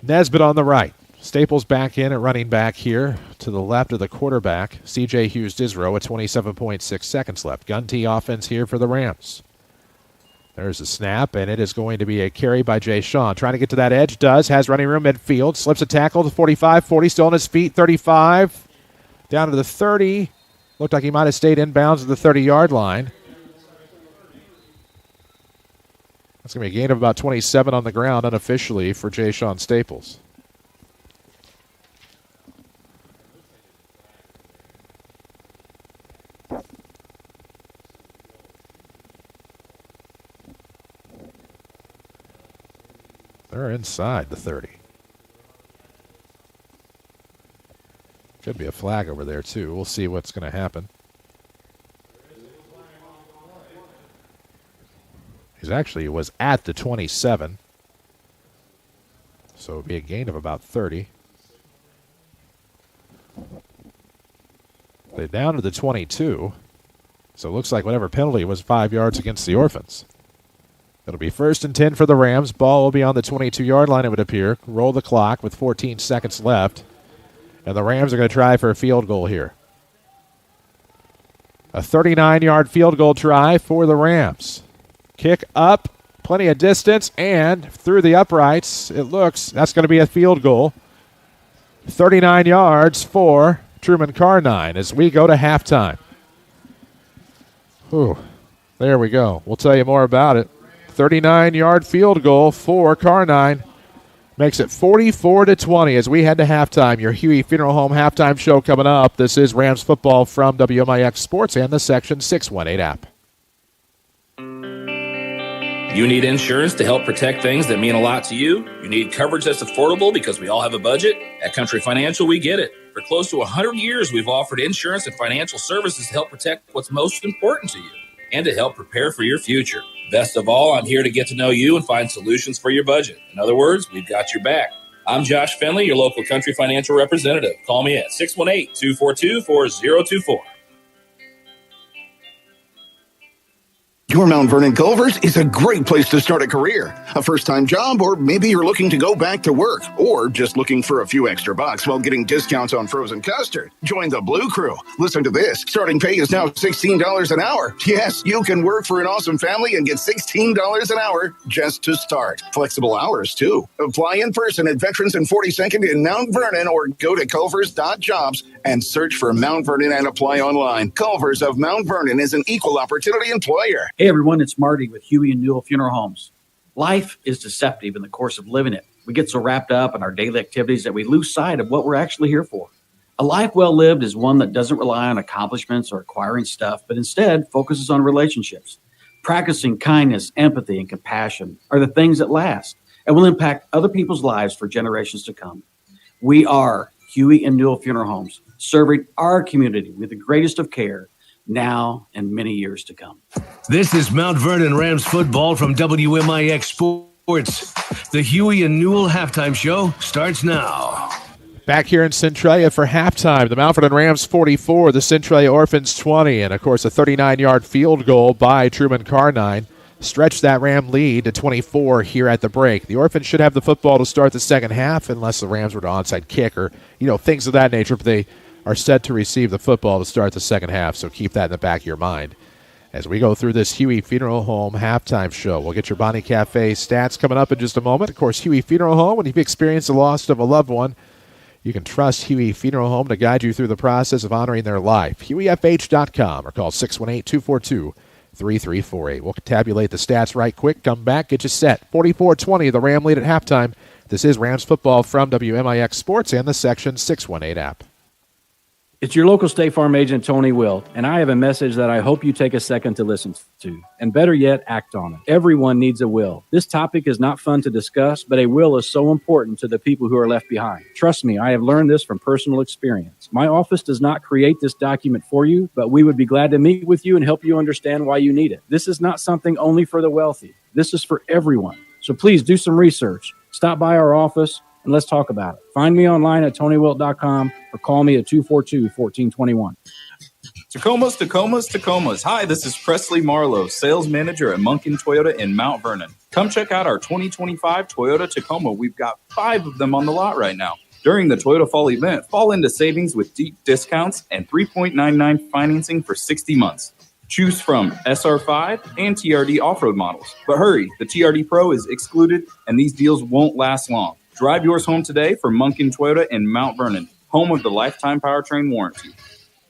Nesbitt on the right. Staples back in at running back here to the left of the quarterback. C.J. Hughes-Disrow at 27.6 seconds left. Gun tee offense here for the Rams. There's a snap, and it is going to be a carry by Jay Sean. Trying to get to that edge. Does. Has running room midfield. Slips a tackle to 45, 40. Still on his feet. 35. Down to the 30. Looked like he might have stayed inbounds at the 30-yard line. That's going to be a gain of about 27 on the ground unofficially for Jay Sean Staples. They're inside the 30. Could be a flag over there, too. We'll see what's going to happen. He was at the 27. So it would be a gain of about 30. They're down to the 22. So it looks like whatever penalty was 5 yards against the Orphans. It'll be 1st and 10 for the Rams. Ball will be on the 22-yard line, it would appear. Roll the clock with 14 seconds left. And the Rams are going to try for a field goal here. A 39-yard field goal try for the Rams. Kick up, plenty of distance, and through the uprights, it looks that's going to be a field goal. 39 yards for Truman Carnine as we go to halftime. Whew. There we go. We'll tell you more about it. 39-yard field goal for Carnine. Makes it 44-20 as we head to halftime. Your Huey Funeral Home halftime show coming up. This is Rams football from WMIX Sports and the Section 618 app. You need insurance to help protect things that mean a lot to you. You need coverage that's affordable because we all have a budget. At Country Financial, we get it. For close to 100 years, we've offered insurance and financial services to help protect what's most important to you and to help prepare for your future. Best of all, I'm here to get to know you and find solutions for your budget. In other words, we've got your back. I'm Josh Finley, your local Country Financial representative. Call me at 618-242-4024. Your Mount Vernon Culver's is a great place to start a career. A first-time job, or maybe you're looking to go back to work, or just looking for a few extra bucks while getting discounts on frozen custard. Join the Blue Crew. Listen to this. Starting pay is now $16 an hour. Yes, you can work for an awesome family and get $16 an hour just to start. Flexible hours, too. Apply in person at Veterans and 42nd in Mount Vernon, or go to culvers.jobs and search for Mount Vernon and apply online. Culvers of Mount Vernon is an equal opportunity employer. Hey everyone, it's Marty with Huey and Newell Funeral Homes. Life is deceptive in the course of living it. We get so wrapped up in our daily activities that we lose sight of what we're actually here for. A life well lived is one that doesn't rely on accomplishments or acquiring stuff, but instead focuses on relationships. Practicing kindness, empathy, and compassion are the things that last and will impact other people's lives for generations to come. We are Huey and Newell Funeral Homes, serving our community with the greatest of care now and many years to come. This is Mount Vernon Rams football from WMIX Sports. The Huey and Newell halftime show starts now. Back here in Centralia for halftime, the Mount Vernon Rams 44, the Centralia Orphans 20, and of course a 39-yard field goal by Truman Carnine stretched that Ram lead to 24 here at the break. The Orphans should have the football to start the second half unless the Rams were to onside kick or, things of that nature, but they are set to receive the football to start the second half, so keep that in the back of your mind. As we go through this Huey Funeral Home halftime show, we'll get your Bonnie Cafe stats coming up in just a moment. Of course, Huey Funeral Home, when you've experienced the loss of a loved one, you can trust Huey Funeral Home to guide you through the process of honoring their life. HueyFH.com or call 618-242-3348. We'll tabulate the stats right quick, come back, get you set. 44-20, the Ram lead at halftime. This is Rams football from WMIX Sports and the Section 618 app. It's your local State Farm agent, Tony Wilt, and I have a message that I hope you take a second to listen to, and better yet, act on it. Everyone needs a will. This topic is not fun to discuss, but a will is so important to the people who are left behind. Trust me, I have learned this from personal experience. My office does not create this document for you, but we would be glad to meet with you and help you understand why you need it. This is not something only for the wealthy. This is for everyone. So please do some research. Stop by our office and let's talk about it. Find me online at TonyWilt.com or call me at 242-1421. Tacomas. Hi, this is Presley Marlowe, sales manager at Munkin Toyota in Mount Vernon. Come check out our 2025 Toyota Tacoma. We've got 5 of them on the lot right now. During the Toyota Fall event, fall into savings with deep discounts and 3.99 financing for 60 months. Choose from SR5 and TRD off-road models. But hurry, the TRD Pro is excluded and these deals won't last long. Drive yours home today from Munkin Toyota in Mount Vernon, home of the lifetime powertrain warranty.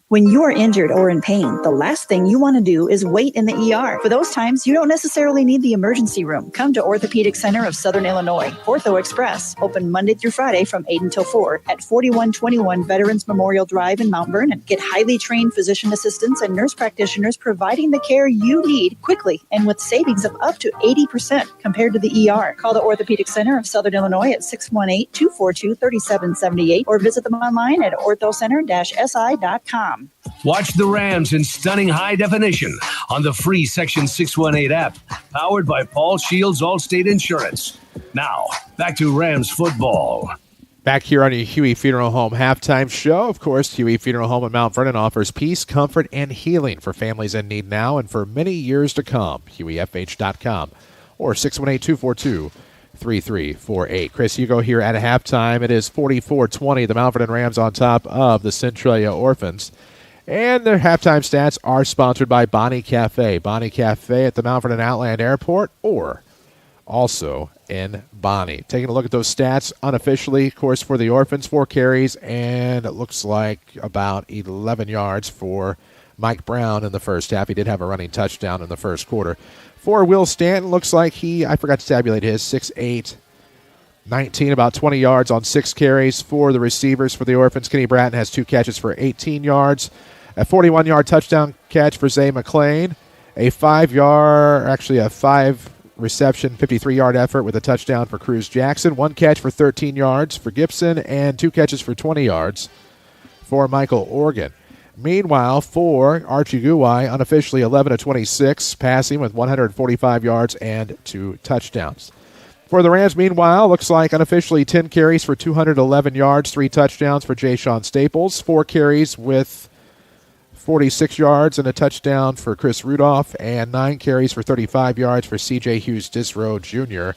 When you are injured or in pain, the last thing you want to do is wait in the ER. For those times, you don't necessarily need the emergency room. Come to Orthopedic Center of Southern Illinois, Ortho Express, open Monday through Friday from 8 until 4 at 4121 Veterans Memorial Drive in Mount Vernon. Get highly trained physician assistants and nurse practitioners providing the care you need quickly and with savings of up to 80% compared to the ER. Call the Orthopedic Center of Southern Illinois at 618-242-3778 or visit them online at orthocenter-si.com. Watch the Rams in stunning high definition on the free Section 618 app, powered by Paul Shields Allstate Insurance. Now, back to Rams football. Back here on your Huey Funeral Home halftime show. Of course, Huey Funeral Home in Mount Vernon offers peace, comfort, and healing for families in need now and for many years to come. HueyFH.com or 618-242-3348. Chris Hugo here at halftime. It is 44-20. The Mount Vernon Rams on top of the Centralia Orphans. And their halftime stats are sponsored by Bonnie Cafe. Bonnie Cafe at the Mount Vernon Outland Airport or also in Bonnie. Taking a look at those stats unofficially, of course, for the Orphans, 4 carries, and it looks like about 11 yards for Mike Brown in the first half. He did have a running touchdown in the first quarter. For Will Stanton, looks like I forgot to tabulate his, 6'8", 19, about 20 yards on 6 carries. For the receivers for the Orphans, Kenny Bratton has 2 catches for 18 yards. A 41-yard touchdown catch for Zay McClain. A 5-reception, 53-yard effort with a touchdown for Cruz Jackson. 1 catch for 13 yards for Gibson and 2 catches for 20 yards for Michael Organ. Meanwhile, for Archie Guai, unofficially 11-26, passing with 145 yards and 2 touchdowns. For the Rams, meanwhile, looks like unofficially 10 carries for 211 yards, 3 touchdowns for Jay Sean Staples, 4 carries with 46 yards and a touchdown for Chris Rudolph, and 9 carries for 35 yards for C.J. Hughes-Disrow Jr.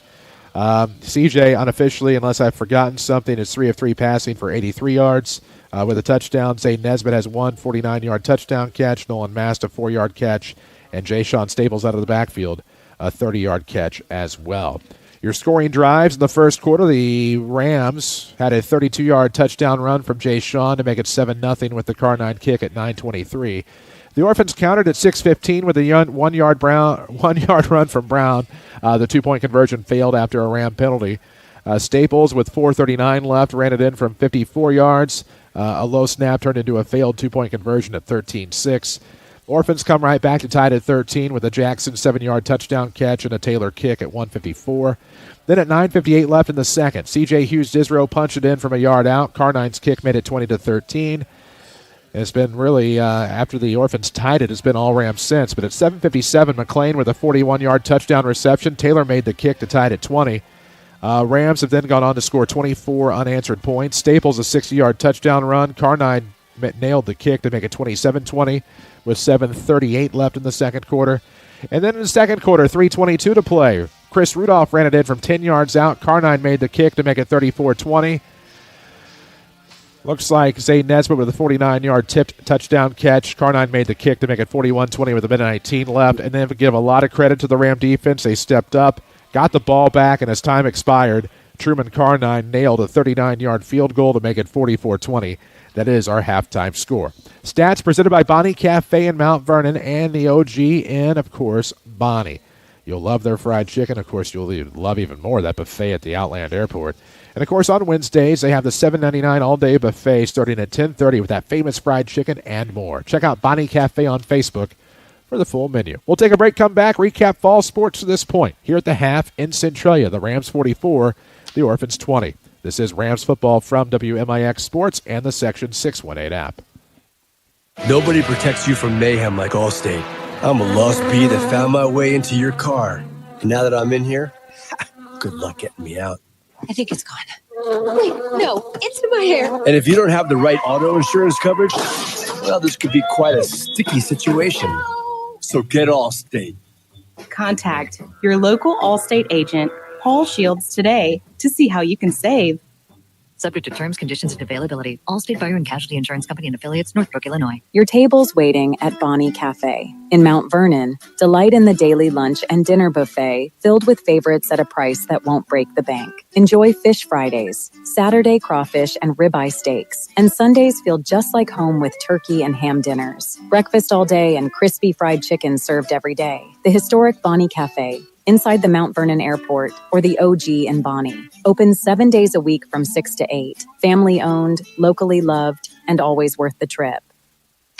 C.J. unofficially, unless I've forgotten something, is 3 of 3 passing for 83 yards with a touchdown. Zay Nesbitt has 1 49-yard touchdown catch, Nolan Mast a 4-yard catch, and Jay Sean Staples out of the backfield a 30-yard catch as well. Your scoring drives in the first quarter, the Rams had a 32-yard touchdown run from Jay Sean to make it 7-0 with the Car-9 kick at 9:23. The Orphans countered at 6:15 with a 1-yard run from Brown. The 2-point conversion failed after a Ram penalty. Staples, with 4:39 left, ran it in from 54 yards. A low snap turned into a failed 2-point conversion at 13-6. Orphans come right back to tie it at 13 with a Jackson 7-yard touchdown catch and a Taylor kick at 1:54. Then at 9:58 left in the second, C.J. Hughes-Disrow punched it in from a yard out. Car-9's kick made it 20-13. It's been really, after the Orphans tied it, it's been all Rams since. But at 7:57, McClain with a 41-yard touchdown reception. Taylor made the kick to tie it at 20. Rams have then gone on to score 24 unanswered points. Staples a 60-yard touchdown run. Car-9 nailed the kick to make it 27-20 with 7:38 left in the second quarter. And then in the second quarter, 3:22 to play. Chris Rudolph ran it in from 10 yards out. Car-9 made the kick to make it 34-20. Looks like Zay Nesbitt with a 49-yard tipped touchdown catch. Car-9 made the kick to make it 41-20 with a minute 19 left. And then give a lot of credit to the Ram defense. They stepped up, got the ball back, and as time expired, Truman Car-9 nailed a 39-yard field goal to make it 44-20. That is our halftime score. Stats presented by Bonnie Cafe in Mount Vernon and the OG in, of course, Bonnie. You'll love their fried chicken. Of course, you'll love even more that buffet at the Outland Airport. And, of course, on Wednesdays, they have the $7.99 all-day buffet starting at 10:30 with that famous fried chicken and more. Check out Bonnie Cafe on Facebook for the full menu. We'll take a break, come back, recap fall sports to this point. Here at the half in Centralia, the Rams 44, the Orphans 20. This is Rams football from WMIX Sports and the Section 618 app. Nobody protects you from mayhem like Allstate. I'm a lost bee that found my way into your car. And now that I'm in here, good luck getting me out. I think it's gone. Wait, no, it's in my hair. And if you don't have the right auto insurance coverage, well, this could be quite a sticky situation. So get Allstate. Contact your local Allstate agent, Paul Shields, today to see how you can save. Subject to terms, conditions, and availability. Allstate Fire and Casualty Insurance Company and Affiliates, Northbrook, Illinois. Your table's waiting at Bonnie Cafe. In Mount Vernon, delight in the daily lunch and dinner buffet filled with favorites at a price that won't break the bank. Enjoy Fish Fridays, Saturday crawfish and ribeye steaks, and Sundays feel just like home with turkey and ham dinners. Breakfast all day and crispy fried chicken served every day. The historic Bonnie Cafe, inside the Mount Vernon Airport, or the OG in Bonnie. Open 7 days a week from 6 to 8. Family owned, locally loved, and always worth the trip.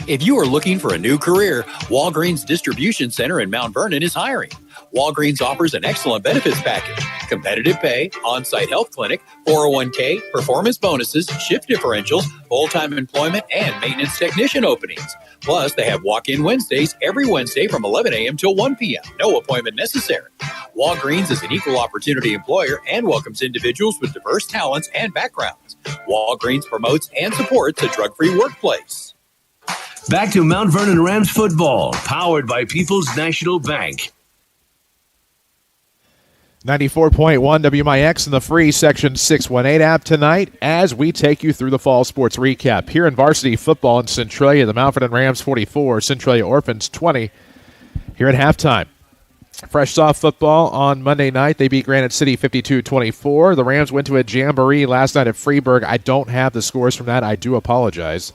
If you are looking for a new career, Walgreens Distribution Center in Mount Vernon is hiring. Walgreens offers an excellent benefits package, competitive pay, on-site health clinic, 401k, performance bonuses, shift differentials, full-time employment, and maintenance technician openings. Plus, they have walk-in Wednesdays every Wednesday from 11 a.m. till 1 p.m. No appointment necessary. Walgreens is an equal opportunity employer and welcomes individuals with diverse talents and backgrounds. Walgreens promotes and supports a drug-free workplace. Back to Mount Vernon Rams football, powered by People's National Bank. 94.1 WMIX in the free Section 618 app tonight as we take you through the fall sports recap. Here in varsity football in Centralia, the Mount Vernon Rams 44, Centralia Orphans 20 here at halftime. Fresh soft football on Monday night. They beat Granite City 52-24. The Rams went to a jamboree last night at Freeburg. I don't have the scores from that. I do apologize.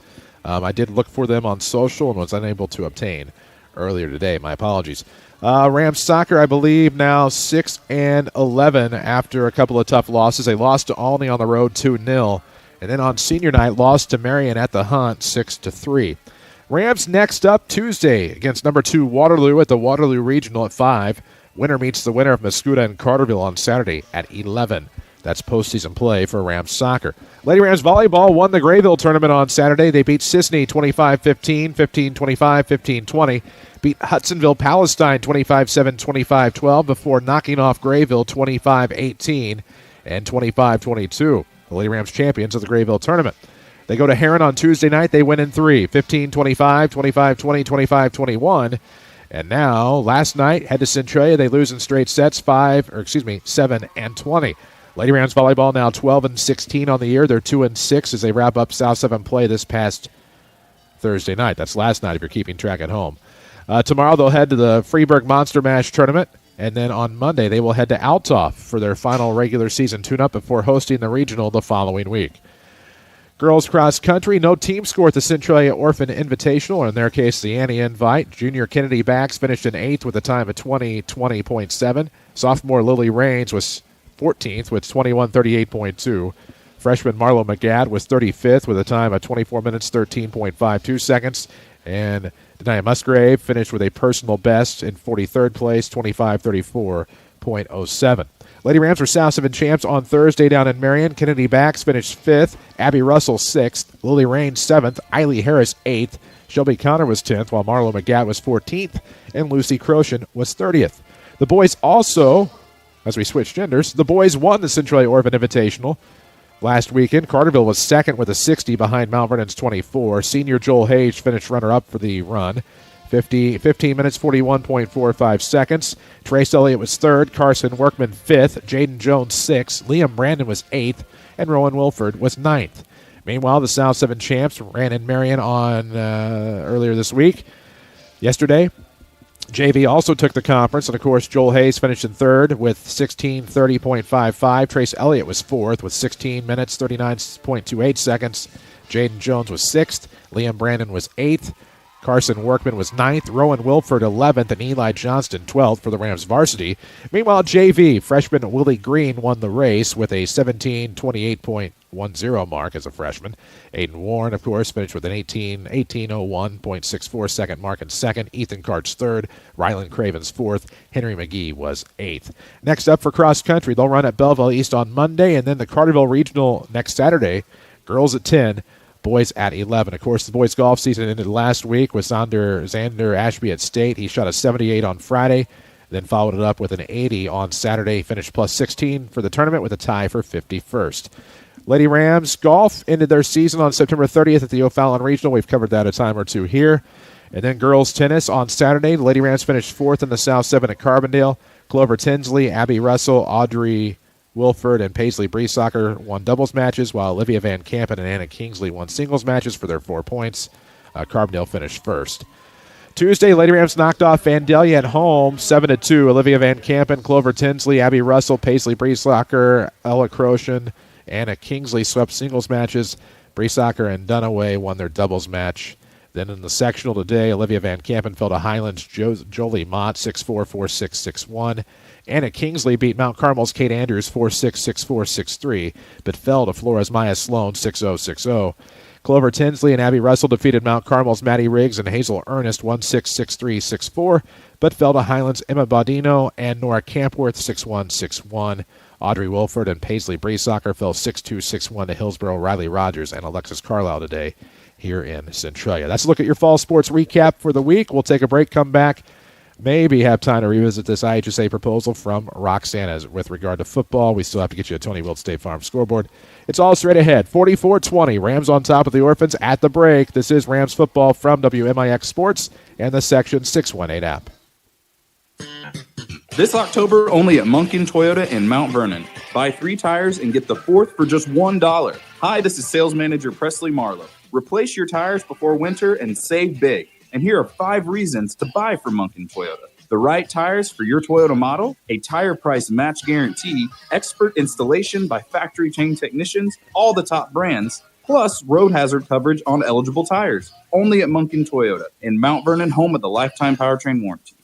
I did look for them on social and was unable to obtain earlier today. My apologies. Rams soccer, I believe, now 6-11 after a couple of tough losses. They lost to Olney on the road 2-0. And then on senior night, lost to Marion at the Hunt 6-3. Rams next up Tuesday against number 2 Waterloo at the Waterloo Regional at 5. Winner meets the winner of Mascoutah and Carterville on Saturday at 11. That's postseason play for Rams soccer. Lady Rams volleyball won the Grayville tournament on Saturday. They beat Sisney 25-15, 15-25, 15-20. Beat Hudsonville Palestine 25-7, 25-12 before knocking off Grayville 25-18 and 25-22. The Lady Rams champions of the Grayville tournament. They go to Heron on Tuesday night. They win in 3, 15-25, 25-20, 25-21. And now, last night, head to Centralia. They lose in straight sets, 7-20. Lady Rams volleyball now 12-16 on the year. They're 2-6 as they wrap up South 7 play this past Thursday night. That's last night if you're keeping track at home. Tomorrow they'll head to the Freeburg Monster Mash tournament. And then on Monday they will head to Althoff for their final regular season tune-up before hosting the regional the following week. Girls cross country, no team score at the Centralia Orphan Invitational, or in their case, the Annie Invite. Junior Kennedy Bax finished in 8th with a time of 20:20.7. Sophomore Lily Raines was 14th with 21:38.2. Freshman Marlo McGadd was 35th with a time of 24 minutes, 13.52 seconds. And Denia Musgrave finished with a personal best in 43rd place, 25:34.07. Lady Rams were South 7 champs on Thursday down in Marion. Kennedy Bax finished 5th. Abby Russell 6th. Lily Raines 7th. Eiley Harris 8th. Shelby Connor was 10th, while Marlo McGatt was 14th. And Lucy Croshan was 30th. The boys also, as we switch genders, the boys won the Centralia Orphan Invitational last weekend. Carterville was second with a 60 behind Mount Vernon's 24. Senior Joel Hayes finished runner-up for the run. 15 minutes, 41.45 seconds. Trace Elliott was third. Carson Workman 5th. Jaden Jones 6th. Liam Brandon was 8th. And Rowan Wilford was 9th. Meanwhile, the South 7 champs ran in Marion on earlier this week. Yesterday, JV also took the conference. And, of course, Joel Hayes finished in third with 16:30.55. Trace Elliott was fourth with 16 minutes, 39.28 seconds. Jaden Jones was 6th. Liam Brandon was 8th. Carson Workman was 9th, Rowan Wilford 11th, and Eli Johnston 12th for the Rams varsity. Meanwhile, JV, freshman Willie Green won the race with a 17:28.10 mark as a freshman. Aiden Warren, of course, finished with an 18:01.64 second mark in second. Ethan Karch third. Ryland Cravens fourth. Henry McGee was 8th. Next up for cross country, they'll run at Belleville East on Monday, and then the Carterville Regional next Saturday. Girls at 10. Boys at 11. Of course, the boys' golf season ended last week with Xander Ashby at State. He shot a 78 on Friday, then followed it up with an 80 on Saturday. He finished plus 16 for the tournament with a tie for 51st. Lady Rams golf ended their season on September 30th at the O'Fallon Regional. We've covered that a time or two here. And then girls tennis on Saturday. The Lady Rams finished 4th in the South 7 at Carbondale. Clover Tinsley, Abby Russell, Audrey Wilford, and Paisley Breesacker won doubles matches, while Olivia Van Kampen and Anna Kingsley won singles matches for their 4 points. Carbondale finished first. Tuesday, Lady Rams knocked off Vandalia at home, 7-2. Olivia Van Kampen, Clover Tinsley, Abby Russell, Paisley Breesacker, Ella Croshan, Anna Kingsley swept singles matches. Breesacker and Dunaway won their doubles match. Then in the sectional today, Olivia Van Kampen fell to Highlands Jolie Mott 6-4, 4-6, 6-1. Anna Kingsley beat Mount Carmel's Kate Andrews 4-6, 6-4, 6-3, but fell to Flora's Maya Sloan 6-0, 6-0. Clover Tinsley and Abby Russell defeated Mount Carmel's Maddie Riggs and Hazel Ernest 1-6, 6-3, 6-4, but fell to Highlands' Emma Baudino and Nora Campworth 6-1, 6-1. Audrey Wilford and Paisley Breesacker fell 6-2, 6-1 to Hillsborough, Riley Rogers, and Alexis Carlisle today here in Centralia. That's a look at your fall sports recap for the week. We'll take a break, come back, maybe have time to revisit this IHSA proposal from Roxana with regard to football. We still have to get you a Tony Wilt State Farm scoreboard. It's all straight ahead. 44-20. Rams on top of the Orphans at the break. This is Rams football from WMIX Sports and the Section 618 app. This October, only at Munkin Toyota in Mount Vernon. Buy 3 tires and get the 4th for just $1. Hi, this is sales manager Presley Marlowe. Replace your tires before winter and save big. And here are 5 reasons to buy from Munkin Toyota. The right tires for your Toyota model, a tire price match guarantee, expert installation by factory chain technicians, all the top brands, plus road hazard coverage on eligible tires. Only at Munkin Toyota in Mount Vernon, home of the lifetime powertrain warranty.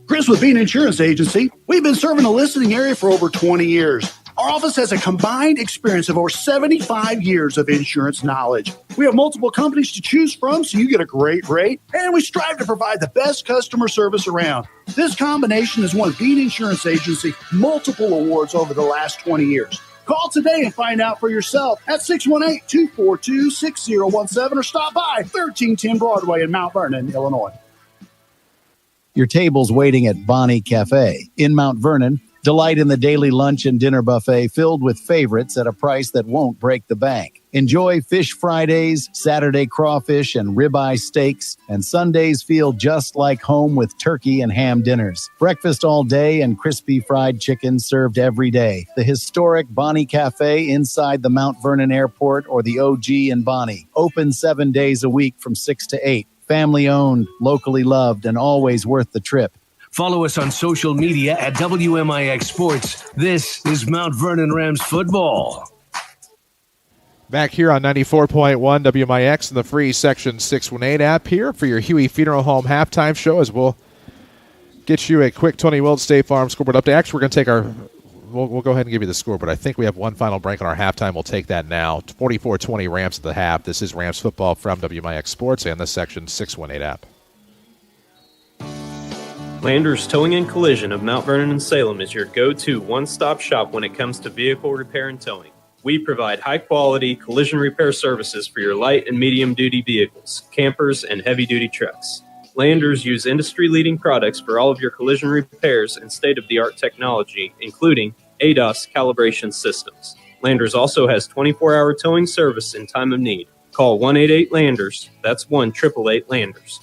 Chris with Bean Insurance Agency. We've been serving the listening area for over 20 years. Our office has a combined experience of over 75 years of insurance knowledge. We have multiple companies to choose from, so you get a great rate, and we strive to provide the best customer service around. This combination has won Bean Insurance Agency multiple awards over the last 20 years. Call today and find out for yourself at 618-242-6017 or stop by 1310 Broadway in Mount Vernon, Illinois. Your table's waiting at Bonnie Cafe in Mount Vernon. Delight in the daily lunch and dinner buffet filled with favorites at a price that won't break the bank. Enjoy Fish Fridays, Saturday crawfish and ribeye steaks, and Sundays feel just like home with turkey and ham dinners. Breakfast all day and crispy fried chicken served every day. The historic Bonnie Cafe inside the Mount Vernon Airport or the OG in Bonnie. Open 7 days a week from 6 to 8. Family owned, locally loved, and always worth the trip. Follow us on social media at WMIX Sports. This is Mount Vernon Rams football. Back here on 94.1 WMIX and the free Section 618 app here for your Huey Funeral Home halftime show, as we'll get you a quick Tony Wilt State Farm scoreboard update. Actually, we're going to take our we'll go ahead and give you the score, but I think we have one final break on our halftime. We'll take that now. 44-20 Rams at the half. This is Rams football from WMIX Sports and the Section 618 app. Landers Towing and Collision of Mount Vernon and Salem is your go-to one-stop shop when it comes to vehicle repair and towing. We provide high-quality collision repair services for your light and medium-duty vehicles, campers, and heavy-duty trucks. Landers use industry-leading products for all of your collision repairs and state-of-the-art technology, including ADAS calibration systems. Landers also has 24-hour towing service in time of need. Call 188-LANDERS. That's 1-888-LANDERS.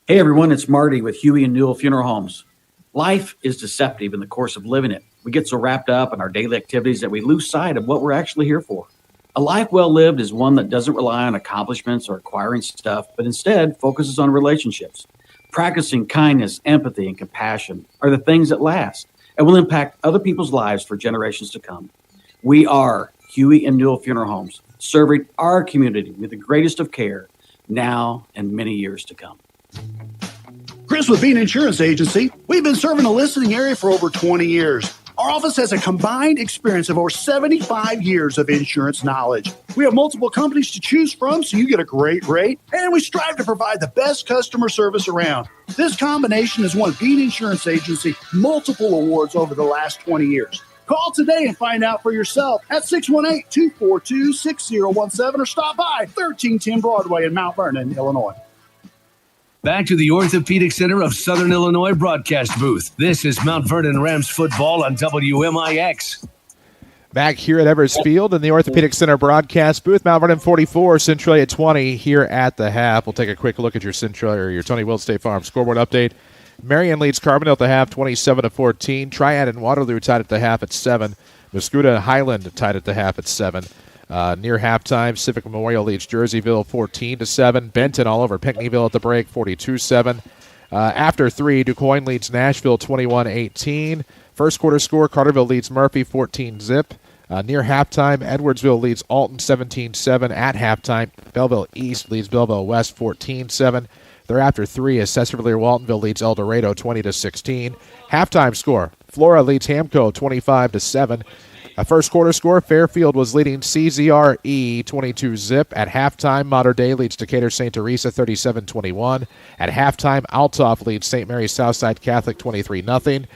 Hey everyone, it's Marty with Huey and Newell Funeral Homes. Life is deceptive in the course of living it. We get so wrapped up in our daily activities that we lose sight of what we're actually here for. A life well lived is one that doesn't rely on accomplishments or acquiring stuff, but instead focuses on relationships. Practicing kindness, empathy, and compassion are the things that last and will impact other people's lives for generations to come. We are Huey and Newell Funeral Homes, serving our community with the greatest of care now and many years to come. Chris with Bean Insurance Agency. We've been serving the listening area for over 20 years. Our office has a combined experience of over 75 years of insurance knowledge. We have multiple companies to choose from, so you get a great rate, and we strive to provide the best customer service around. This combination has won Bean Insurance Agency multiple awards over the last 20 years. Call today and find out for yourself at 618-242-6017 or stop by 1310 Broadway in Mount Vernon, Illinois. Back to the Orthopedic Center of Southern Illinois broadcast booth. This is Mount Vernon Rams football on WMIX. Back here at Evers Field in the Orthopedic Center broadcast booth, Mount Vernon 44, Centralia 20 here at the half. We'll take a quick look at your Centralia or your Tony Wilt State Farm scoreboard update. Marion leads Carbondale at the half, 27-14. Triad and Waterloo tied at the half at 7. Muscuda and Highland tied at the half at 7. Near halftime, Civic Memorial leads Jerseyville 14-7. Benton all over Pinckneyville at the break, 42-7. After 3, DuQuoin leads Nashville 21-18. First quarter score, Carterville leads Murphy 14-zip. Near halftime, Edwardsville leads Alton 17-7. At halftime, Belleville East leads Belleville West 14-7. Thereafter 3, Assessor-Waltonville leads El Dorado 20-16. Halftime score, Flora leads Hamco 25-7. First quarter score, Fairfield was leading CZRE 22-zip. At halftime, Mater Dei leads Decatur St. Teresa 37-21. At halftime, Altoff leads St. Mary's Southside Catholic 23-0.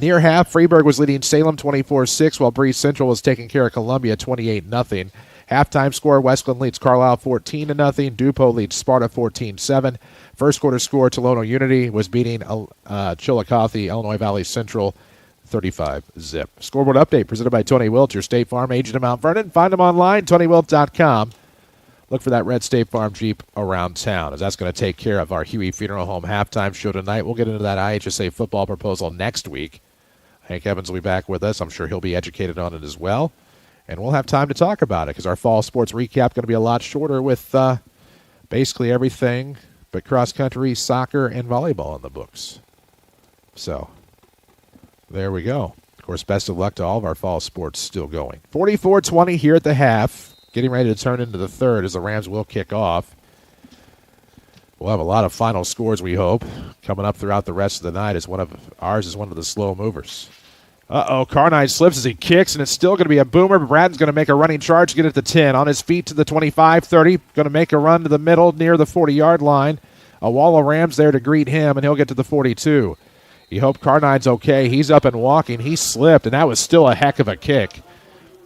Near half, Freeburg was leading Salem 24-6, while Breeze Central was taking care of Columbia 28-0. Halftime score, Westland leads Carlisle 14-0. Dupo leads Sparta 14-7. First quarter score, Tolono Unity was beating Chillicothe, Illinois Valley Central 35-zip. Scoreboard update presented by Tony Wilt, your State Farm agent in Mount Vernon. Find him online, TonyWilt.com. Look for that red State Farm Jeep around town, as that's going to take care of our Huey Funeral Home halftime show tonight. We'll get into that IHSA football proposal next week. Hank Evans will be back with us. I'm sure he'll be educated on it as well. And we'll have time to talk about it because our fall sports recap going to be a lot shorter with basically everything but cross-country, soccer, and volleyball in the books. So there we go. Of course, best of luck to all of our fall sports still going. 44-20 here at the half. Getting ready to turn into the third as the Rams will kick off. We'll have a lot of final scores, we hope, coming up throughout the rest of the night as ours is one of the slow movers. Carnine slips as he kicks, and it's still going to be a boomer. Bradden's going to make a running charge, get it to 10. On his feet to the 25, 30. Going to make a run to the middle near the 40-yard line. A wall of Rams there to greet him, and he'll get to the 42. You hope Carnine's okay. He's up and walking. He slipped, and that was still a heck of a kick.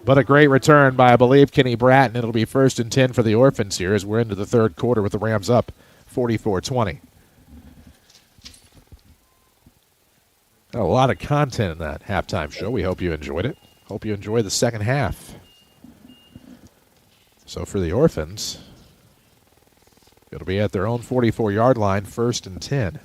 But a great return by, I believe, Kenny Bratton. It'll be 1st and 10 for the Orphans here as we're into the third quarter with the Rams up 44-20. A lot of content in that halftime show. We hope you enjoyed it. Hope you enjoy the second half. So for the Orphans, it'll be at their own 44-yard line, 1st and 10.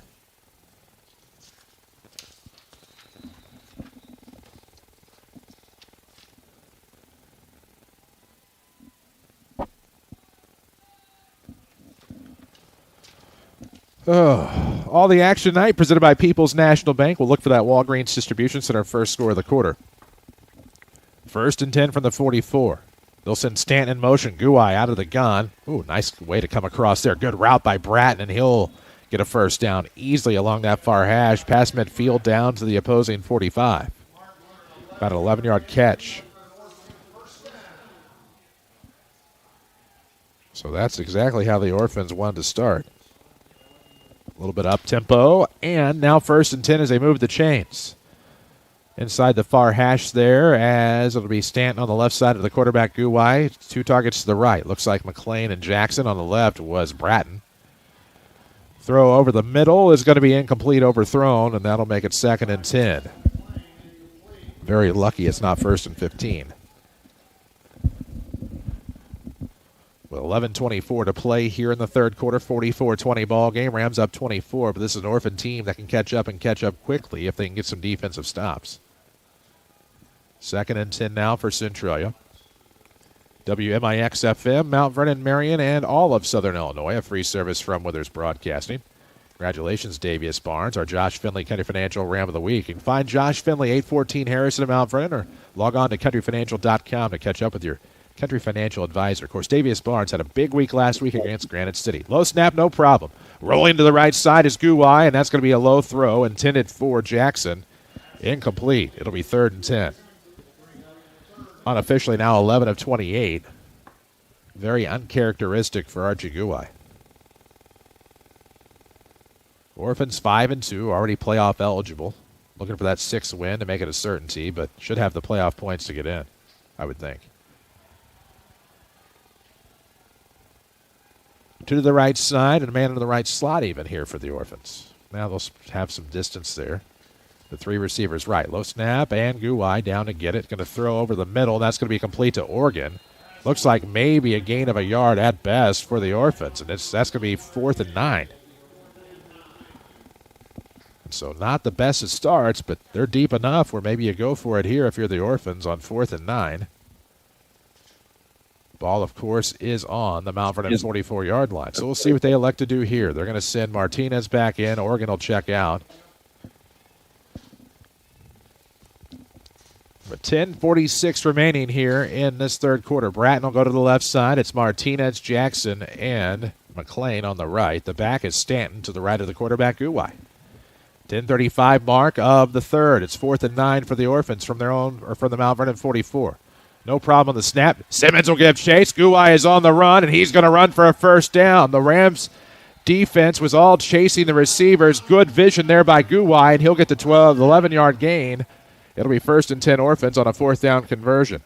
All the action tonight presented by People's National Bank. We'll look for that Walgreens Distribution Center first score of the quarter. 1st and 10 from the 44. They'll send Stanton in motion. Guai out of the gun. Ooh, nice way to come across there. Good route by Bratton, and he'll get a first down easily along that far hash. Past midfield down to the opposing 45. About an 11-yard catch. So that's exactly how the Orphans wanted to start. A little bit up-tempo, and now 1st and 10 as they move the chains. Inside the far hash there, as it'll be Stanton on the left side of the quarterback, Guai. 2 targets to the right. Looks like McLean and Jackson. On the left was Bratton. Throw over the middle is going to be incomplete, overthrown, and that'll make it 2nd and 10. Very lucky it's not 1st and 15. With 11:24 to play here in the third quarter, 44-20 ball game. Rams up 24, but this is an Orphan team that can catch up and catch up quickly if they can get some defensive stops. 2nd and 10 now for Centralia. WMIX-FM, Mount Vernon, Marion, and all of Southern Illinois. A free service from Withers Broadcasting. Congratulations, Davius Barnes, our Josh Finley Country Financial Ram of the Week. You can find Josh Finley, 814 Harrison in Mount Vernon, or log on to countryfinancial.com to catch up with your Country Financial Advisor. Of course, Davius Barnes had a big week last week against Granite City. Low snap, no problem. Rolling to the right side is Guai, and that's going to be a low throw intended for Jackson. Incomplete. It'll be 3rd and 10. Unofficially now 11 of 28. Very uncharacteristic for Archie Guai. Orphans 5-2, already playoff eligible. Looking for that 6th win to make it a certainty, but should have the playoff points to get in, I would think. Two to the right side and a man in the right slot even here for the Orphans. Now they'll have some distance there. The 3 receivers right. Low snap and Guai down to get it. Going to throw over the middle. That's going to be complete to Oregon. Looks like maybe a gain of a yard at best for the Orphans, and that's going to be 4th and 9. So not the best it starts, but they're deep enough where maybe you go for it here if you're the Orphans on 4th and 9. Ball, of course, is on the Mount Vernon 44-yard line. So we'll see what they elect to do here. They're going to send Martinez back in. Oregon will check out. But 10:46 remaining here in this third quarter. Bratton will go to the left side. It's Martinez, Jackson, and McLean on the right. The back is Stanton to the right of the quarterback, Guai. 10:35 mark of the third. It's 4th and 9 for the Orphans from their own or from the Mount Vernon 44. No problem on the snap. Simmons will give chase. Guai is on the run, and he's going to run for a first down. The Rams defense was all chasing the receivers. Good vision there by Guai, and he'll get the 11-yard gain. It'll be 1st and 10 Orphans on a 4th down conversion.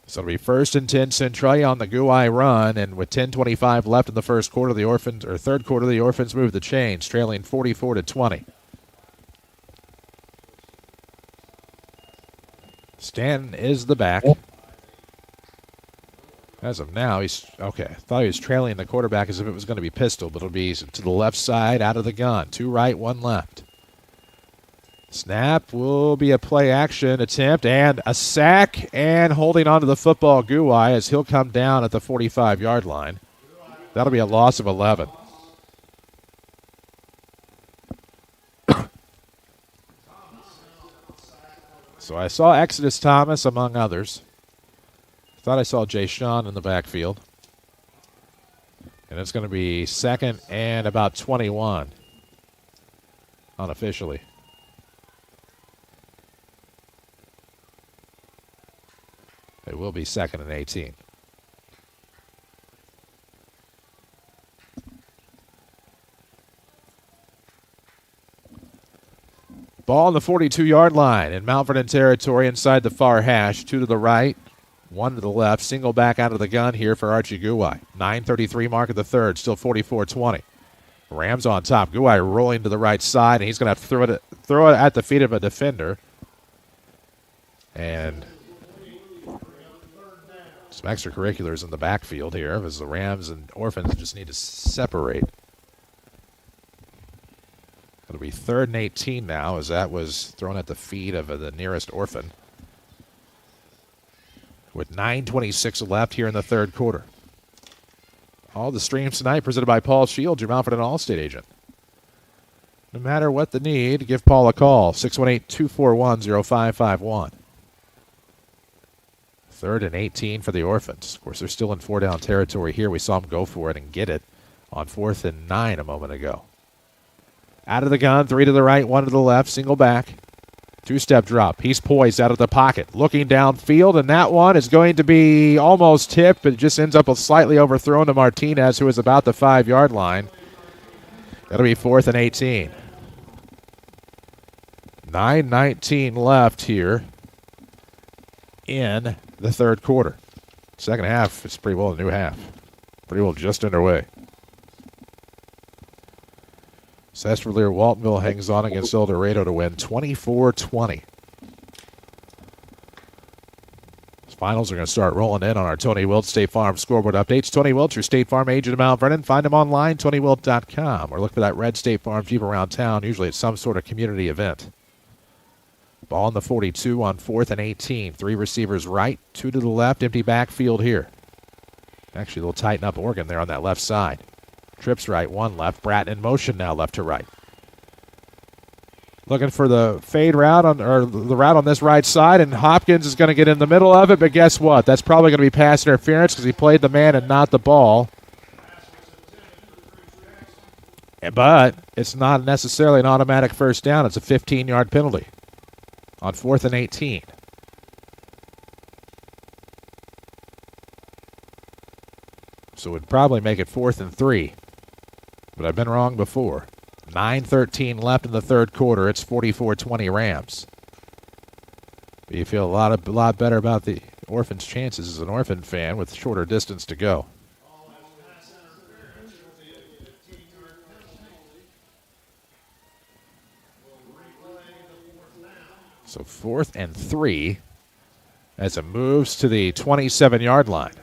So it'll be 1st and 10 Centralia on the Guai run, and with 10:25 left in the first quarter, the Orphans or third quarter, the Orphans move the chains, trailing 44-20. Stanton is the back. As of now, he's okay. I thought he was trailing the quarterback as if it was going to be pistol, but it'll be to the left side, out of the gun. 2 right, 1 left. Snap will be a play action attempt and a sack, and holding onto the football, Guai, as he'll come down at the 45-yard line. That'll be a loss of 11. So I saw Exodus Thomas among others. Thought I saw Jay Sean in the backfield. And it's going to be 2nd and about 21 unofficially. It will be 2nd and 18. Ball on the 42-yard line in Mount Vernon territory inside the far hash. 2 to the right, 1 to the left. Single back out of the gun here for Archie Guai. 9:33 mark of the third, still 44-20. Rams on top. Guai rolling to the right side, and he's going to have to throw it at the feet of a defender. And some extracurriculars in the backfield here as the Rams and Orphans just need to separate. It'll be 3rd and 18 now, as that was thrown at the feet of the nearest Orphan. With 9:26 left here in the third quarter. All the streams tonight presented by Paul Shields, your Mount Vernon All-State agent. No matter what the need, give Paul a call, 618-241-0551. 3rd and 18 for the Orphans. Of course, they're still in 4-down territory here. We saw them go for it and get it on 4th and 9 a moment ago. Out of the gun, 3 to the right, 1 to the left, single back. 2-step drop. He's poised out of the pocket, looking downfield, and that one is going to be almost tipped, but it just ends up slightly overthrown to Martinez, who is about the 5-yard line. That'll be 4th and 18. 9:19 left here in the third quarter. Second half is pretty well a new half. Pretty well just underway. Sassafras Waltonville hangs on against El Dorado to win 24-20. Finals are going to start rolling in on our Tony Wilt State Farm scoreboard updates. Tony Wilt, your State Farm agent in Mount Vernon. Find him online, TonyWilt.com, or look for that red State Farm Jeep around town, usually at some sort of community event. Ball in the 42 on 4th and 18. 3 receivers right, 2 to the left, empty backfield here. Actually, they'll tighten up Oregon there on that left side. Trips right, 1 left. Bratton in motion now left to right. Looking for the fade route or the route on this right side, and Hopkins is going to get in the middle of it, but guess what? That's probably going to be pass interference because he played the man and not the ball. But it's not necessarily an automatic first down. It's a 15-yard penalty on 4th and 18. So it would probably make it 4th and 3. But I've been wrong before. 9:13 left in the third quarter. It's 44-20 Rams. But you feel a lot better about the Orphans' chances as an Orphan fan with shorter distance to go. So 4th and 3 as it moves to the 27-yard line.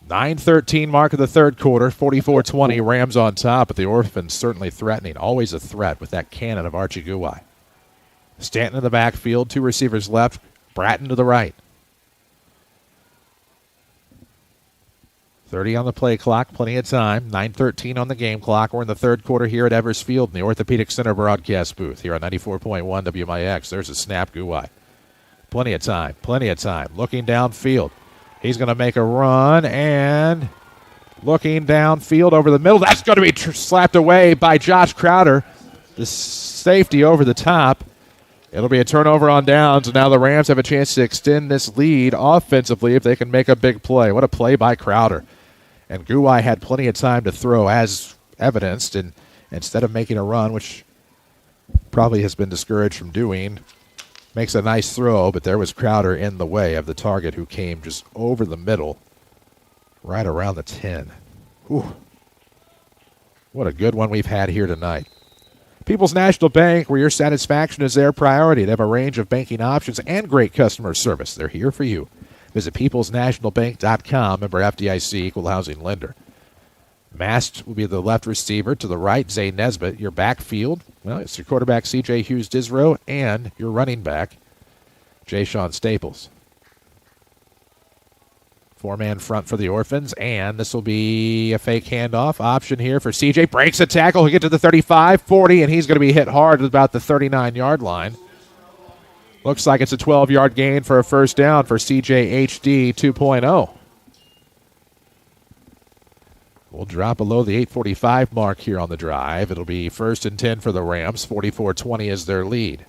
9:13 mark of the third quarter, 44-20, Rams on top, but the Orphans certainly threatening. Always a threat with that cannon of Archie Guai. Stanton in the backfield, 2 receivers left, Bratton to the right. 30 on the play clock, plenty of time. 9:13 on the game clock. We're in the third quarter here at Evers Field in the Orthopedic Center broadcast booth here on 94.1 WMIX. There's a snap, Guai. Plenty of time. Looking downfield. He's going to make a run and looking downfield over the middle. That's going to be slapped away by Josh Crowder. The safety over the top. It'll be a turnover on downs, and now the Rams have a chance to extend this lead offensively if they can make a big play. What a play by Crowder. And Guai had plenty of time to throw, as evidenced, and instead of making a run, which probably has been discouraged from doing, makes a nice throw, but there was Crowder in the way of the target who came just over the middle, right around the 10. Whew. What a good one we've had here tonight. People's National Bank, where your satisfaction is their priority. They have a range of banking options and great customer service. They're here for you. Visit peoplesnationalbank.com. Member FDIC, equal housing lender. Mast will be the left receiver. To the right, Zay Nesbitt. Your backfield, well, it's your quarterback, C.J. Hughes-Disrow, and your running back, Jay Sean Staples. 4-man front for the Orphans, and this will be a fake handoff option here for C.J. Breaks a tackle. He'll get to the 35, 40, and he's going to be hit hard at about the 39-yard line. Looks like it's a 12-yard gain for a first down for C.J. HD 2.0. We'll drop below the 8:45 mark here on the drive. It'll be 1st and 10 for the Rams. 44-20 is their lead.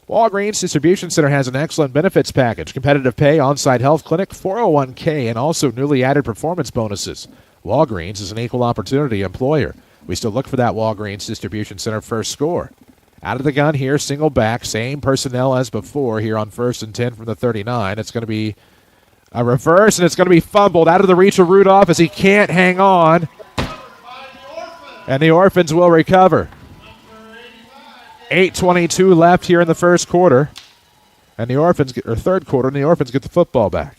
Walgreens Distribution Center has an excellent benefits package. Competitive pay, on-site health clinic, 401k, and also newly added performance bonuses. Walgreens is an equal opportunity employer. We still look for that Walgreens Distribution Center first score. Out of the gun here, single back, same personnel as before here on 1st and 10 from the 39. It's going to be a reverse, and it's going to be fumbled out of the reach of Rudolph as he can't hang on. And the Orphans will recover. 8:22 left here in the first quarter. And the Orphans third quarter, and the Orphans get the football back.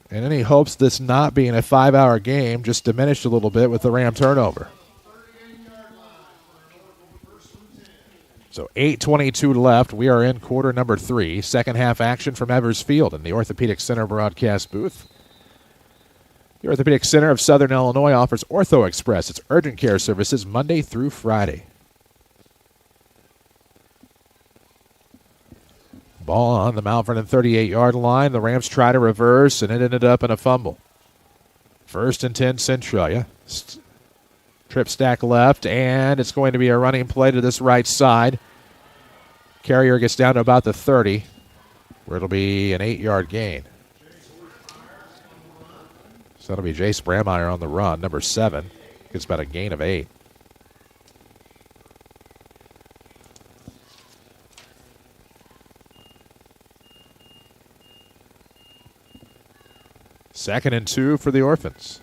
And any hopes this not being a 5-hour game just diminished a little bit with the Ram turnover. So 8:22 left. We are in quarter number 3. Second half action from Evers Field in the Orthopedic Center broadcast booth. The Orthopedic Center of Southern Illinois offers Ortho Express. It's urgent care services Monday through Friday. Ball on the Mount Vernon 38-yard line. The Rams try to reverse, and it ended up in a fumble. 1st and 10, Centralia. Trip stack left, and it's going to be a running play to this right side. Carrier gets down to about the 30, where it'll be an 8-yard gain. So that'll be Jace Brammeyer on the run, number 7. Gets about a gain of 8. Second and 2 for the Orphans.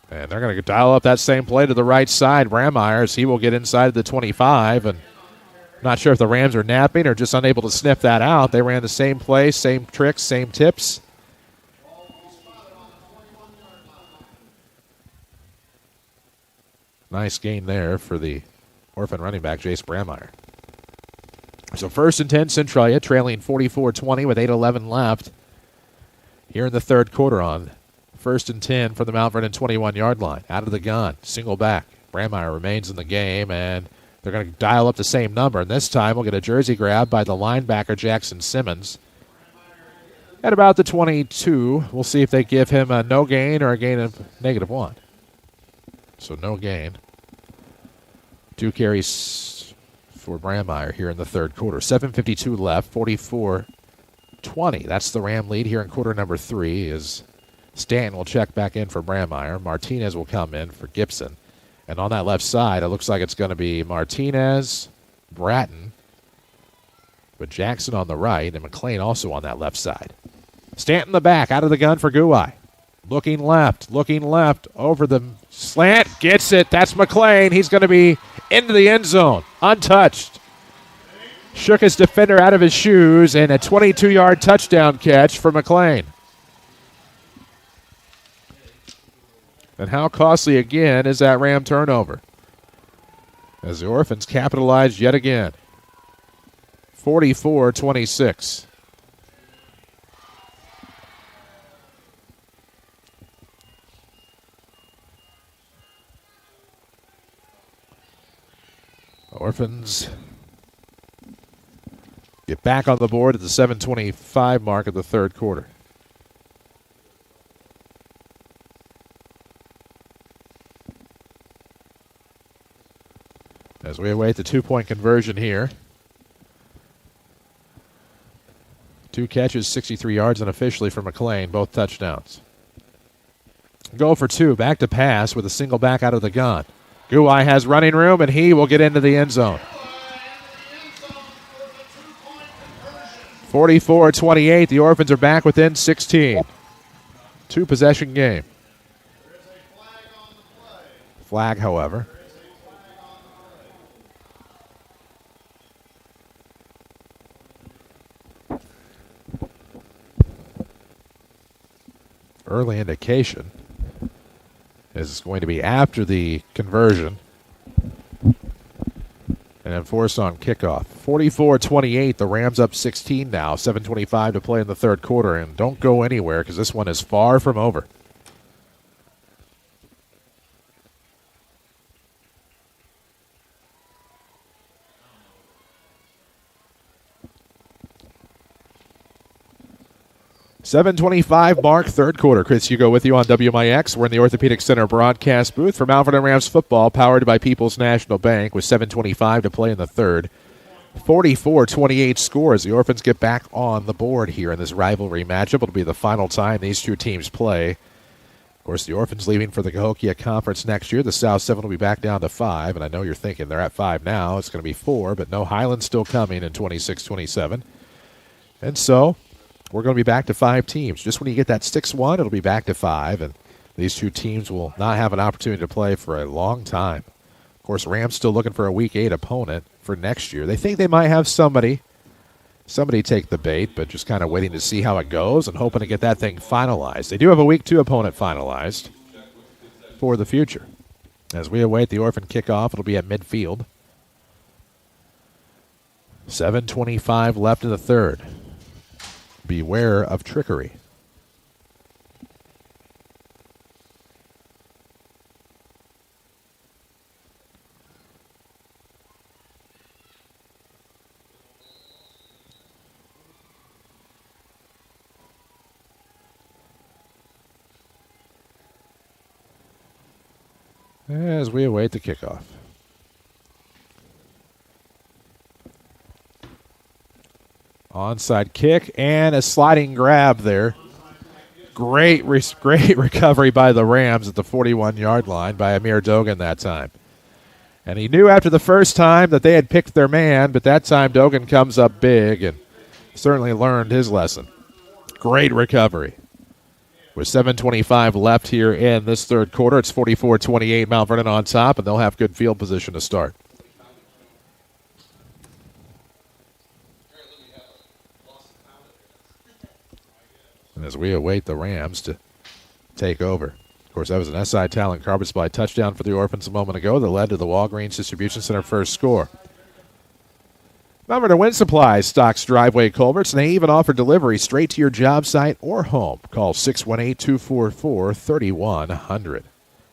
And they're going to dial up that same play to the right side. Brammeyer, he will get inside the 25. And I'm not sure if the Rams are napping or just unable to sniff that out. They ran the same play, same tricks, same tips. Nice gain there for the Orphan running back, Jace Brammeyer. So 1st and 10, Centralia trailing 44-20 with 8:11 left here in the third quarter on 1st and 10 from the Mount Vernon 21-yard line. Out of the gun, single back. Brandmeier remains in the game, and they're going to dial up the same number. And this time we'll get a jersey grab by the linebacker, Jackson Simmons. At about the 22, we'll see if they give him a no gain or a gain of -1. So no gain. 2 carries for Brandmeier here in the third quarter. 7:52 left, 44-20. That's the Ram lead here in quarter number 3 as Stanton will check back in for Brandmeier. Martinez will come in for Gibson. And on that left side, it looks like it's going to be Martinez, Bratton, with Jackson on the right, and McLean also on that left side. Stanton in the back, out of the gun for Guai. Looking left, over the slant, gets it. That's McLean. He's going to be into the end zone, untouched. Shook his defender out of his shoes, and a 22-yard touchdown catch for McLean. And how costly again is that Ram turnover? As the Orphans capitalized yet again. 44-26. Orphans get back on the board at the 7:25 mark of the third quarter. As we await the 2-point conversion here. 2 catches, 63 yards unofficially for McLean, both touchdowns. Go for 2, back to pass with a single back out of the gun. Guai has running room, and he will get into the end zone. 44-28, the Orphans are back within 16. 2-possession game. Flag, however. Early indication is going to be after the conversion and enforced on kickoff. 44-28, the Rams up 16 now, 7:25 to play in the third quarter, and don't go anywhere because this one is far from over. .725 mark, third quarter. Chris Hugo with you on WMIX. We're in the Orthopedic Center broadcast booth for Mount Vernon Rams football, powered by People's National Bank, with 7:25 to play in the third. 44-28 scores. The Orphans get back on the board here in this rivalry matchup. It'll be the final time these two teams play. Of course, the Orphans leaving for the Cahokia Conference next year. The South 7 will be back down to 5, and I know you're thinking they're at 5 now. It's going to be 4, but no, Highland's still coming in 26-27. And so we're going to be back to 5 teams. Just when you get that 6-1, it'll be back to 5, and these two teams will not have an opportunity to play for a long time. Of course, Rams still looking for a Week 8 opponent for next year. They think they might have somebody take the bait, but just kind of waiting to see how it goes and hoping to get that thing finalized. They do have a Week 2 opponent finalized for the future. As we await the Orphan kickoff, it'll be at midfield. 7:25 left in the third. Beware of trickery. As we await the kickoff. Onside kick and a sliding grab there. Great recovery by the Rams at the 41-yard line by Amir Dogan that time. And he knew after the first time that they had picked their man, but that time Dogan comes up big and certainly learned his lesson. Great recovery. With 7:25 left here in this third quarter, it's 44-28, Mount Vernon on top, and they'll have good field position to start. And as we await the Rams to take over. Of course, that was an SI Talent Carpet Supply touchdown for the Orphans a moment ago that led to the Walgreens Distribution Center first score. Remember to Wind Supply stocks driveway culverts, and they even offer delivery straight to your job site or home. Call 618-244-3100.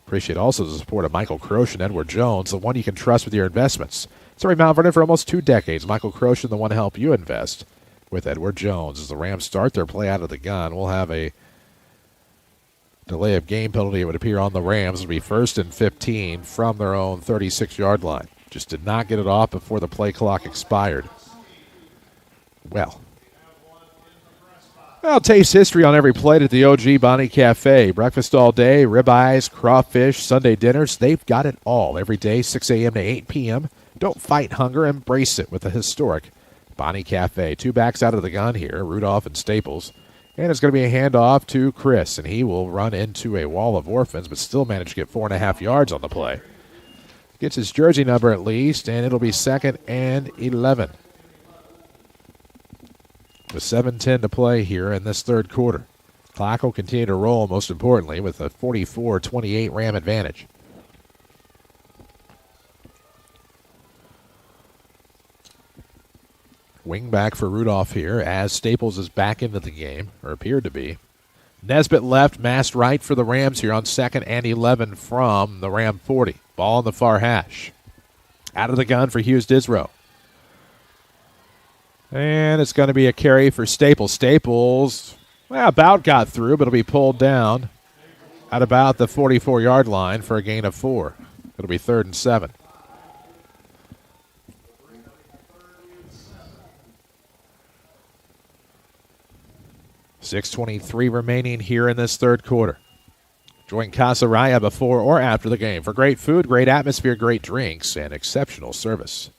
Appreciate also the support of Michael Croce and Edward Jones, the one you can trust with your investments. Serving Mount Vernon for almost 2 decades, Michael Croce, the one to help you invest with Edward Jones. As the Rams start their play out of the gun, we'll have a delay of game penalty. It would appear on the Rams. It'll be 1st and 15 from their own 36-yard line. Just did not get it off before the play clock expired. Well, taste history on every plate at the OG Bonnie Cafe. Breakfast all day, ribeyes, crawfish, Sunday dinners. They've got it all every day, 6 a.m. to 8 p.m. Don't fight hunger. Embrace it with the historic Bonnie Cafe. 2 backs out of the gun here, Rudolph and Staples. And it's going to be a handoff to Chris, and he will run into a wall of Orphans, but still manage to get 4.5 yards on the play. Gets his jersey number at least, and it'll be 2nd and 11. With 7:10 to play here in this third quarter. Clock will continue to roll, most importantly, with a 44-28 Ram advantage. Wing back for Rudolph here as Staples is back into the game, or appeared to be. Nesbitt left, Mast right for the Rams here on 2nd and 11 from the Ram 40. Ball on the far hash. Out of the gun for Hughes Disrow. And it's going to be a carry for Staples. Staples, about got through, but it'll be pulled down at about the 44-yard line for a gain of 4. It'll be 3rd and 7. .6:23 remaining here in this third quarter. Join Casa Raya before or after the game for great food, great atmosphere, great drinks, and exceptional service.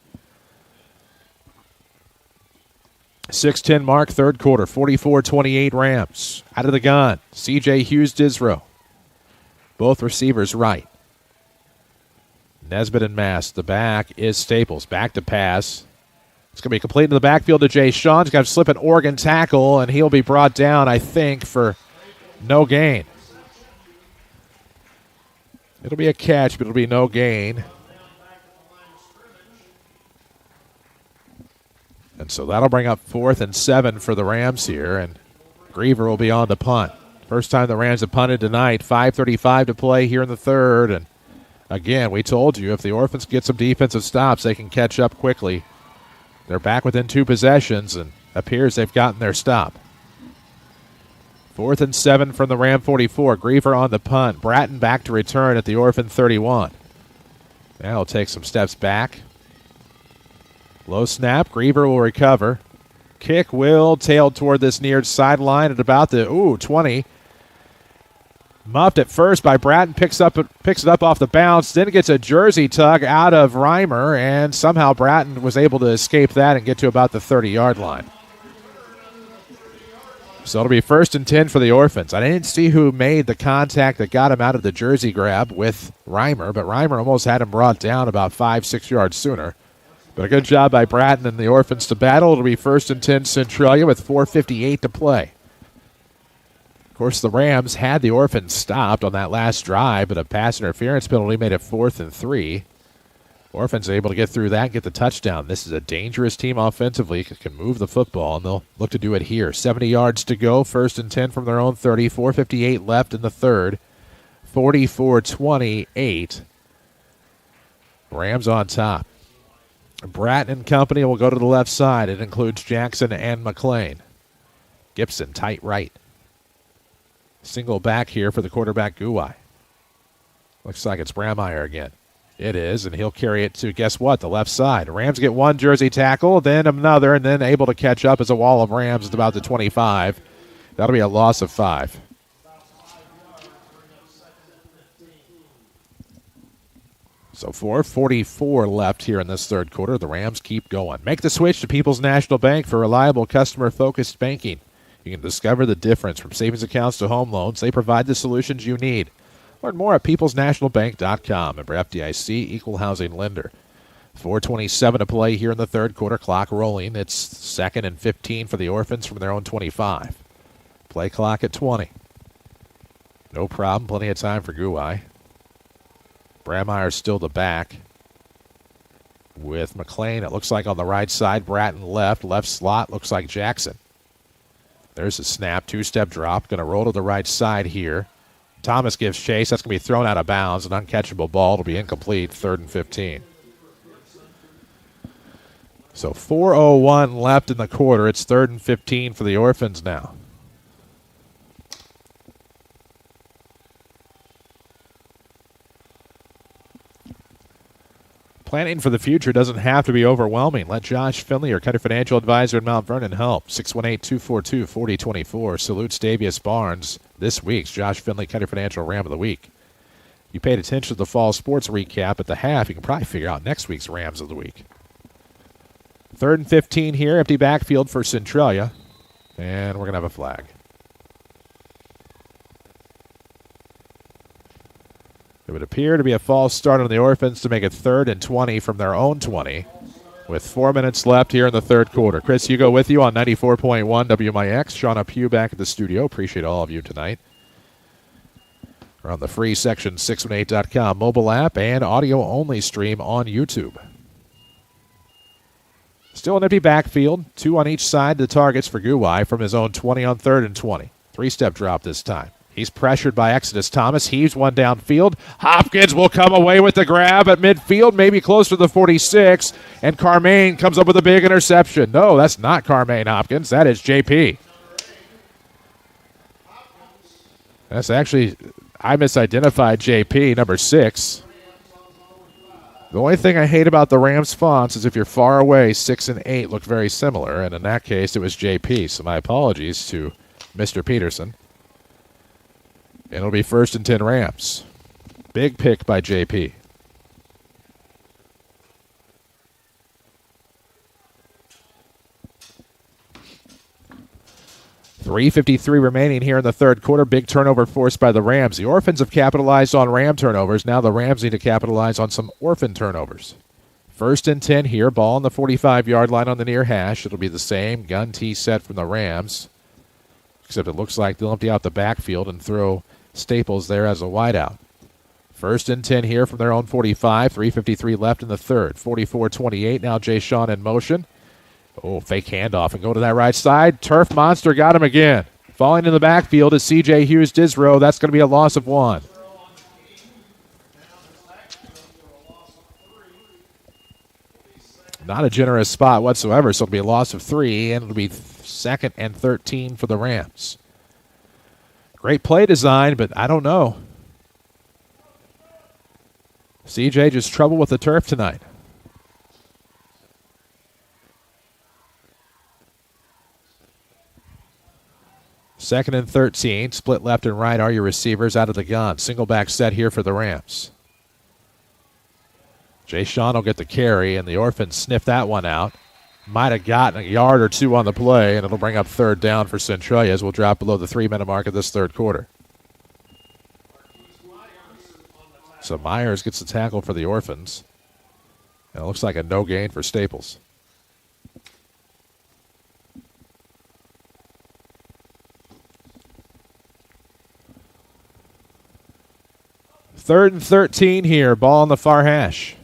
6:10 mark, third quarter, 44-28 Rams. Out of the gun, C.J. Hughes Disrow. Both receivers right. Nesbitt and Mast. The back is Staples. Back to pass. It's going to be complete in the backfield to Jay Sean. He's got to slip an Oregon tackle, and he'll be brought down, I think, for no gain. It'll be a catch, but it'll be no gain. And so that'll bring up 4th and 7 for the Rams here, and Griever will be on the punt. First time the Rams have punted tonight, 5:35 to play here in the third. And again, we told you if the Orphans get some defensive stops, they can catch up quickly. They're back within 2 possessions, and appears they've gotten their stop. 4th and 7 from the Ram 44. Griever on the punt. Bratton back to return at the Orphan 31. Now he'll take some steps back. Low snap. Griever will recover. Kick will tail toward this near sideline at about the 20. Muffed at first by Bratton. Picks it up off the bounce. Then gets a jersey tug out of Reimer, and somehow Bratton was able to escape that and get to about the 30-yard line. So it'll be 1st and 10 for the Orphans. I didn't see who made the contact that got him out of the jersey grab with Reimer, but Reimer almost had him brought down about 5-6 yards sooner. But a good job by Bratton and the Orphans to battle. It'll be 1st and 10 Centralia with 4:58 to play. Of course, the Rams had the Orphans stopped on that last drive, but a pass interference penalty made it 4th and 3. Orphans are able to get through that and get the touchdown. This is a dangerous team offensively. Can move the football, and they'll look to do it here. 70 yards to go, 1st and 10 from their own 30. 4:58 left in the third. 44-28. Rams on top. Bratton and company will go to the left side. It includes Jackson and McLean. Gibson, tight right. Single back here for the quarterback, Guai. Looks like it's Brammeyer again. It is, and he'll carry it to, guess what, the left side. Rams get one jersey tackle, then another, and then able to catch up as a wall of Rams at about the 25. That'll be a loss of 5. So 4:44 left here in this third quarter. The Rams keep going. Make the switch to People's National Bank for reliable, customer-focused banking. You can discover the difference from savings accounts to home loans. They provide the solutions you need. Learn more at peoplesnationalbank.com. Member FDIC, equal housing lender. 4:27 to play here in the third quarter. Clock rolling. It's 2nd and 15 for the Orphans from their own 25. Play clock at 20. No problem. Plenty of time for Guai. Brammeyer still the back. with McLean, it looks like on the right side. Bratton left slot, looks like Jackson. There's a snap, two-step drop, going to roll to the right side here. Thomas gives chase. That's going to be thrown out of bounds, an uncatchable ball. It'll be incomplete, 3rd and 15. So 4:01 left in the quarter. It's 3rd and 15 for the Orphans now. Planning for the future doesn't have to be overwhelming. Let Josh Finley, your Country Financial Advisor in Mount Vernon, help. 618-242-4024. Salutes Davius Barnes, this week's Josh Finley Country Financial Ram of the Week. You paid attention to the fall sports recap at the half. You can probably figure out next week's Rams of the Week. 3rd and 15 here. Empty backfield for Centralia. And we're going to have a flag. It would appear to be a false start on the Orphans to make it 3rd and 20 from their own 20 with 4 minutes left here in the third quarter. Chris Hugo with you on 94.1 WMIX. Shauna Pugh back at the studio. Appreciate all of you tonight. We're on the free Section 618.com mobile app and audio-only stream on YouTube. Still an empty backfield. 2 on each side the targets for Guwai from his own 20 on 3rd and 20. 3-step drop this time. He's pressured by Exodus Thomas. Heaves one downfield. Hopkins will come away with the grab at midfield, maybe close to the 46. And Carmaine comes up with a big interception. No, that's not Carmaine Hopkins. That is JP. That's actually, I misidentified JP, number 6. The only thing I hate about the Rams fonts is if you're far away, 6 and 8 look very similar. And in that case, it was JP. So my apologies to Mr. Peterson. And it'll be 1st and 10 Rams. Big pick by JP. .353 remaining here in the third quarter. Big turnover forced by the Rams. The Orphans have capitalized on Ram turnovers. Now the Rams need to capitalize on some Orphan turnovers. 1st and 10 here. Ball on the 45-yard line on the near hash. It'll be the same gun tee set from the Rams. Except it looks like they'll empty out the backfield and throw Staples there as a wideout. 1st and 10 here from their own 45. 3:53 left in the third. 44-28. Now Jay Sean in motion. Oh, fake handoff and go to that right side. Turf Monster got him again. Falling in the backfield is C.J. Hughes-Disrow. That's going to be a loss of 1. Not a generous spot whatsoever, so it'll be a loss of 3, and it'll be 2nd and 13 for the Rams. Great play design, but I don't know. CJ just trouble with the turf tonight. Second and 13. Split left and right are your receivers out of the gun. Single back set here for the Rams. Jay Sean will get the carry, and the Orphans sniff that one out. Might have gotten a yard or 2 on the play, and it'll bring up 3rd down for Centralia as we'll drop below the 3-minute mark of this third quarter. So Myers gets the tackle for the Orphans. And it looks like a no gain for Staples. Third and 13 here. Ball on the far hash.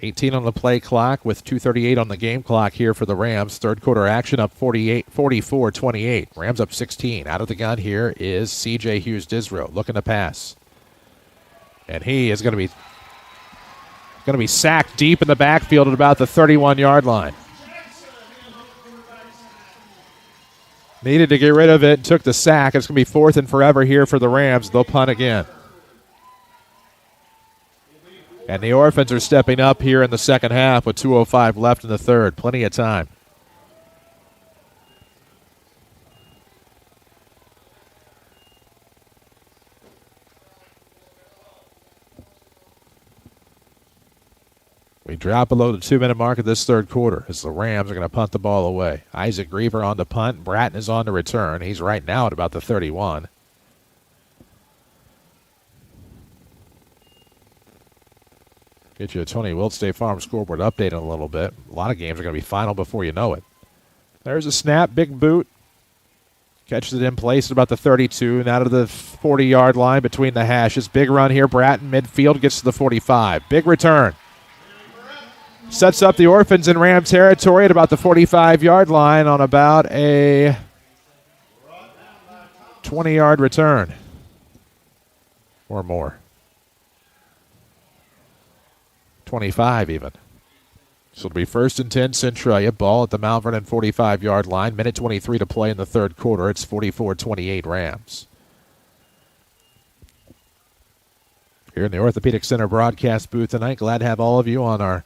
18 on the play clock with 2:38 on the game clock here for the Rams. Third quarter action up 44-28. Rams up 16. Out of the gun here is C.J. Hughes-Disrow looking to pass. And he is going to be sacked deep in the backfield at about the 31-yard line. Needed to get rid of it and took the sack. It's going to be 4th and forever here for the Rams. They'll punt again. And the Orphans are stepping up here in the second half with 2:05 left in the third. Plenty of time. We drop below the 2-minute mark of this third quarter as the Rams are going to punt the ball away. Isaac Griever on the punt. Bratton is on the return. He's right now at about the 31. Get you a Tony Wilt State Farm scoreboard update in a little bit. A lot of games are going to be final before you know it. There's a snap, big boot. Catches it in place at about the 32, and out of the 40-yard line between the hashes. Big run here. Bratton midfield gets to the 45. Big return. Sets up the Orphans in Ram territory at about the 45-yard line on about a 20-yard return or more. 25 even. So it'll be 1st and 10 Centralia. Ball at the Mount Vernon 45-yard line. Minute 23 to play in the third quarter. It's 44-28 Rams. Here in the Orthopedic Center broadcast booth tonight. Glad to have all of you on our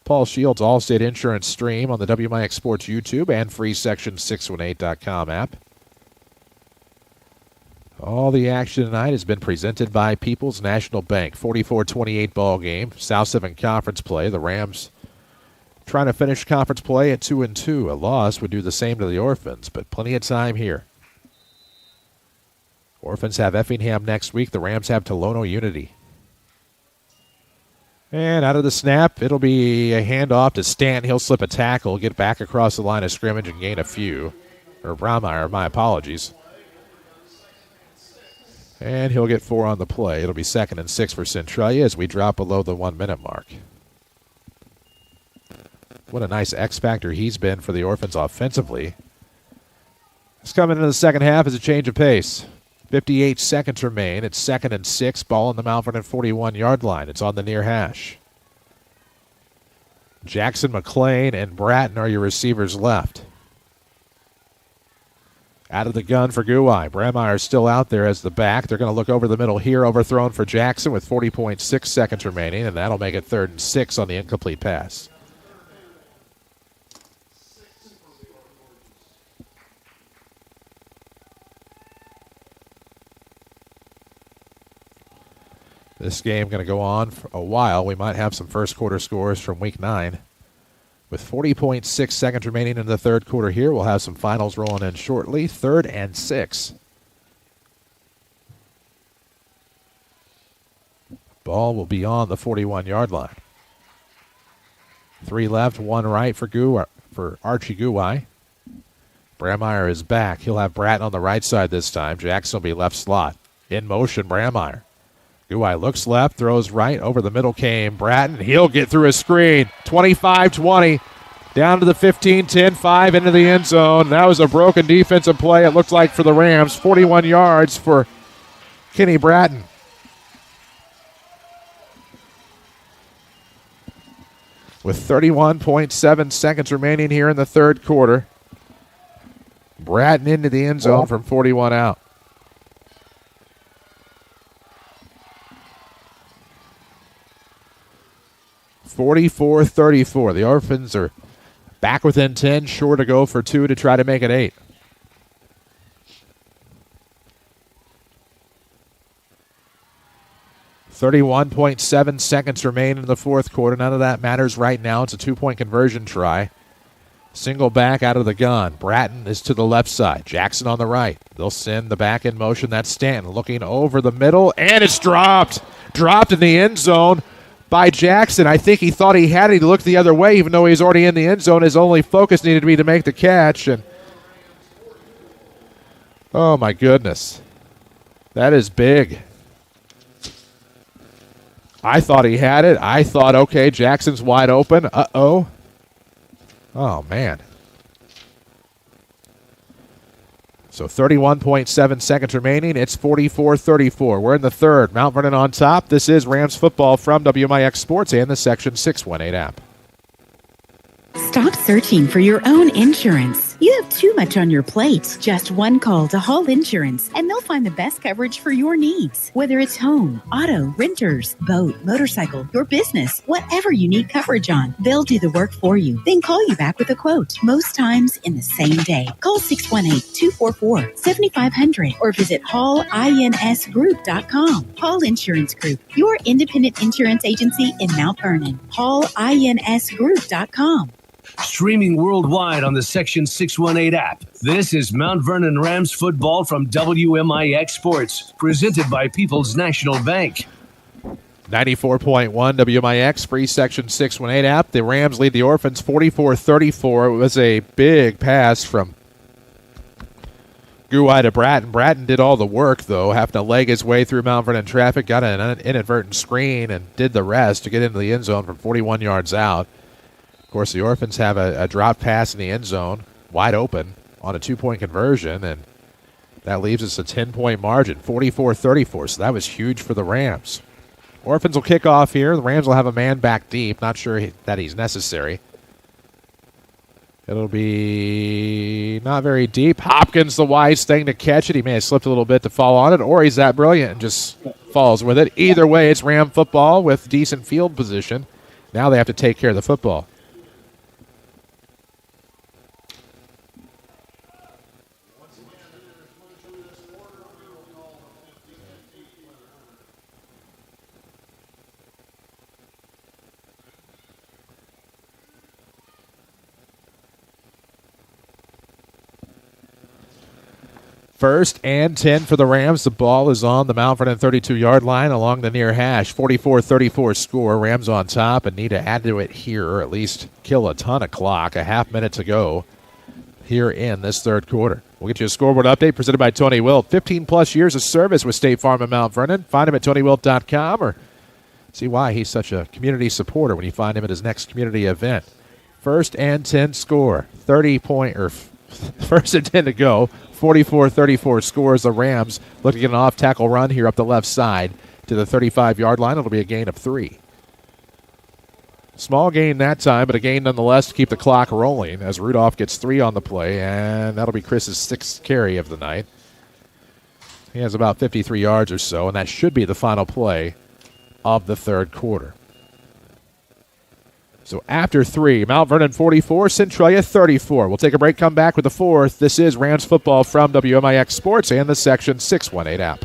Paul Shields Allstate Insurance stream on the WMIX Sports YouTube and free section618.com app. All the action tonight has been presented by People's National Bank. 44-28 ball game. South 7 conference play. The Rams trying to finish conference play at 2-2. A loss would do the same to the Orphans, but plenty of time here. Orphans have Effingham next week. The Rams have Tolono Unity. And out of the snap, it'll be a handoff to Stanton. He'll slip a tackle, get back across the line of scrimmage, and gain a few. Or Braumeyer, my apologies. And he'll get 4 on the play. It'll be 2nd and 6 for Centralia as we drop below the 1-minute mark. What a nice X factor he's been for the Orphans offensively. It's coming into the second half as a change of pace. 58 seconds remain. It's 2nd and 6. Ball on the Mount Vernon 41-yard line. It's on the near hash. Jackson, McLean, and Bratton are your receivers left. Out of the gun for Guai. Braumeyer still out there as the back. They're going to look over the middle here. Overthrown for Jackson with 40.6 seconds remaining, and that'll make it 3rd and 6 on the incomplete pass. This game going to go on for a while. We might have some first quarter scores from week 9. With 40.6 seconds remaining in the third quarter here, we'll have some finals rolling in shortly. 3rd and 6. Ball will be on the 41-yard line. 3 left, 1 right for Archie Guai. Braumeyer is back. He'll have Bratton on the right side this time. Jackson will be left slot. In motion, Braumeyer. Guai looks left, throws right. Over the middle came Bratton. He'll get through a screen. 25-20. Down to the 15, 10, 5 into the end zone. That was a broken defensive play, it looked like, for the Rams. 41 yards for Kenny Bratton. With 31.7 seconds remaining here in the third quarter. Bratton into the end zone from 41 out. (44-34). The Orphans are back within 10, sure to go for 2 to try to make it 8. (31.7 seconds remain in the fourth quarter. None of that matters right now. It's a 2-point conversion try. Single back out of the gun. Bratton is to the left side. Jackson on the right. They'll send the back in motion. That's Stanton looking over the middle, and it's dropped. Dropped in the end zone by Jackson. I think he thought he had it. He looked the other way, even though he's already in the end zone. His only focus needed to be to make the catch. And oh, my goodness. That is big. I thought he had it. I thought, okay, Jackson's wide open. Uh-oh. Oh, man. So 31.7 seconds remaining. It's 44-34. We're in the third. Mount Vernon on top. This is Rams football from WMIX Sports and the Section 618 app. Stop searching for your own insurance. You have too much on your plate. Just one call to Hall Insurance, and they'll find the best coverage for your needs. Whether it's home, auto, renters, boat, motorcycle, your business, whatever you need coverage on, they'll do the work for you. Then call you back with a quote, most times in the same day. Call 618-244-7500 or visit hallinsgroup.com. Hall Insurance Group, your independent insurance agency in Mount Vernon. hallinsgroup.com. Streaming worldwide on the Section 618 app. This is Mount Vernon Rams football from WMIX Sports, presented by People's National Bank. 94.1 WMIX, free Section 618 app. The Rams lead the Orphans 44-34. It was a big pass from Guai to Bratton. Bratton did all the work, though, having to leg his way through Mount Vernon traffic, got an inadvertent screen, and did the rest to get into the end zone from 41 yards out. Of course, the Orphans have a drop pass in the end zone, wide open, on a 2-point conversion, and that leaves us a 10-point margin, 44-34, so that was huge for the Rams. Orphans will kick off here. The Rams will have a man back deep. Not sure that he's necessary. It'll be not very deep. Hopkins, the wise thing to catch it. He may have slipped a little bit to fall on it, or he's that brilliant and just falls with it. Either way, it's Ram football with decent field position. Now they have to take care of the football. First and 10 for the Rams. The ball is on the Mount Vernon 32-yard line along the near hash. 44-34 score. Rams on top and need to add to it here, or at least kill a ton of clock. A half minute to go here in this third quarter. We'll get you a scoreboard update presented by Tony Wilt. 15-plus years of service with State Farm in Mount Vernon. Find him at TonyWilt.com or see why he's such a community supporter when you find him at his next community event. First and 10 score. 30-point or first and 10 to go. 44-34 scores. The Rams looking at an off-tackle run here up the left side to the 35-yard line. It'll be a gain of 3. Small gain that time, but a gain nonetheless to keep the clock rolling as Rudolph gets 3 on the play, and that'll be Chris's 6th carry of the night. He has about 53 yards or so, and that should be the final play of the third quarter. So after 3, Mount Vernon 44, Centralia 34. We'll take a break, come back with the fourth. This is Rams football from WMIX Sports and the Section 618 app.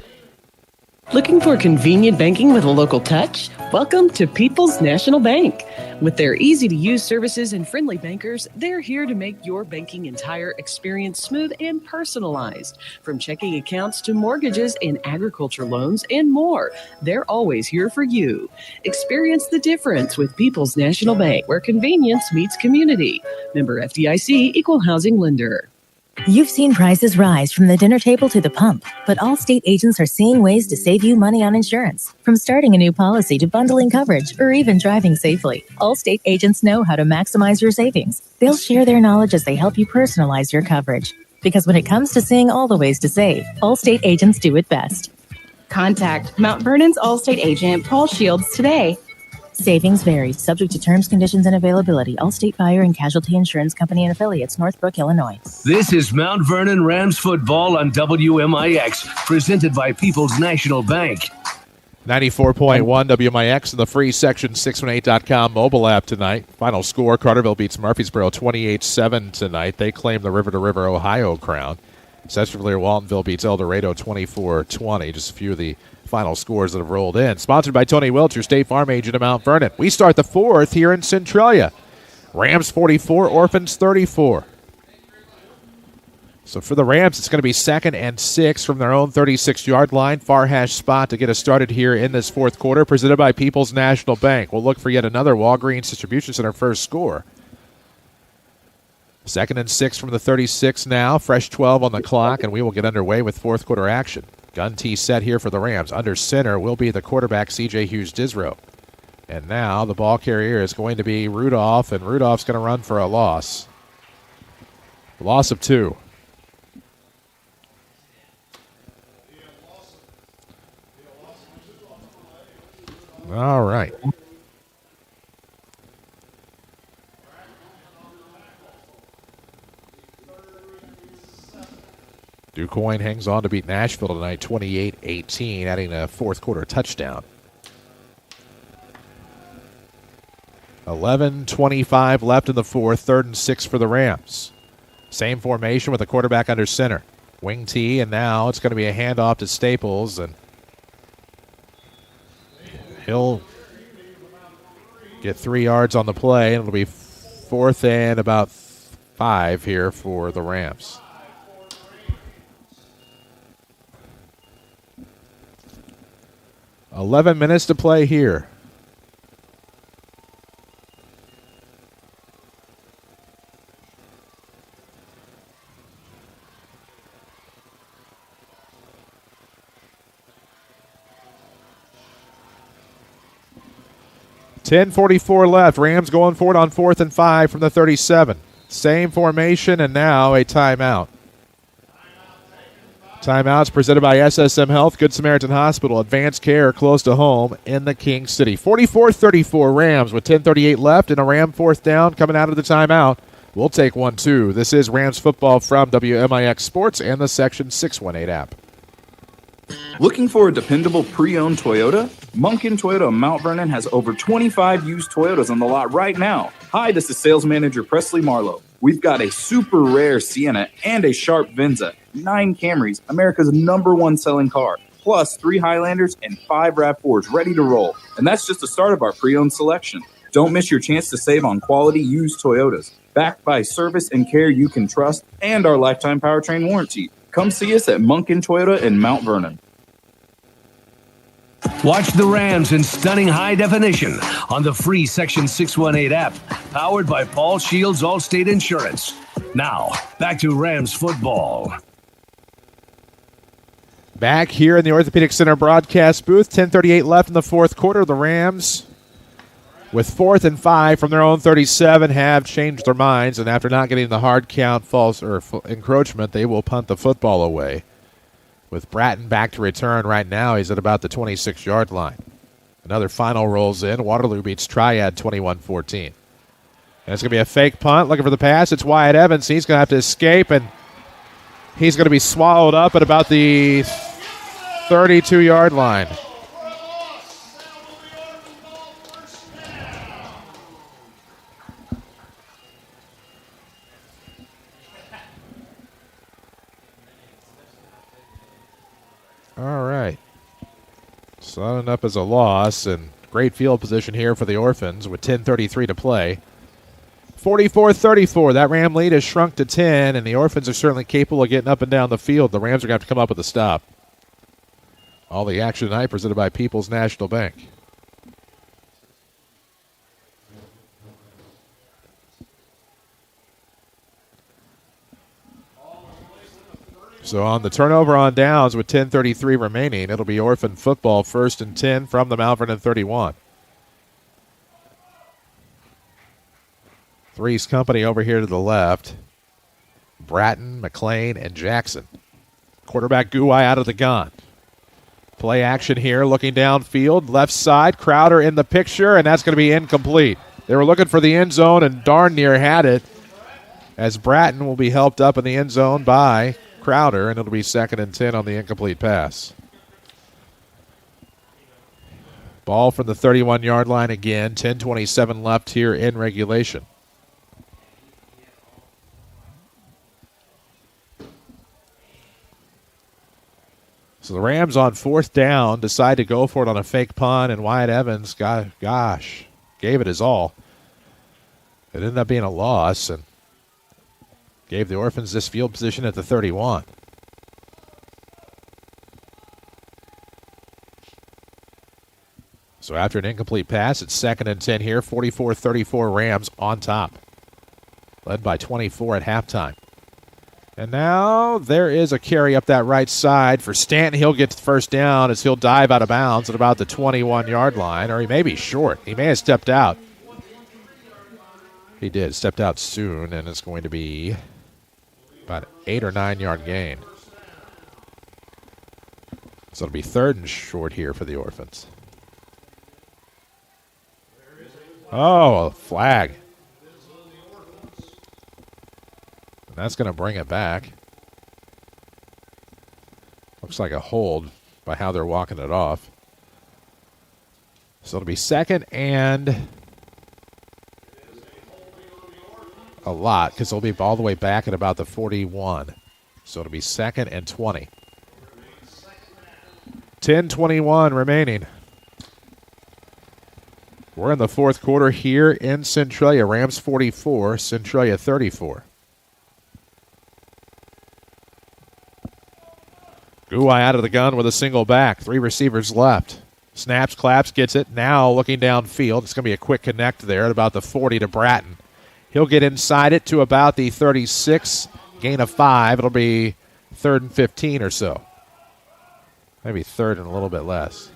Looking for convenient banking with a local touch? Welcome to People's National Bank. With their easy-to-use services and friendly bankers, they're here to make your banking entire experience smooth and personalized. From checking accounts to mortgages and agriculture loans and more, they're always here for you. Experience the difference with People's National Bank, where convenience meets community. Member FDIC, Equal Housing Lender. You've seen prices rise from the dinner table to the pump, but Allstate agents are seeing ways to save you money on insurance. From starting a new policy to bundling coverage or even driving safely, Allstate agents know how to maximize your savings. They'll share their knowledge as they help you personalize your coverage. Because when it comes to seeing all the ways to save, Allstate agents do it best. Contact Mount Vernon's Allstate agent, Paul Shields, today. Savings vary, subject to terms, conditions, and availability. Allstate Fire and Casualty Insurance Company and affiliates, Northbrook, Illinois. This is Mount Vernon Rams football on WMIX, presented by People's National Bank. 94.1 WMIX and the free Section 618.com mobile app tonight. Final score, Carterville beats Murfreesboro 28-7 tonight. They claim the River to River Ohio crown. Chesterfield Waltonville beats El Dorado 24-20. Just a few of the final scores that have rolled in. Sponsored by Tony Welch, your State Farm agent at Mount Vernon. We start the fourth here in Centralia. Rams 44, Orphans 34. So for the Rams, it's going to be 2nd and 6 from their own 36-yard line. Far hash spot to get us started here in this fourth quarter, presented by People's National Bank. We'll look for yet another Walgreens Distribution Center first score. 2nd and 6 from the 36 now. Fresh 12 on the clock, and we will get underway with fourth quarter action. Gun tee set here for the Rams. Under center will be the quarterback, C.J. Hughes-Disrow. And now the ball carrier is going to be Rudolph, and Rudolph's going to run for a loss. A loss of 2. All right. DuQuoin hangs on to beat Nashville tonight 28-18, adding a fourth quarter touchdown. 11:25 left in the fourth, 3rd and 6 for the Rams. Same formation with the quarterback under center. Wing tee, and now it's going to be a handoff to Staples, and he'll get 3 yards on the play, and it'll be 4th and about 5 here for the Rams. $11 minutes to play here. 10:44 left. Rams going for it on 4th and 5 from the 37. Same formation, and now a timeout. Timeouts presented by SSM Health, Good Samaritan Hospital, advanced care close to home in the King City. 44-34 Rams with 10:38 left and a Ram 4th down coming out of the timeout. We'll take 1-2. This is Rams football from WMIX Sports and the Section 618 app. Looking for a dependable pre-owned Toyota? Munkin Toyota of Mount Vernon has over 25 used Toyotas on the lot right now. Hi, this is sales manager Presley Marlowe. We've got a super rare Sienna and a sharp Venza, 9 Camrys, America's #1 selling car, plus 3 Highlanders and 5 RAV4s ready to roll. And that's just the start of our pre-owned selection. Don't miss your chance to save on quality used Toyotas, backed by service and care you can trust and our lifetime powertrain warranty. Come see us at Munkin Toyota in Mount Vernon. Watch the Rams in stunning high definition on the free Section 618 app, powered by Paul Shields Allstate Insurance. Now, back to Rams football. Back here in the Orthopedic Center broadcast booth, 10:38 left in the 4th quarter. The Rams, with 4th and 5 from their own 37, have changed their minds, and after not getting the hard count, false or encroachment, they will punt the football away. With Bratton back to return right now, he's at about the 26-yard line. Another final rolls in. Waterloo beats Triad 21-14. And it's going to be a fake punt. Looking for the pass. It's Wyatt Evans. He's going to have to escape, and he's going to be swallowed up at about the 32-yard line. All right. Signing up as a loss, and great field position here for the Orphans with 10:33 to play. 44-34. That Ram lead has shrunk to 10, and the Orphans are certainly capable of getting up and down the field. The Rams are going to have to come up with a stop. All the action tonight presented by People's National Bank. So on the turnover on downs with 10:33 remaining, it'll be Orphan football 1st and 10 from the Mount Vernon 31. Three's company over here to the left. Bratton, McLean, and Jackson. Quarterback Guai out of the gun. Play action here, looking downfield, left side. Crowder in the picture, and that's going to be incomplete. They were looking for the end zone and darn near had it, as Bratton will be helped up in the end zone by Crowder, and it'll be 2nd and 10 on the incomplete pass. Ball from the 31-yard line again. 10:27 left here in regulation. So the Rams on 4th down decide to go for it on a fake punt, and Wyatt Evans, gave it his all. It ended up being a loss, and gave the Orphans this field position at the 31. So after an incomplete pass, it's 2nd and 10 here. 44-34 Rams on top. Led by 24 at halftime. And now there is a carry up that right side for Stanton. He'll get the first down as he'll dive out of bounds at about the 21-yard line, or he may be short. He may have stepped out. He did, stepped out soon, and it's going to be about an 8 or 9 yard gain. So it'll be 3rd and short here for the Orphans. Oh, a flag. And that's going to bring it back. Looks like a hold by how they're walking it off. So it'll be 2nd and a lot, because they'll be all the way back at about the 41. So it'll be 2nd and 20. 10:21 remaining. We're in the 4th quarter here in Centralia. Rams 44, Centralia 34. Guai out of the gun with a single back. 3 receivers left. Snaps, claps, gets it. Now looking downfield. It's going to be a quick connect there at about the 40 to Bratton. He'll get inside it to about the 36. Gain of 5. It'll be 3rd and 15 or so. Maybe 3rd and a little bit less.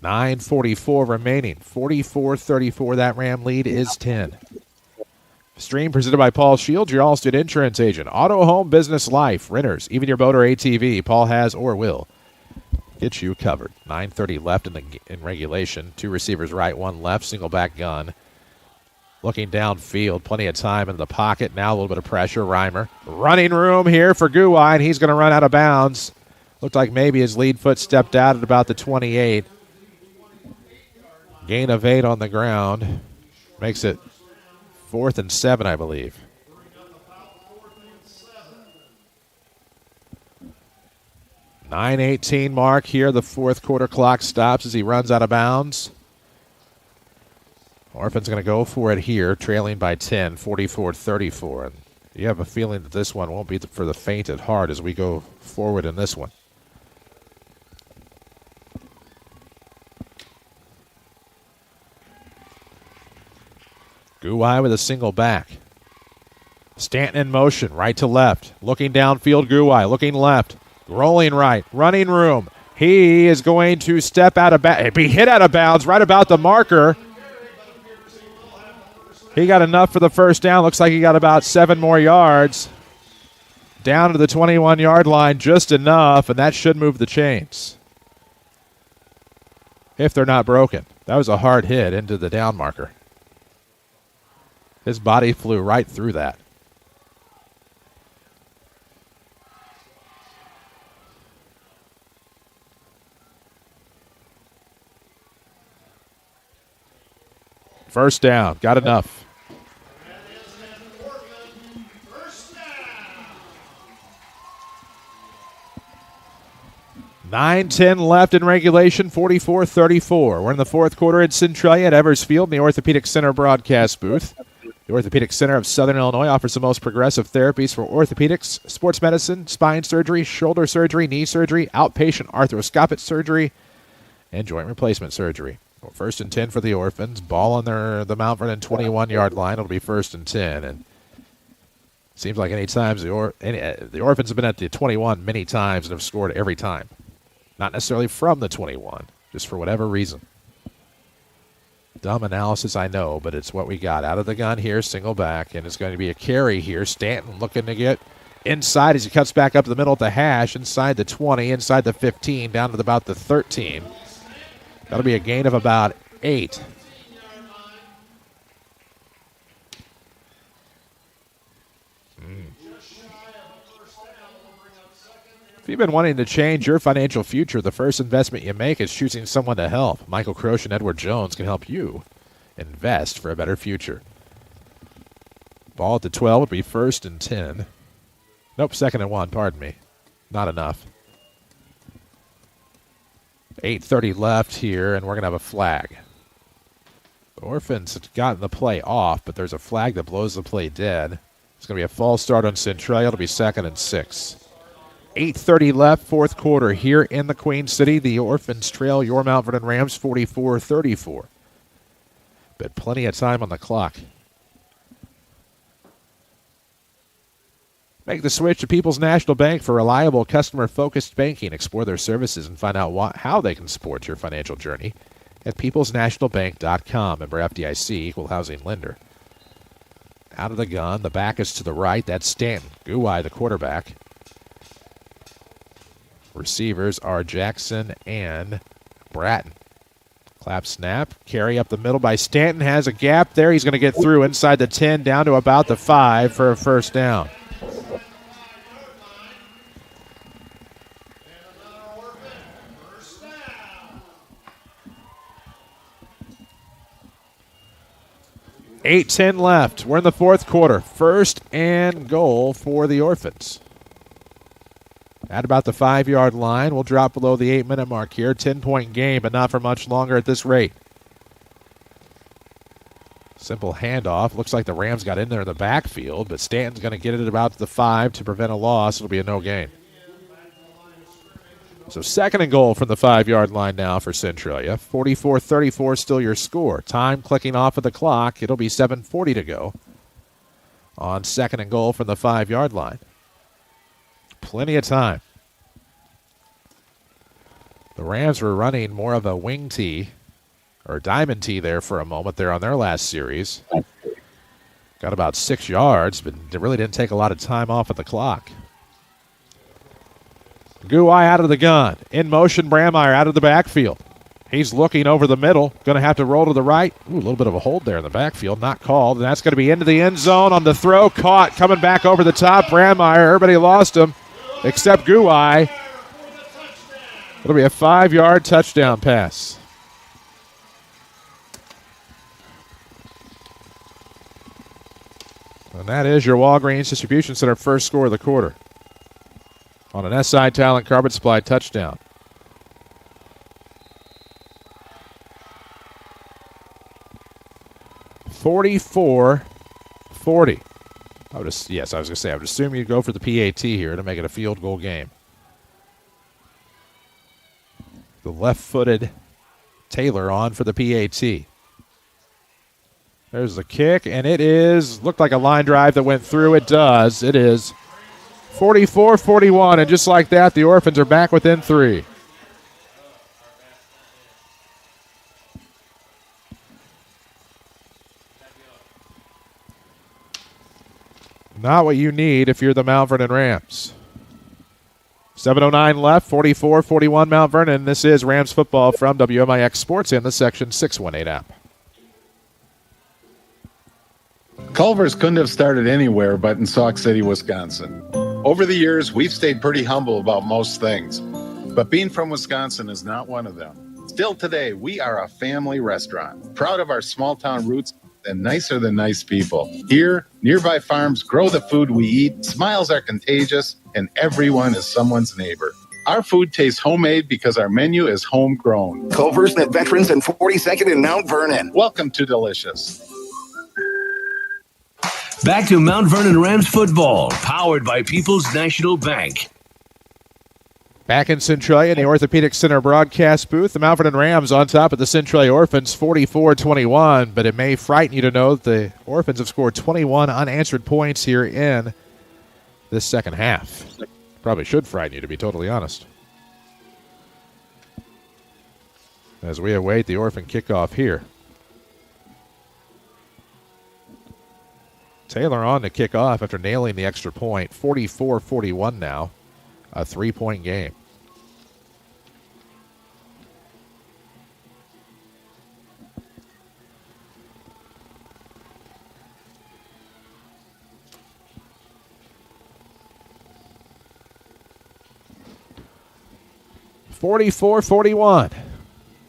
9:44 remaining. 44-34, that Ram lead is 10. Stream presented by Paul Shields, your Allstate insurance agent. Auto, home, business, life, renters, even your boat or ATV, Paul has or will get you covered. 9:30 left in regulation. 2 receivers right, 1 left, single back gun. Looking downfield, plenty of time in the pocket. Now a little bit of pressure. Reimer. Running room here for Guwai, and he's going to run out of bounds. Looked like maybe his lead foot stepped out at about the 28. Gain of 8 on the ground. Makes it 4th and 7, I believe. .918 mark here. The fourth quarter clock stops as he runs out of bounds. Orphans going to go for it here, trailing by 10, 44-34. And you have a feeling that this one won't be for the faint at heart as we go forward in this one. Guwai with a single back. Stanton in motion, right to left. Looking downfield, Guwai, looking left. Rolling right, running room. He is going to step out of bounds, be hit out of bounds right about the marker. He got enough for the first down. Looks like he got about 7 more yards. Down to the 21-yard line, just enough, and that should move the chains. If they're not broken. That was a hard hit into the down marker. His body flew right through that. First down, got enough. 9:10 left in regulation, 44-34. We're in the fourth quarter at Centralia at Evers Field in the Orthopedic Center broadcast booth. The Orthopedic Center of Southern Illinois offers the most progressive therapies for orthopedics, sports medicine, spine surgery, shoulder surgery, knee surgery, outpatient arthroscopic surgery, and joint replacement surgery. Well, 1st and 10 for the Orphans. Ball on the Mount Vernon 21-yard line. It'll be 1st and 10. And seems like any times the Orphans have been at the 21 many times and have scored every time. Not necessarily from the 21, just for whatever reason. Dumb analysis, I know, but it's what we got. Out of the gun here, single back, and it's going to be a carry here. Stanton looking to get inside as he cuts back up the middle at the hash, inside the 20, inside the 15, down to about the 13. That'll be a gain of about 8. If you've been wanting to change your financial future, the first investment you make is choosing someone to help. Michael Croce and Edward Jones can help you invest for a better future. Ball at the 12 would be 1st and 10. Nope, 2nd and 1, pardon me. Not enough. 8:30 left here, and we're going to have a flag. The Orphans have gotten the play off, but there's a flag that blows the play dead. It's going to be a false start on Centralia. It'll be 2nd and 6. 8:30 left, fourth quarter here in the Queen City. The Orphans trail your Mount Vernon Rams 44-34. But plenty of time on the clock. Make the switch to People's National Bank for reliable, customer-focused banking. Explore their services and find out how they can support your financial journey at peoplesnationalbank.com. Member FDIC, equal housing lender. Out of the gun, the back is to the right. That's Stanton. Guwai, the quarterback. Receivers are Jackson and Bratton. Clap snap. Carry up the middle by Stanton. Has a gap there. He's going to get through inside the 10 down to about the 5 for a first down. .8:10 left. We're in the fourth quarter. 1st and goal for the Orphans. At about the 5-yard line, we'll drop below the 8-minute mark here. 10-point game, but not for much longer at this rate. Simple handoff. Looks like the Rams got in there in the backfield, but Stanton's going to get it at about the 5 to prevent a loss. It'll be a no gain. So 2nd and goal from the 5-yard line now for Centralia. 44-34 still your score. Time clicking off of the clock. It'll be 7:40 to go on 2nd and goal from the 5-yard line. Plenty of time. The Rams were running more of a wing tee or diamond tee there for a moment there on their last series. Got about 6 yards, but they really didn't take a lot of time off of the clock. Guai out of the gun. In motion, Brandmeier out of the backfield. He's looking over the middle. Going to have to roll to the right. Ooh, a little bit of a hold there in the backfield. Not called. And that's going to be into the end zone on the throw. Caught. Coming back over the top. Brandmeier. Everybody lost him except Guai. It'll be a 5-yard touchdown pass. And that is your Walgreens Distribution Center first score of the quarter. On an SI Talent Carpet Supply touchdown. (44-40). I would assume you'd go for the PAT here to make it a field goal game. The left-footed Taylor on for the PAT. There's the kick, and it looked like a line drive that went through. It does. It is 44-41, and just like that, the Orphans are back within 3. Not what you need if you're the Mount Vernon Rams. 7:09 left, 44-41 Mount Vernon. This is Rams football from WMIX Sports and the Section 618 app. Culver's couldn't have started anywhere but in Sauk City, Wisconsin. Over the years, we've stayed pretty humble about most things, but being from Wisconsin is not one of them. Still today, we are a family restaurant, proud of our small-town roots and nicer than nice people. Here, nearby farms grow the food we eat, smiles are contagious, and everyone is someone's neighbor. Our food tastes homemade because our menu is homegrown. Culver's at Veterans and 42nd in Mount Vernon. Welcome to Delicious. Back to Mount Vernon Rams football, powered by People's National Bank. Back in Centralia in the Orthopedic Center broadcast booth, the Mount Vernon Rams on top of the Centralia Orphans 44-21, but it may frighten you to know that the Orphans have scored 21 unanswered points here in this second half. Probably should frighten you, to be totally honest. As we await the Orphan kickoff here. Taylor on to kick off after nailing the extra point. 44-41 now. A 3-point game. (44-41).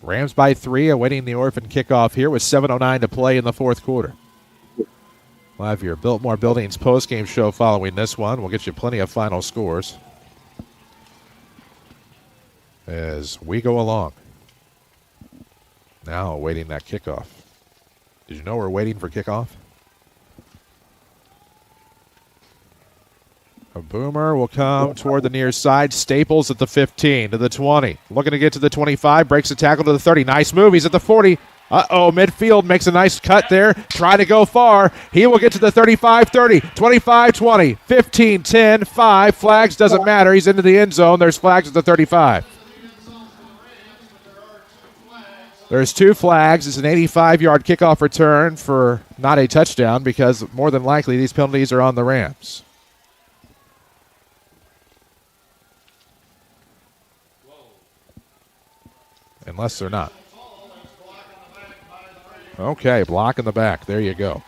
Rams by 3, awaiting the Orphan kickoff here with 7:09 to play in the fourth quarter. We'll have your Biltmore Buildings postgame show following this one. We'll get you plenty of final scores as we go along. Now awaiting that kickoff. Did you know we're waiting for kickoff? A boomer will come toward the near side. Staples at the 15 to the 20. Looking to get to the 25. Breaks the tackle to the 30. Nice move. He's at the 40. Midfield makes a nice cut there. Trying to go far. He will get to the 35-30, 25-20, 15-10, 5. Flags doesn't matter. He's into the end zone. There's flags at the 35. There's 2 flags. It's an 85-yard kickoff return for not a touchdown because more than likely these penalties are on the Rams. Unless they're not. Okay, block in the back. There you go.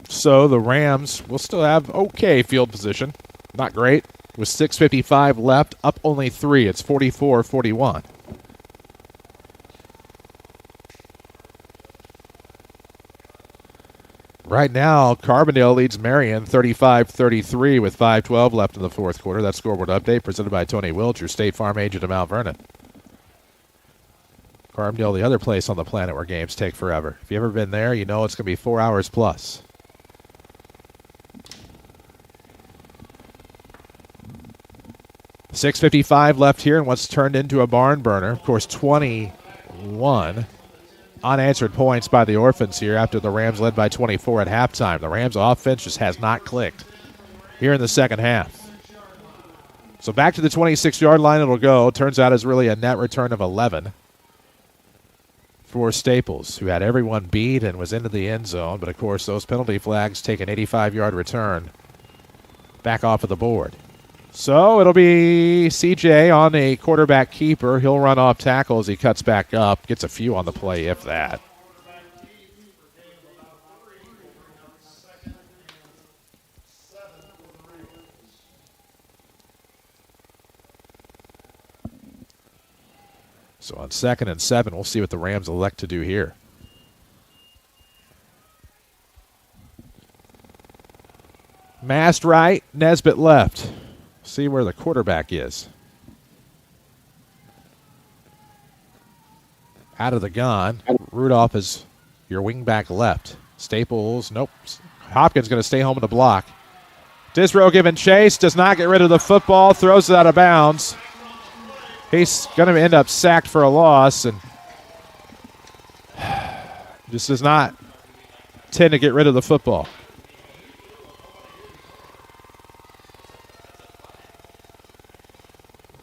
So the Rams will still have okay field position. Not great. With 6:55 left, up only 3. It's 44-41. Right now, Carbondale leads Marion 35-33 with 5:12 left in the fourth quarter. That scoreboard update presented by Tony Wilch, your State Farm agent of Mount Vernon. Carbondale, the other place on the planet where games take forever. If you've ever been there, you know it's going to be 4 hours plus. $6:55 left here in what's turned into a barn burner. Of course, 20 1 unanswered points by the Orphans here after the Rams led by 24 at halftime. The Rams offense just has not clicked here in the second half. So back to the 26-yard line it'll go. Turns out it's really a net return of 11 for Staples, who had everyone beat and was into the end zone. But, of course, those penalty flags take an 85-yard return back off of the board. So it'll be CJ on a quarterback keeper. He'll run off tackle as he cuts back up. Gets a few on the play, if that. So on 2nd and 7, we'll see what the Rams elect to do here. Mast right, Nesbitt left. See where the quarterback is. Out of the gun. Rudolph is your wingback left. Staples, nope. Hopkins going to stay home in the block. Disrow giving chase, does not get rid of the football, throws it out of bounds. He's going to end up sacked for a loss and just does not tend to get rid of the football.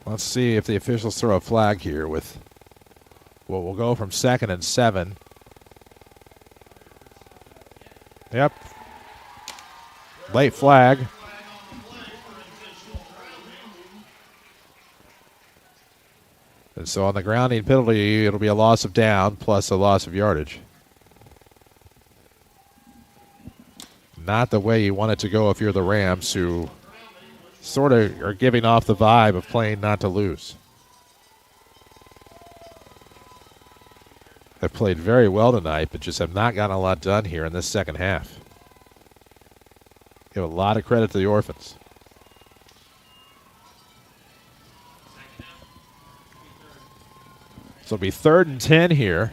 Let's see if the officials throw a flag here with what will go from 2nd and 7. Yep. Late flag. And so on the grounding penalty, it'll be a loss of down plus a loss of yardage. Not the way you want it to go if you're the Rams, who sort of are giving off the vibe of playing not to lose. They've played very well tonight, but just have not gotten a lot done here in this second half. Give a lot of credit to the Orphans. So it'll be 3rd and 10 here,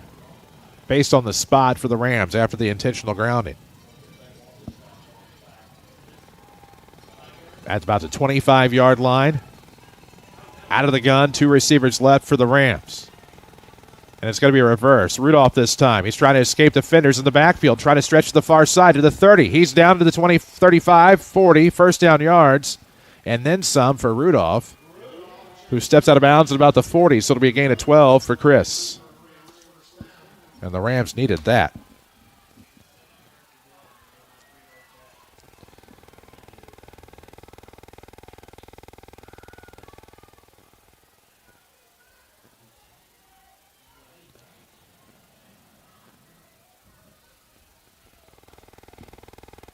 based on the spot for the Rams after the intentional grounding. That's about the 25-yard line. Out of the gun, 2 receivers left for the Rams. And it's going to be a reverse. Rudolph this time. He's trying to escape defenders in the backfield, trying to stretch to the far side to the 30. He's down to the 20, 35, 40, first down yards, and then some for Rudolph, who steps out of bounds at about the 40, so it'll be a gain of 12 for Chris. And the Rams needed that.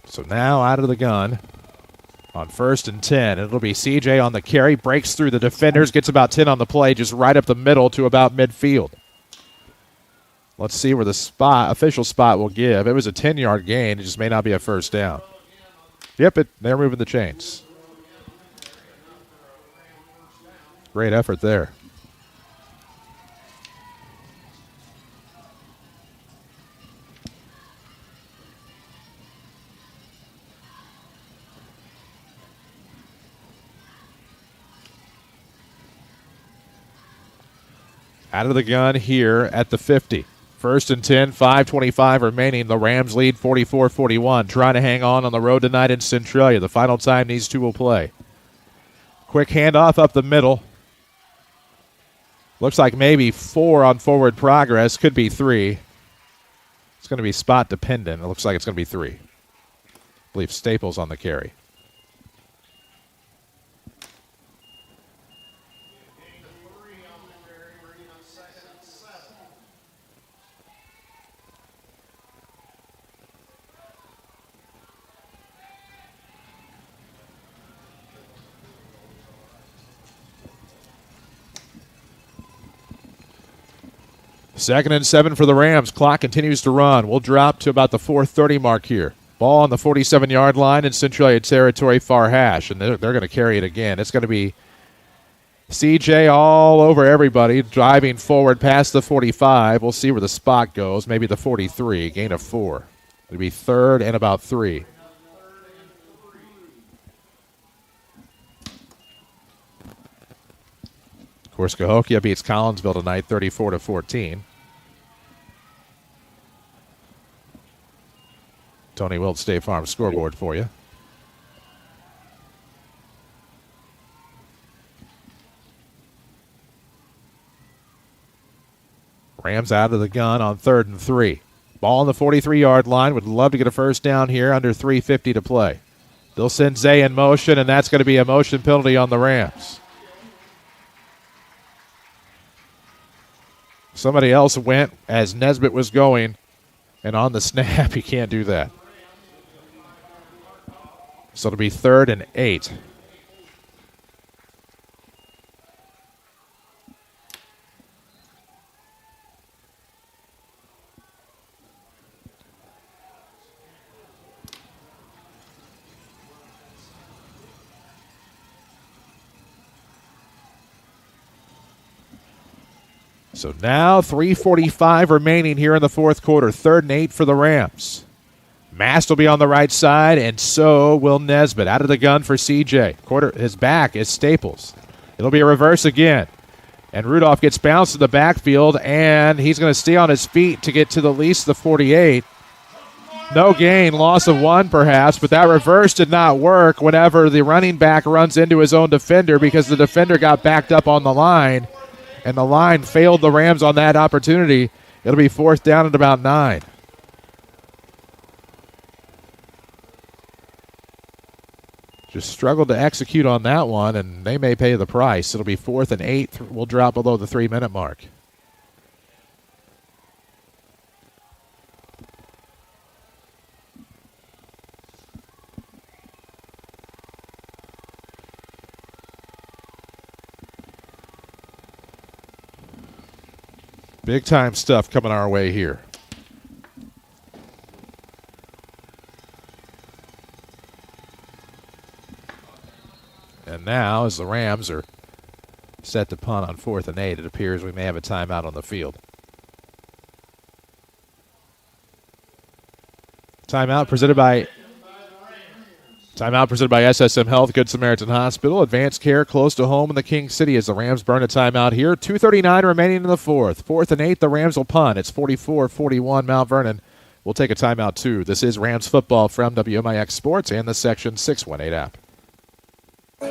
So now out of the gun on 1st and 10. It'll be CJ on the carry, breaks through the defenders, gets about 10 on the play, just right up the middle to about midfield. Let's see where the official spot will give. It was a 10-yard gain. It just may not be a first down. Yep, they're moving the chains. Great effort there. Out of the gun here at the 50. 1st and 10, 5:25 remaining. The Rams lead 44-41. Trying to hang on the road tonight in Centralia. The final time these two will play. Quick handoff up the middle. Looks like maybe 4 on forward progress. Could be 3. It's going to be spot dependent. It looks like it's going to be 3. I believe Staples on the carry. Second and 7 for the Rams. Clock continues to run. We'll drop to about the 4:30 mark here. Ball on the 47-yard line in Centralia territory, far hash, and they're going to carry it again. It's going to be CJ all over everybody, driving forward past the 45. We'll see where the spot goes. Maybe the 43, gain of 4. It'll be 3rd and about 3. Of course, Cahokia beats Collinsville tonight, 34-14. Tony Wilt State Farm scoreboard for you. Rams out of the gun on 3rd and 3. Ball on the 43-yard line. Would love to get a first down here, under 3:50 to play. They'll send Zay in motion, and that's going to be a motion penalty on the Rams. Somebody else went as Nesbitt was going, and on the snap, you can't do that. So it'll be 3rd and 8. So now 3:45 remaining here in the fourth quarter. 3rd and 8 for the Rams. Mast will be on the right side, and so will Nesbitt. Out of the gun for CJ. His back is Staples. It'll be a reverse again. And Rudolph gets bounced in the backfield, and he's going to stay on his feet to get to the least the 48. No gain, loss of 1 perhaps, but that reverse did not work whenever the running back runs into his own defender because the defender got backed up on the line. And the line failed the Rams on that opportunity. It'll be 4th down at about 9. Just struggled to execute on that one, and they may pay the price. It'll be 4th and 8. We'll drop below the 3-minute mark. Big time stuff coming our way here. And now, as the Rams are set to punt on 4th and 8, it appears we may have a timeout on the field. Timeout presented by SSM Health, Good Samaritan Hospital. Advanced care close to home in the King City as the Rams burn a timeout here. 2:39 remaining in the fourth. 4th and 8, the Rams will punt. It's 44-41 Mount Vernon. We'll take a timeout too. This is Rams football from WMIX Sports and the Section 618 app.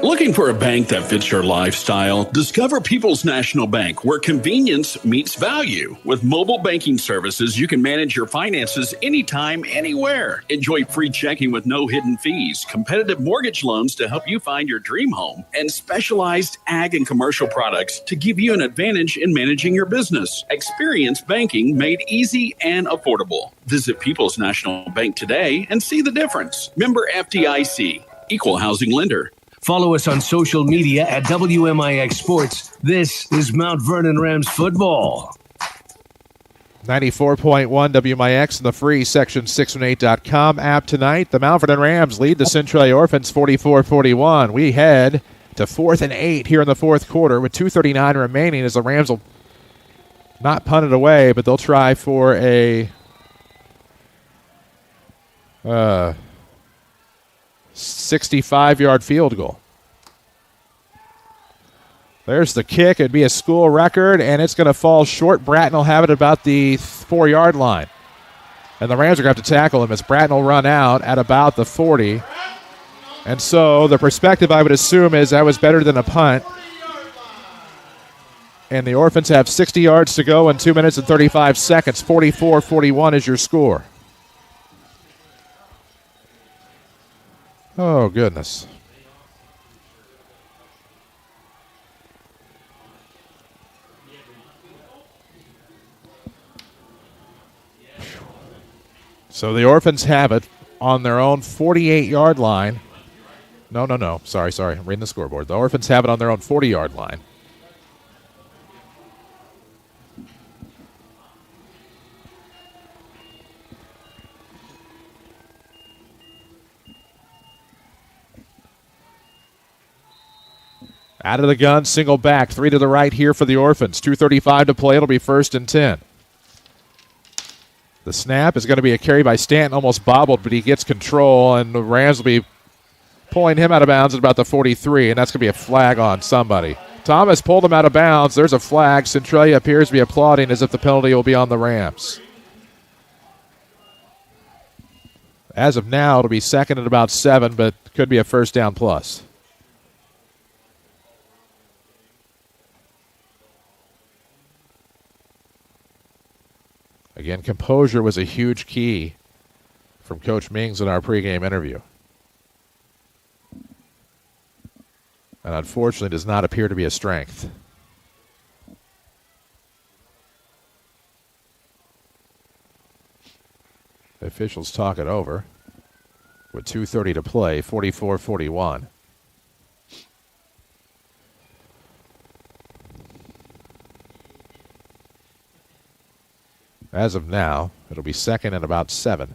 Looking for a bank that fits your lifestyle? Discover People's National Bank, where convenience meets value. With mobile banking services, you can manage your finances anytime, anywhere. Enjoy free checking with no hidden fees, competitive mortgage loans to help you find your dream home, and specialized ag and commercial products to give you an advantage in managing your business. Experience banking made easy and affordable. Visit People's National Bank today and see the difference. Member FDIC, Equal Housing Lender. Follow us on social media at WMIX Sports. This is Mount Vernon Rams football. 94.1 WMIX and the free Section618.com app tonight. The Mount Vernon Rams lead the Centralia Orphans 44-41. We head to 4th and 8 here in the fourth quarter with 2:39 remaining as the Rams will not punt it away, but they'll try for a 65-yard field goal. There's the kick. It'd be a school record, and it's going to fall short. Bratton will have it about the 4-yard line. And the Rams are going to have to tackle him as Bratton will run out at about the 40. And so the perspective, I would assume, is that was better than a punt. And the Orphans have 60 yards to go in 2 minutes and 35 seconds. 44-41 is your score. Oh, goodness. So the Orphans have it on their own 48-yard line. No. Sorry. I'm reading the scoreboard. The Orphans have it on their own 40-yard line. Out of the gun, single back, 3 to the right here for the Orphans. 2:35 to play. It'll be 1st and 10. The snap is going to be a carry by Stanton, almost bobbled, but he gets control, and the Rams will be pulling him out of bounds at about the 43, and that's going to be a flag on somebody. Thomas pulled him out of bounds. There's a flag. Centralia appears to be applauding as if the penalty will be on the Rams. As of now, it'll be second at about 7, but could be a first down plus. Again, composure was a huge key from Coach Mings in our pregame interview. And unfortunately does not appear to be a strength. The officials talk it over with 2:30 to play, 44-41. As of now, it'll be second and about 7.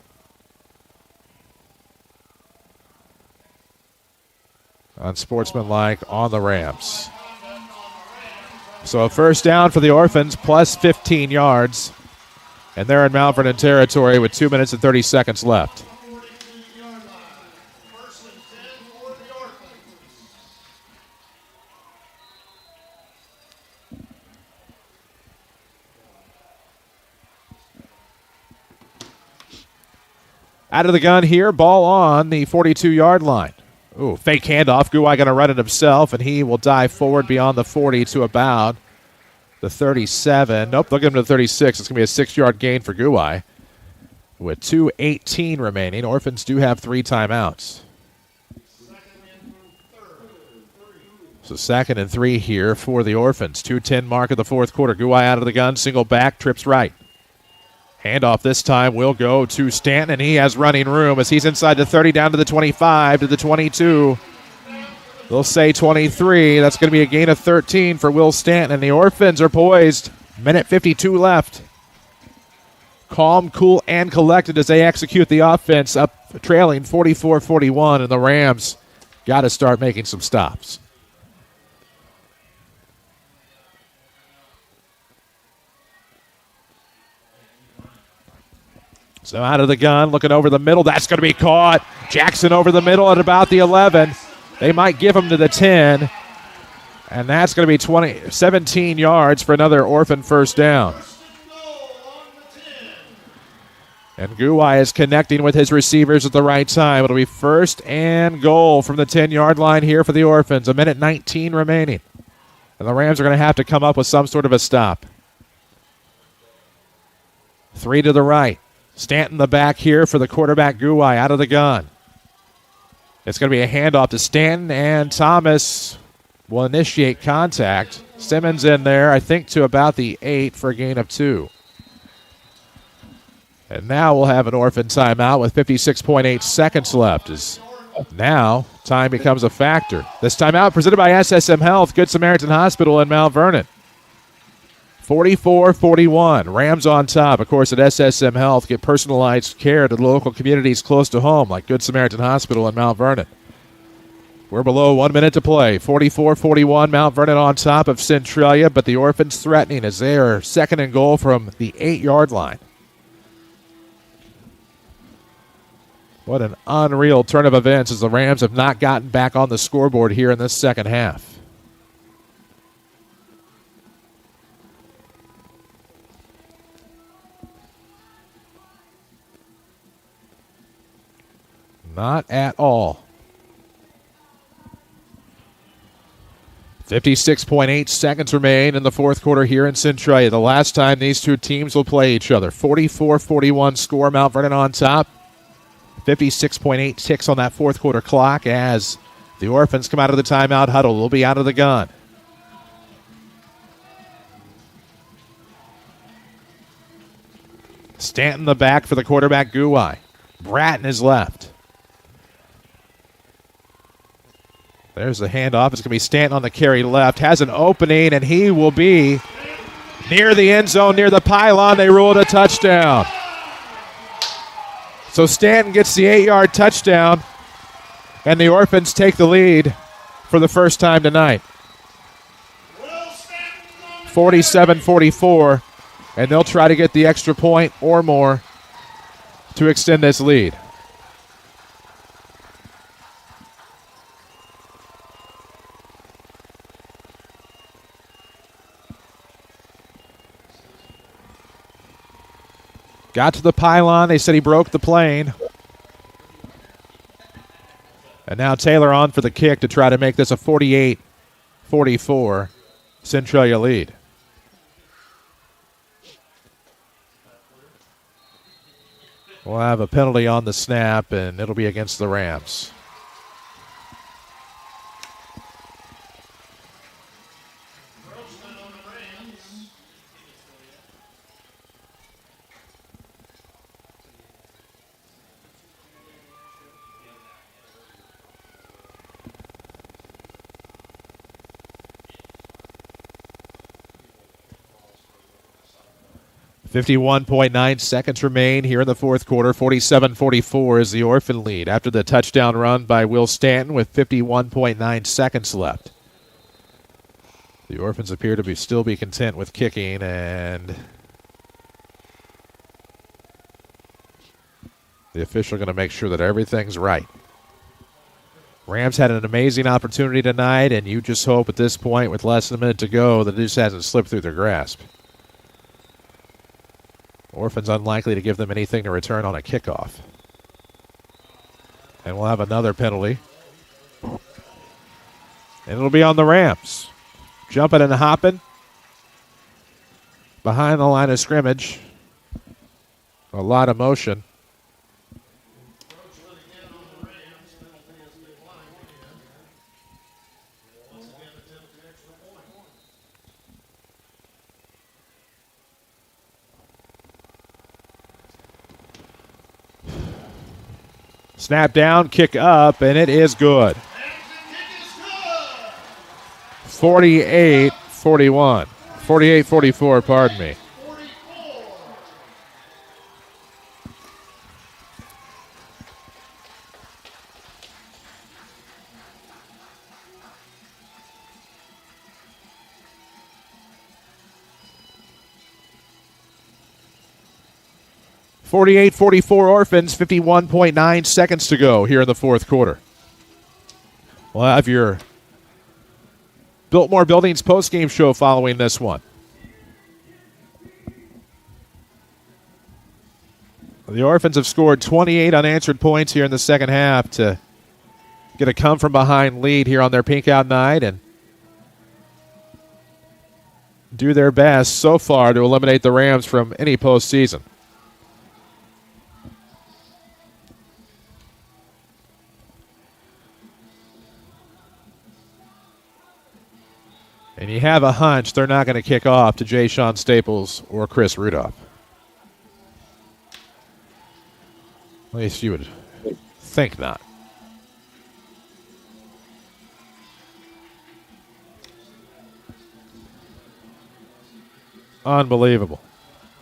Unsportsmanlike on the Rams. So a first down for the Orphans, plus 15 yards. And they're in Mount Vernon territory with 2 minutes and 30 seconds left. Out of the gun here, ball on the 42-yard line. Ooh, fake handoff. Guai going to run it himself, and he will dive forward beyond the 40 to about the 37. Nope, they'll get him to the 36. It's going to be a 6-yard gain for Guai. With 2:18 remaining, Orphans do have 3 timeouts. So 2nd and 3 here for the Orphans. 2:10 mark of the fourth quarter. Guai out of the gun, single back, trips right. Handoff this time will go to Stanton, and he has running room as he's inside the 30, down to the 25, to the 22. They'll say 23. That's going to be a gain of 13 for Will Stanton, and the Orphans are poised. Minute 52 left. Calm, cool, and collected as they execute the offense, up trailing 44-41, and the Rams got to start making some stops. So out of the gun, looking over the middle. That's going to be caught. Jackson over the middle at about the 11. They might give him to the 10. And that's going to be 17 yards for another Orphan first down. And Guai is connecting with his receivers at the right time. It'll be first and goal from the 10-yard line here for the Orphans. 1:19 remaining. And the Rams are going to have to come up with some sort of a stop. 3 to the right. Stanton the back here for the quarterback Guai out of the gun. It's going to be a handoff to Stanton, and Thomas will initiate contact. Simmons in there, I think, to about the 8 for a gain of 2. And now we'll have an Orphan timeout with 56.8 seconds left. As now time becomes a factor. This timeout presented by SSM Health, Good Samaritan Hospital in Mount Vernon. 44-41. Rams on top. Of course, at SSM Health, get personalized care to local communities close to home, like Good Samaritan Hospital in Mount Vernon. We're below 1 minute to play. 44-41. Mount Vernon on top of Centralia, but the Orphans threatening as they are second and goal from the 8-yard line. What an unreal turn of events as the Rams have not gotten back on the scoreboard here in this second half. Not at all. 56.8 seconds remain in the fourth quarter here in Centralia. The last time these two teams will play each other. 44-41 score, Mount Vernon on top. 56.8 ticks on that fourth quarter clock as the Orphans come out of the timeout huddle. They'll be out of the gun. Stanton the back for the quarterback Guai. Bratton is left. There's the handoff. It's going to be Stanton on the carry left. Has an opening, and he will be near the end zone, near the pylon. They ruled a touchdown. So Stanton gets the 8-yard touchdown, and the Orphans take the lead for the first time tonight. 47-44, and they'll try to get the extra point or more to extend this lead. Got to the pylon. They said he broke the plane. And now Taylor on for the kick to try to make this a 48-44 Centralia lead. We'll have a penalty on the snap, and it'll be against the Rams. .9 seconds remain here in the fourth quarter. 47-44 is the Orphan lead after the touchdown run by Will Stanton with 51.9 seconds left. The Orphans appear to still be content with kicking, and the official going to make sure that everything's right. Rams had an amazing opportunity tonight, and you just hope at this point with less than a minute to go that it just hasn't slipped through their grasp. Orphans unlikely to give them anything to return on a kickoff. And we'll have another penalty. And it'll be on the Rams. Jumping and hopping behind the line of scrimmage. A lot of motion. Snap down, kick up, and it is good. 48-41. 48-44, pardon me. .44 Orphans, 51.9 seconds to go here in the fourth quarter. We'll have your Biltmore Buildings postgame show following this one. The Orphans have scored 28 unanswered points here in the second half to get a come-from-behind lead here on their pink out night and do their best so far to eliminate the Rams from any postseason. And you have a hunch they're not going to kick off to Jay Sean Staples or Chris Rudolph. At least you would think not. Unbelievable.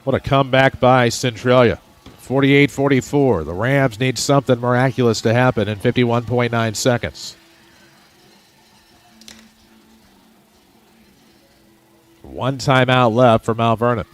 What a comeback by Centralia. 48-44. The Rams need something miraculous to happen in 51.9 seconds. One timeout left for Mount Vernon.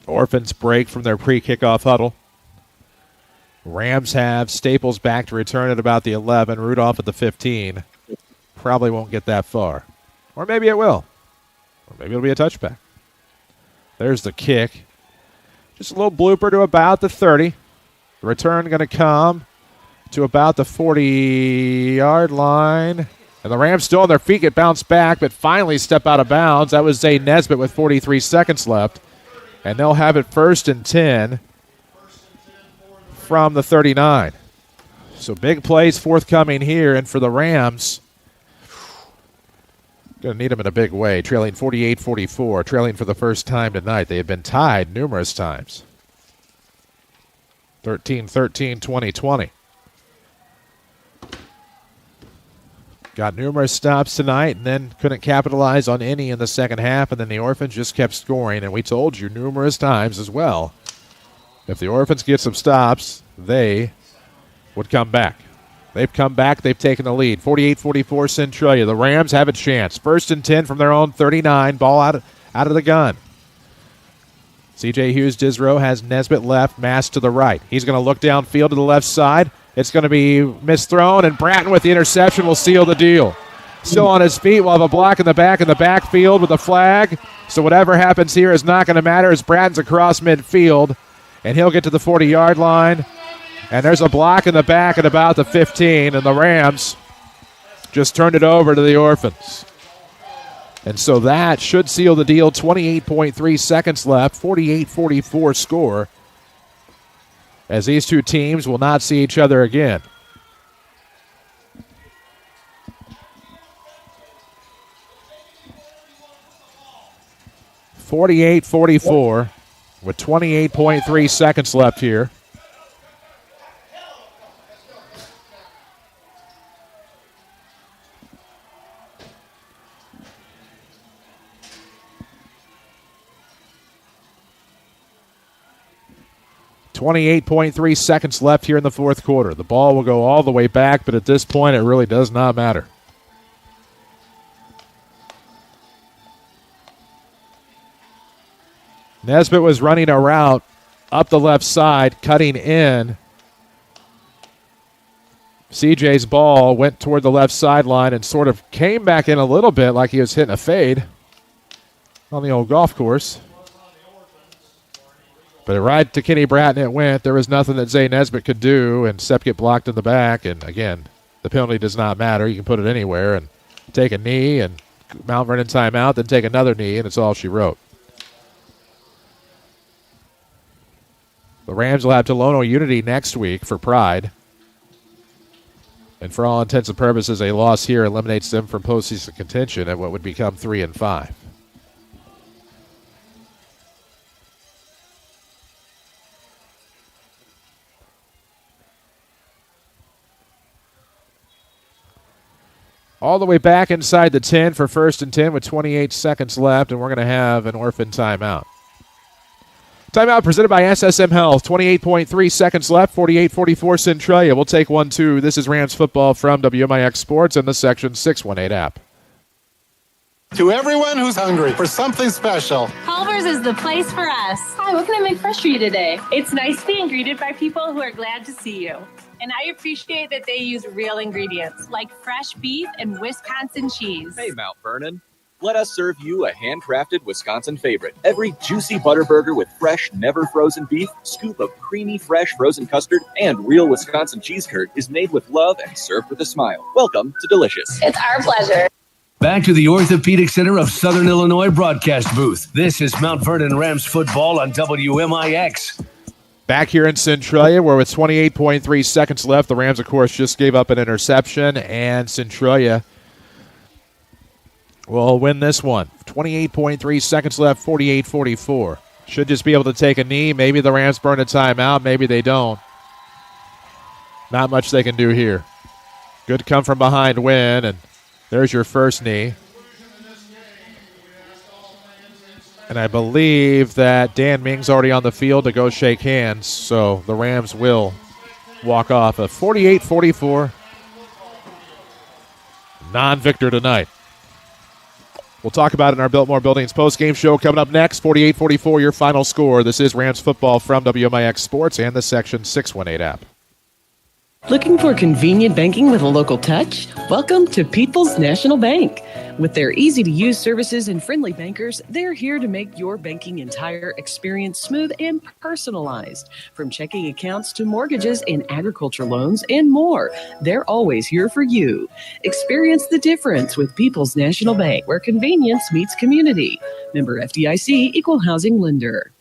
Orphans break from their pre-kickoff huddle. Rams have Staples back to return at about the 11. Rudolph at the 15. Probably won't get that far. Or maybe it will. Or maybe it'll be a touchback. There's the kick. Just a little blooper to about the 30. The return going to come to about the 40-yard line. And the Rams still on their feet, get bounced back, but finally step out of bounds. That was Zay Nesbitt with 43 seconds left. And they'll have it 1st and 10 from the 39. So big plays forthcoming here. And for the Rams, going to need them in a big way, trailing 48-44, trailing for the first time tonight. They have been tied numerous times. 13-13, 20-20. Got numerous stops tonight and then couldn't capitalize on any in the second half, and then the Orphans just kept scoring, and we told you numerous times as well, if the Orphans get some stops, they would come back. They've come back. They've taken the lead. 48-44 Centralia. The Rams have a chance. 1st and 10 from their own 39. Ball out of the gun. C.J. Hughes-Disrow has Nesbitt left, Mass to the right. He's going to look downfield to the left side. It's going to be misthrown, and Bratton with the interception will seal the deal. Still on his feet. We'll have a block in the backfield with a flag. So whatever happens here is not going to matter as Bratton's across midfield, and he'll get to the 40-yard line. And there's a block in the back at about the 15, and the Rams just turned it over to the Orphans. And so that should seal the deal. 28.3 seconds left, 48-44 score, as these two teams will not see each other again. (48-44) with 28.3 seconds left here. .3 seconds left here in the fourth quarter. The ball will go all the way back, but at this point it really does not matter. Nesbitt was running a route up the left side, cutting in. CJ's ball went toward the left sideline and sort of came back in a little bit like he was hitting a fade on the old golf course. But right to Kenny Bratton it went. There was nothing that Zay Nesbitt could do, and Sepke blocked in the back. And, again, the penalty does not matter. You can put it anywhere and take a knee and Mount Vernon timeout, then take another knee, and it's all she wrote. The Rams will have Tolono Unity next week for Pride. And for all intents and purposes, a loss here eliminates them from postseason contention at what would become 3-5. All the way back inside the 10 for 1st and 10 with 28 seconds left, and we're going to have an Orphan timeout. Timeout presented by SSM Health. 28.3 seconds left, 48-44 Centralia. We'll take 1-2. This is Rams football from WMIX Sports and the Section 618 app. To everyone who's hungry for something special, Culver's is the place for us. Hi, what can I make fresh for you today? It's nice being greeted by people who are glad to see you. And I appreciate that they use real ingredients like fresh beef and Wisconsin cheese. Hey, Mount Vernon. Let us serve you a handcrafted Wisconsin favorite. Every juicy butter burger with fresh, never frozen beef, scoop of creamy, fresh frozen custard, and real Wisconsin cheese curd is made with love and served with a smile. Welcome to Delicious. It's our pleasure. Back to the Orthopedic Center of Southern Illinois broadcast booth. This is Mount Vernon Rams football on WMIX. Back here in Centralia, where with 28.3 seconds left, the Rams, of course, just gave up an interception, and Centralia will win this one. 28.3 seconds left, 48-44. Should just be able to take a knee. Maybe the Rams burn a timeout. Maybe they don't. Not much they can do here. Good come from behind win, and there's your first knee. And I believe that Dan Ming's already on the field to go shake hands, so the Rams will walk off a 48-44 non-victor tonight. We'll talk about it in our Biltmore Buildings postgame show coming up next. 48-44, your final score. This is Rams football from WMIX Sports and the Section 618 app. Looking for convenient banking with a local touch? Welcome to People's National Bank. With their easy-to-use services and friendly bankers, they're here to make your banking entire experience smooth and personalized. From checking accounts to mortgages and agriculture loans and more, they're always here for you. Experience the difference with People's National Bank, where convenience meets community. Member FDIC, Equal Housing Lender.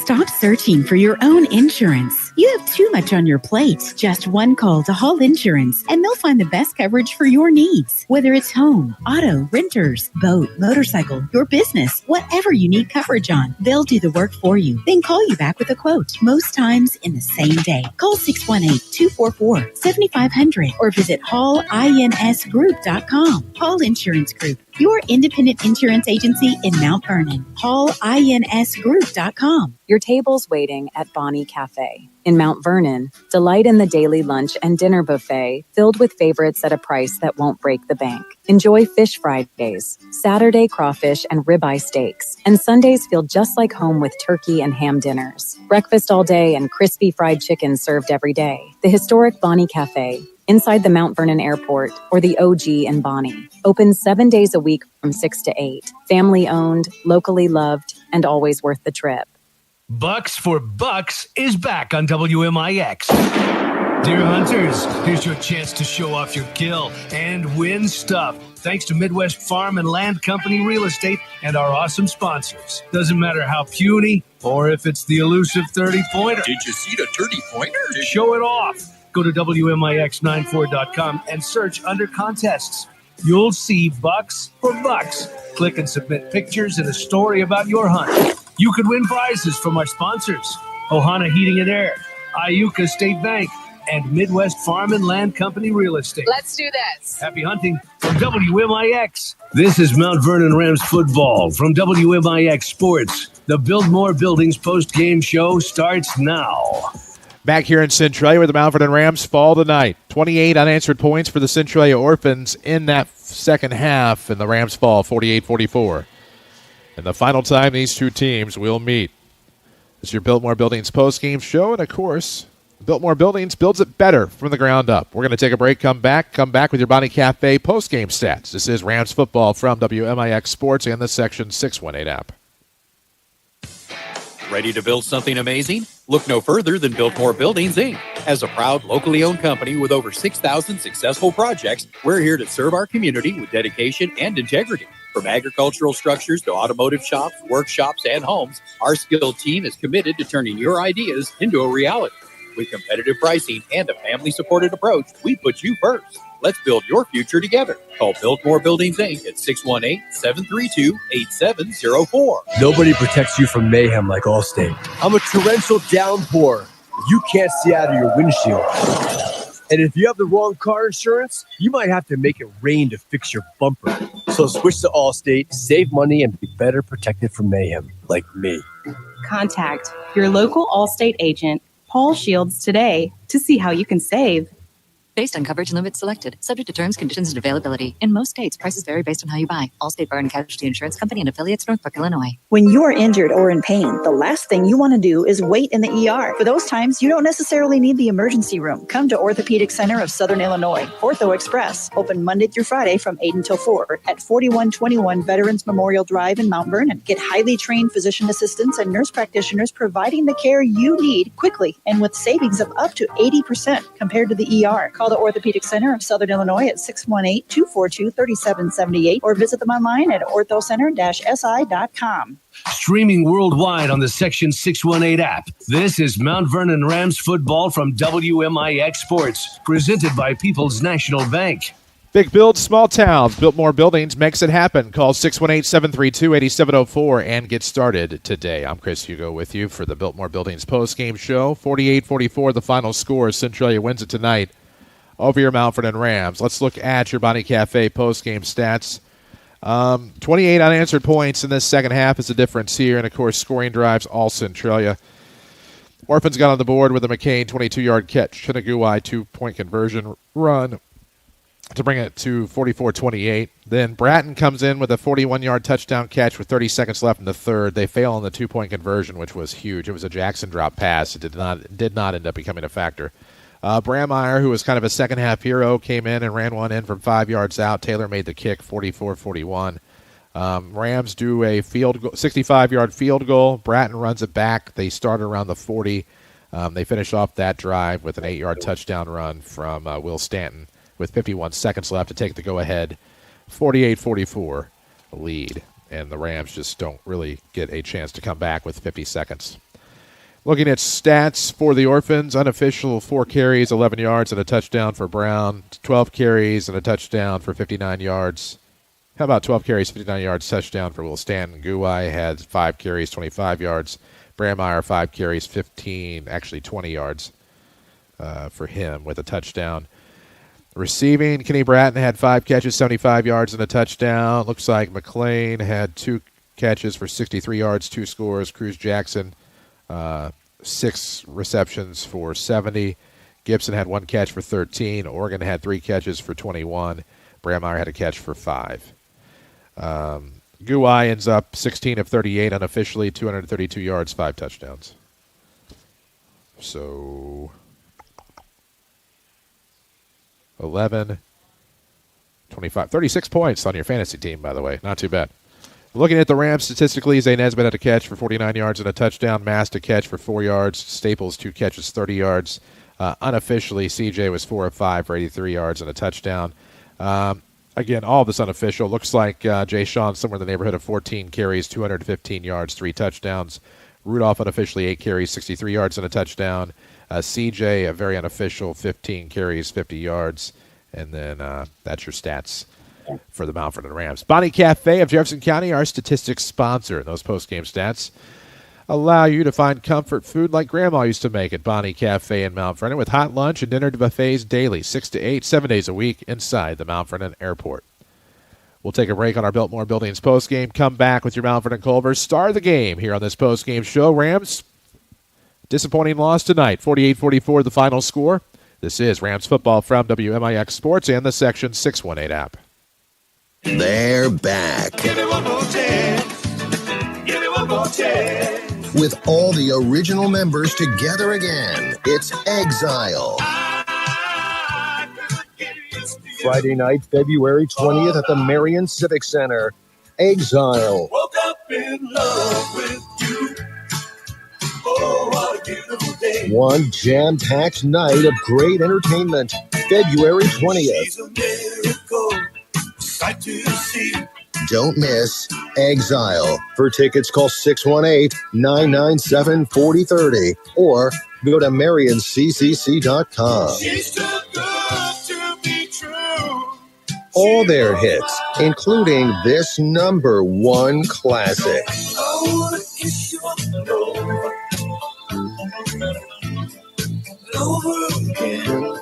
Stop searching for your own insurance. You have too much on your plate. Just one call to Hall Insurance, and they'll find the best coverage for your needs. Whether it's home, auto, renters, boat, motorcycle, your business, whatever you need coverage on, they'll do the work for you. Then call you back with a quote, most times in the same day. Call 618-244-7500 or visit hallinsgroup.com. Hall Insurance Group. your independent insurance agency in Mount Vernon. HallInsGroup.com. Your table's waiting at Bonnie Cafe. In Mount Vernon, delight in the daily lunch and dinner buffet filled with favorites at a price that won't break the bank. Enjoy Fish Fridays, Saturday crawfish and ribeye steaks, and Sundays feel just like home with turkey and ham dinners. Breakfast all day and crispy fried chicken served every day. The historic Bonnie Cafe, inside the Mount Vernon Airport, or the OG in Bonnie. Open 7 days a week from 6 to 8. Family owned, locally loved, and always worth the trip. Bucks for Bucks is back on WMIX. Deer hunters, here's your chance to show off your kill and win stuff. Thanks to Midwest Farm and Land Company Real Estate and our awesome sponsors. Doesn't matter how puny or if it's the elusive 30-pointer. Did you see the 30-pointer? Show it off. Go to WMIX94.com and search under contests. You'll see Bucks for Bucks. Click and submit pictures and a story about your hunt. You could win prizes from our sponsors, Ohana Heating and Air, Iuka State Bank, and Midwest Farm and Land Company Real Estate. Let's do this. Happy hunting from WMIX. This is Mount Vernon Rams football from WMIX Sports. The Biltmore Buildings post-game show starts now. Back here in Centralia where the Mount Vernon Rams fall tonight. 28 unanswered points for the Centralia Orphans in that second half, and the Rams fall 48-44. And the final time these two teams will meet. This is your Biltmore Buildings post-game show, and of course, Biltmore Buildings builds it better from the ground up. We're going to take a break, come back with your Bonnie Cafe post-game stats. This is Rams football from WMIX Sports and the Section 618 app. Ready to build something amazing? Look no further than Biltmore Buildings, Inc. As a proud, locally owned company with over 6,000 successful projects, we're here to serve our community with dedication and integrity. From agricultural structures to automotive shops, workshops, and homes, our skilled team is committed to turning your ideas into a reality. With competitive pricing and a family-supported approach, we put you first. Let's build your future together. Call Biltmore Buildings, Inc. at 618-732-8704. Nobody protects you from mayhem like Allstate. I'm a torrential downpour. You can't see out of your windshield. And if you have the wrong car insurance, you might have to make it rain to fix your bumper. So switch to Allstate, save money, and be better protected from mayhem like me. Contact your local Allstate agent, Paul Shields, today to see how you can save. Based on coverage limits selected, subject to terms, conditions, and availability. In most states, prices vary based on how you buy. Allstate Fire and Casualty Insurance Company and affiliates, Northbrook, Illinois. When you are injured or in pain, the last thing you want to do is wait in the ER. For those times, you don't necessarily need the emergency room. Come to Orthopedic Center of Southern Illinois, Ortho Express, open Monday through Friday from 8 until 4 at 4121 Veterans Memorial Drive in Mount Vernon. Get highly trained physician assistants and nurse practitioners providing the care you need quickly and with savings of up to 80% compared to the ER. Call the Orthopedic Center of Southern Illinois at 618-242-3778 or visit them online at orthocenter-si.com. Streaming worldwide on the Section 618 app. This is Mount Vernon Rams football from WMIX Sports, presented by People's National Bank. Big builds, small towns. Biltmore Buildings makes it happen. Call 618-732-8704 and get started today. I'm Chris Hugo with you for the Biltmore Buildings postgame show. 48-44, the final score. Centralia wins it tonight over your Mount Vernon Rams. Let's look at your Bonnie Cafe postgame stats. 28 unanswered points in this second half is the difference here, and, of course, scoring drives all Centralia. Orphans got on the board with a McCain 22-yard catch, Chinnaguai 2-point conversion run to bring it to 44-28. Then Bratton comes in with a 41-yard touchdown catch with 30 seconds left in the third. They fail on the 2-point conversion, which was huge. It was a Jackson drop pass. It did not end up becoming a factor. Brammeyer, who was kind of a second-half hero, came in and ran one in from 5 yards out. Taylor made the kick, 44-41. Rams do a 65-yard field goal. Bratton runs it back. They start around the 40. They finish off that drive with an 8-yard touchdown run from Will Stanton with 51 seconds left to take the go-ahead 48-44 lead. And the Rams just don't really get a chance to come back with 50 seconds. Looking at stats for the Orphans, unofficial 4 carries, 11 yards, and a touchdown for Brown. 12 carries and a touchdown for 59 yards. How about 12 carries, 59 yards, touchdown for Will Stanton? Guai had 5 carries, 25 yards. Brammeyer, 5 carries, 20 yards for him with a touchdown. Receiving, Kenny Bratton had 5 catches, 75 yards, and a touchdown. Looks like McLean had 2 catches for 63 yards, 2 scores. Cruz Jackson, 6 receptions for 70. Gibson had 1 catch for 13. Oregon had 3 catches for 21. Brandmeier had a catch for 5. Guai ends up 16 of 38 unofficially, 232 yards, 5 touchdowns. So 11, 25, 36 points on your fantasy team, by the way. Not too bad. Looking at the Rams statistically, Zay Nesbitt had a catch for 49 yards and a touchdown. Mast a catch for 4 yards. Staples 2 catches, 30 yards. Unofficially, CJ was 4 of 5 for 83 yards and a touchdown. Again, all of this unofficial. Looks like Jay Sean somewhere in the neighborhood of 14 carries, 215 yards, 3 touchdowns. Rudolph unofficially 8 carries, 63 yards and a touchdown. CJ, a very unofficial, 15 carries, 50 yards. And then that's your stats for the Mount Vernon Rams. Bonnie Cafe of Jefferson County, our statistics sponsor. Those post-game stats allow you to find comfort food like Grandma used to make at Bonnie Cafe in Mount Vernon with hot lunch and dinner buffets daily, 6 to 8, 7 days a week inside the Mount Vernon Airport. We'll take a break on our Biltmore Buildings postgame. Come back with your Mount Vernon Culvers. Star of the game here on this postgame show. Rams, disappointing loss tonight, 48-44 the final score. This is Rams football from WMIX Sports and the Section 618 app. They're back. Give me one more chance. Give me one more chance. With all the original members together again, it's Exile. Friday night, February 20th at the Marion Civic Center. Exile. Woke up in love with you. Oh, what a beautiful day. One jam-packed night of great entertainment. February 20th. She's a miracle. Sight to see. Don't miss Exile. For tickets, call 618-997-4030 or go to marioncccc.com. She's too good to be true. All their hits, including this #1 classic. I wanna kiss you up and over. Over again.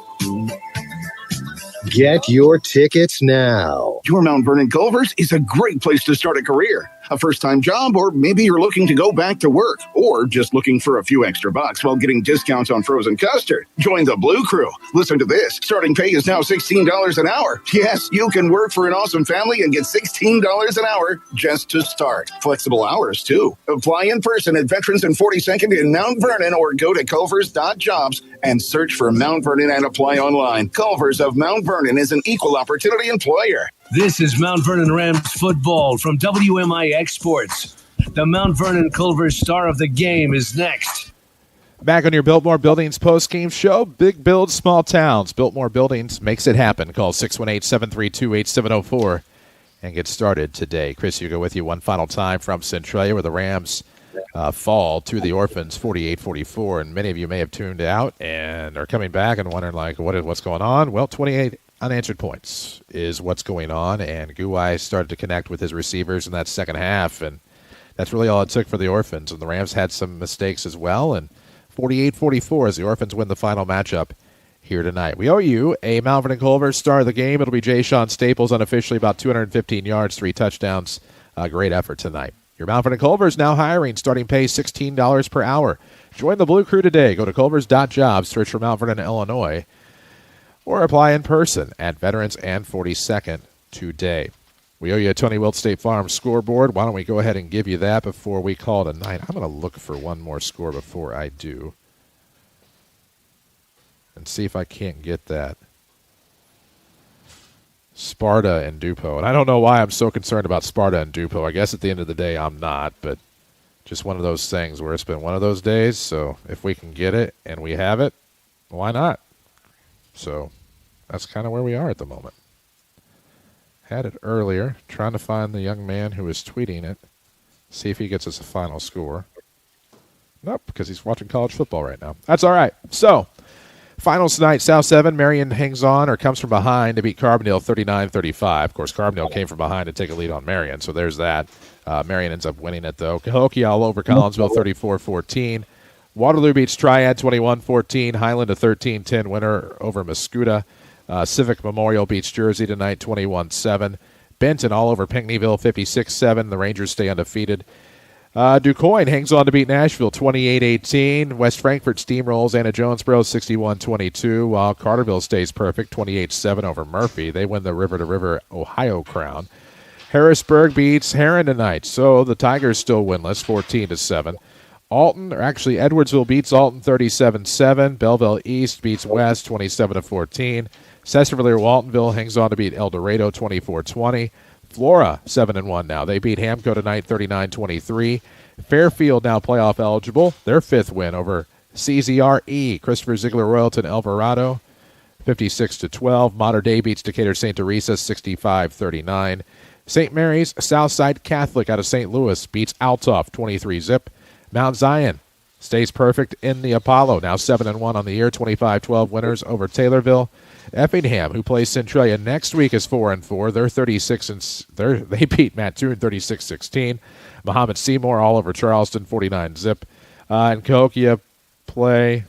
Get your tickets now. Your Mount Vernon Culvers is a great place to start a career. A first-time job, or maybe you're looking to go back to work, or just looking for a few extra bucks while getting discounts on frozen custard. Join the Blue Crew. Listen to this. Starting pay is now $16 an hour. Yes, you can work for an awesome family and get $16 an hour just to start. Flexible hours, too. Apply in person at Veterans and 42nd in Mount Vernon or go to culvers.jobs and search for Mount Vernon and apply online. Culvers of Mount Vernon is an equal opportunity employer. This is Mount Vernon Rams football from WMIX Sports. The Mount Vernon Culver's star of the game is next. Back on your Biltmore Buildings post-game show. Big builds, small towns. Biltmore Buildings makes it happen. Call 618-732-8704 and get started today. Chris Hugo with you one final time from Centralia, where the Rams fall to the Orphans 48-44. And many of you may have tuned out and are coming back and wondering, like, what's going on? Well, 28 unanswered points is what's going on, and Guai started to connect with his receivers in that second half, and that's really all it took for the Orphans. And the Rams had some mistakes as well, and 48-44 as the Orphans win the final matchup here tonight. We owe you a Mount Vernon Culver's star of the game. It'll be Jay Sean Staples, unofficially about 215 yards, 3 touchdowns. Great effort tonight. Your Mount Vernon Culver's now hiring, starting pay $16 per hour. Join the Blue Crew today. Go to culvers.jobs, search for Mount Vernon, Illinois, or apply in person at Veterans and 42nd today. We owe you a Tony Wilt State Farm scoreboard. Why don't we go ahead and give you that before we call it a night? I'm going to look for one more score before I do and see if I can't get that. Sparta and Dupo. And I don't know why I'm so concerned about Sparta and Dupo. I guess at the end of the day I'm not, but just one of those things where it's been one of those days. So if we can get it and we have it, why not? So that's kind of where we are at the moment. Had it earlier, trying to find the young man who is tweeting it, see if he gets us a final score. Nope, because he's watching college football right now. That's all right. So, finals tonight, South 7, Marion hangs on or comes from behind to beat Carbondale 39-35. Of course, Carbondale came from behind to take a lead on Marion, so there's that. Marion ends up winning it, though. Cahokia all over Collinsville 34-14. Waterloo beats Triad 21-14. Highland a 13-10 winner over Mascoutah. Civic Memorial beats Jersey tonight 21-7. Benton all over Pinckneyville 56-7. The Rangers stay undefeated. DuQuoin hangs on to beat Nashville 28-18. West Frankfort steamrolls Anna Jonesboro 61-22, while Carterville stays perfect 28-7 over Murphy. They win the river-to-river Ohio crown. Harrisburg beats Heron tonight, so the Tigers still winless 14-7. Edwardsville beats Alton 37-7. Belleville East beats West 27-14. Sesserville-Waltonville hangs on to beat El Dorado 24-20. Flora 7-1 now. They beat Hamco tonight 39-23. Fairfield now playoff eligible. Their 5th win over CZRE. Christopher Ziegler Royalton Alvarado 56-12. Mater Dei beats Decatur St. Teresa 65-39. St. Mary's Southside Catholic out of St. Louis beats Altoff 23-zip. Mount Zion stays perfect in the Apollo, now 7-1 on the year, 25-12 winners over Taylorville. Effingham, who plays Centralia next week, is 4-4. They're 36 they beat Mattoon 36-16. Muhammad Seymour all over Charleston 49-zip. And Cahokia play.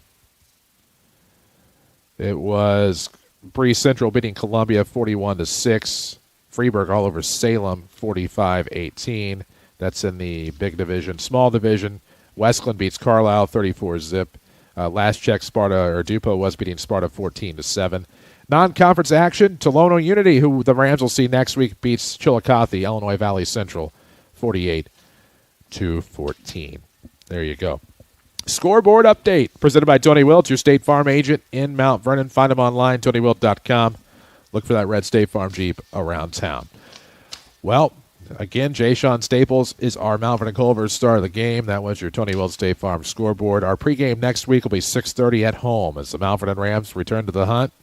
It was Bree Central beating Columbia 41-6. Freeburg all over Salem 45-18. That's in the big division. Small division, Westland beats Carlisle 34-zip. Last check, Dupo was beating Sparta 14-7. Non-conference action, Tolono Unity, who the Rams will see next week, beats Chillicothe, Illinois Valley Central 48-14. There you go. Scoreboard update presented by Tony Wilt, your State Farm agent in Mount Vernon. Find him online, TonyWilt.com. Look for that red State Farm Jeep around town. Well, again, Jay Sean Staples is our Mount Vernon Culver's star of the game. That was your Tony Wilt State Farm scoreboard. Our pregame next week will be 6:30 at home as the Mount Vernon Rams return to the hunt.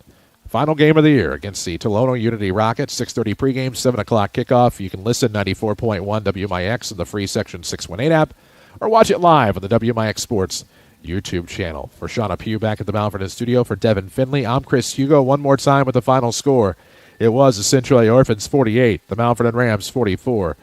Final game of the year against the Tolono Unity Rockets. 6:30 pregame, 7 o'clock kickoff. You can listen 94.1 WMIX in the free Section 618 app or watch it live on the WMIX Sports YouTube channel. For Shauna Pugh back at the Mount Vernon studio, for Devin Finley, I'm Chris Hugo. One more time with the final score. It was the Centralia Orphans 48, the Mount Vernon Rams 44.